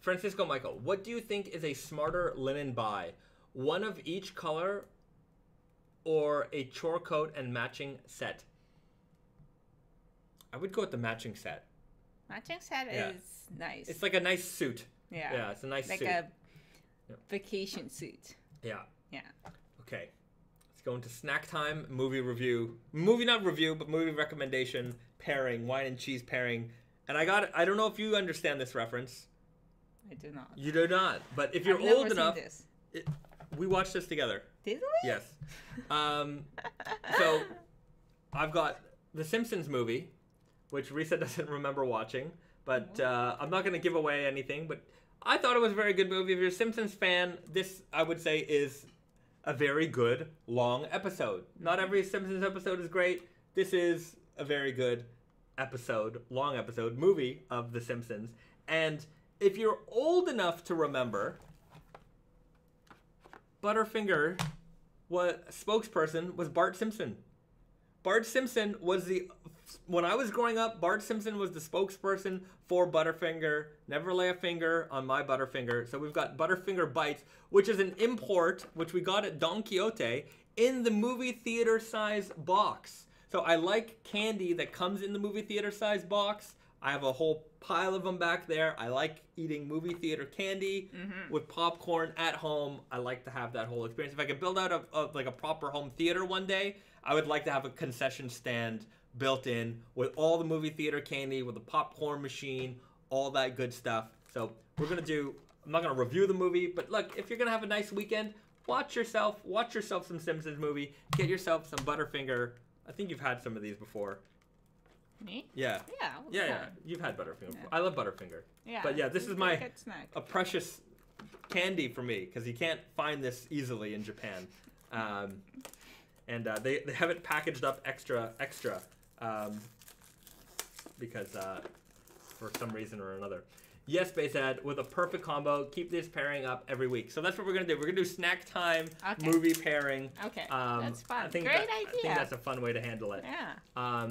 Francisco Michael, what do you think is a smarter linen buy? One of each color, or a chore coat and matching set? I would go with the matching set. Matching set is nice. It's like a nice suit. Yeah. Yeah, it's a nice like suit. Like a vacation suit. Yeah. Yeah. Okay. Let's go into snack time, movie review. Movie not review, but movie recommendation, pairing, wine and cheese pairing. And I don't know if you understand this reference. I do not. You do not. But if you're I've old never enough, seen this. We watched this together. Did we? Yes. So I've got the Simpsons movie, which Risa doesn't remember watching, but I'm not going to give away anything, but I thought it was a very good movie. If you're a Simpsons fan, this, I would say, is a very good, long episode. Not every Simpsons episode is great. This is a very good episode, long episode, movie of The Simpsons. And if you're old enough to remember, Butterfinger, spokesperson was Bart Simpson. Bart Simpson was when I was growing up, Bart Simpson was the spokesperson for Butterfinger. Never lay a finger on my Butterfinger. So we've got Butterfinger Bites, which is an import, which we got at Don Quixote in the movie theater size box. So I like candy that comes in the movie theater size box. I have a whole pile of them back there. I like eating movie theater candy with popcorn at home. I like to have that whole experience. If I could build out like a proper home theater one day, I would like to have a concession stand built in with all the movie theater candy, with a popcorn machine, all that good stuff. So we're going to do, I'm not going to review the movie, but look, if you're going to have a nice weekend, watch yourself some Simpsons movie, get yourself some Butterfinger. I think you've had some of these before. Me? Yeah. Yeah. You've had Butterfinger. Yeah. I love Butterfinger. Yeah. But yeah, this is a precious candy for me because you can't find this easily in Japan. And they have it packaged up extra because for some reason or another. Yes, Baysad, with a perfect combo, keep this pairing up every week. So that's what we're going to do. We're going to do snack time, movie pairing. Okay, that's fun. Great idea. I think that's a fun way to handle it. Yeah.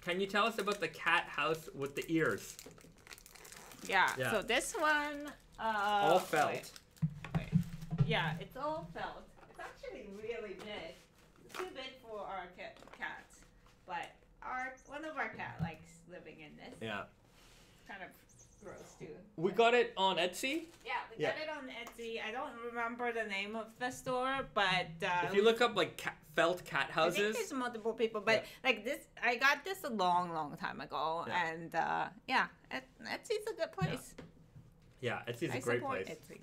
Can you tell us about the cat house with the ears? Yeah. So this one... all felt. Wait. Yeah, it's all felt. It's actually really big. It's too big for our cats. But one of our cat likes living in this. Yeah. It's kind of gross too. We got it on Etsy? Yeah, we got it on Etsy. I don't remember the name of the store, but... if you look up like felt cat houses... I think there's multiple people, but like this, I got this a long time ago, and Etsy's a good place. Yeah, Etsy's a great place. Etsy.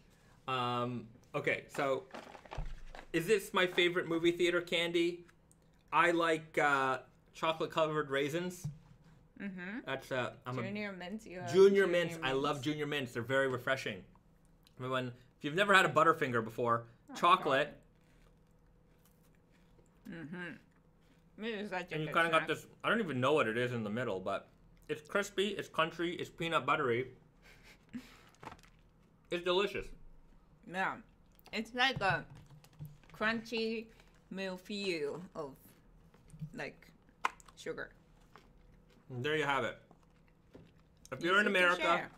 Okay, so is this my favorite movie theater candy? I like chocolate-covered raisins. Mm-hmm. That's Junior mints. Junior mints. I love junior mints. They're very refreshing. If you've never had a Butterfinger before, chocolate. Mm-hmm. It is such a And you good kind of got snack. this. I don't even know what it is in the middle, but it's crispy. It's crunchy. It's peanut buttery. It's delicious. Yeah, it's like a crunchy mouthfeel of like sugar. And there you have it. If you're Easy in to America, share.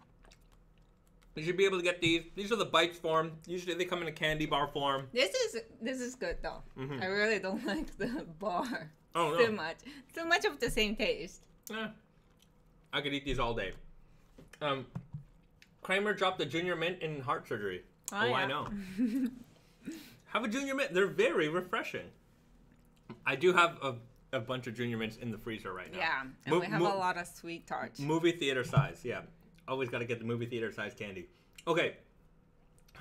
you should be able to get these. These are the bites form. Usually they come in a candy bar form. This is good though. Mhm. I really don't like the bar Oh, no. too much. Too much of the same taste. I could eat these all day. Kramer dropped the junior mint in heart surgery. Oh, yeah. I know. Have a junior mint. They're very refreshing. I do have a bunch of junior mints in the freezer right now. Yeah, and we have a lot of sweet tarts. Movie theater size, yeah. Always got to get the movie theater size candy. Okay.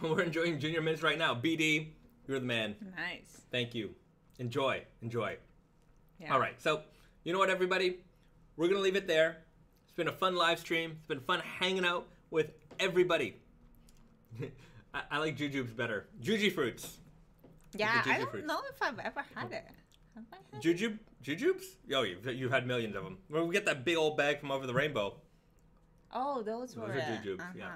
We're enjoying junior mints right now. BD, you're the man. Nice. Thank you. Enjoy. Yeah. All right. So, you know what, everybody? We're going to leave it there. It's been a fun live stream. It's been fun hanging out with everybody. I like jujubes better. Juji fruits. Yeah, The I Juju don't fruits. know if I've ever had it. Have I had it? Jujubes? Oh, you've had millions of them. Well, we get that big old bag from over the rainbow. Oh, those were Those are it. jujubes, yeah.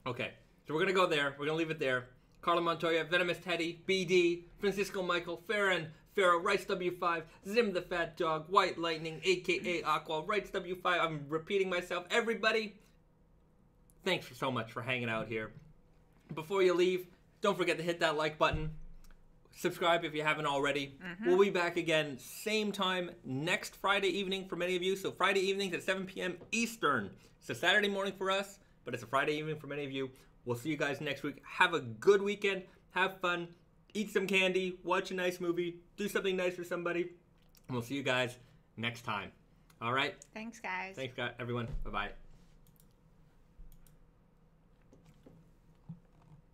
Okay, so we're going to go there. We're going to leave it there. Carla Montoya, Venomous Teddy, BD, Francisco Michael, Farron, Pharaoh, Rice W5, Zim the Fat Dog, White Lightning, a.k.a. Aqua, Rice W5. I'm repeating myself. Everybody, thanks so much for hanging out here. Before you leave, don't forget to hit that like button. Subscribe if you haven't already. We'll be back again same time next Friday evening for many of you. So Friday evenings at 7 p.m. Eastern. It's a Saturday morning for us, but it's a Friday evening for many of you. We'll see you guys next week. Have a good weekend. Have fun. Eat some candy. Watch a nice movie. Do something nice for somebody. And we'll see you guys next time. All right? Thanks, guys. Thanks, everyone. Bye-bye.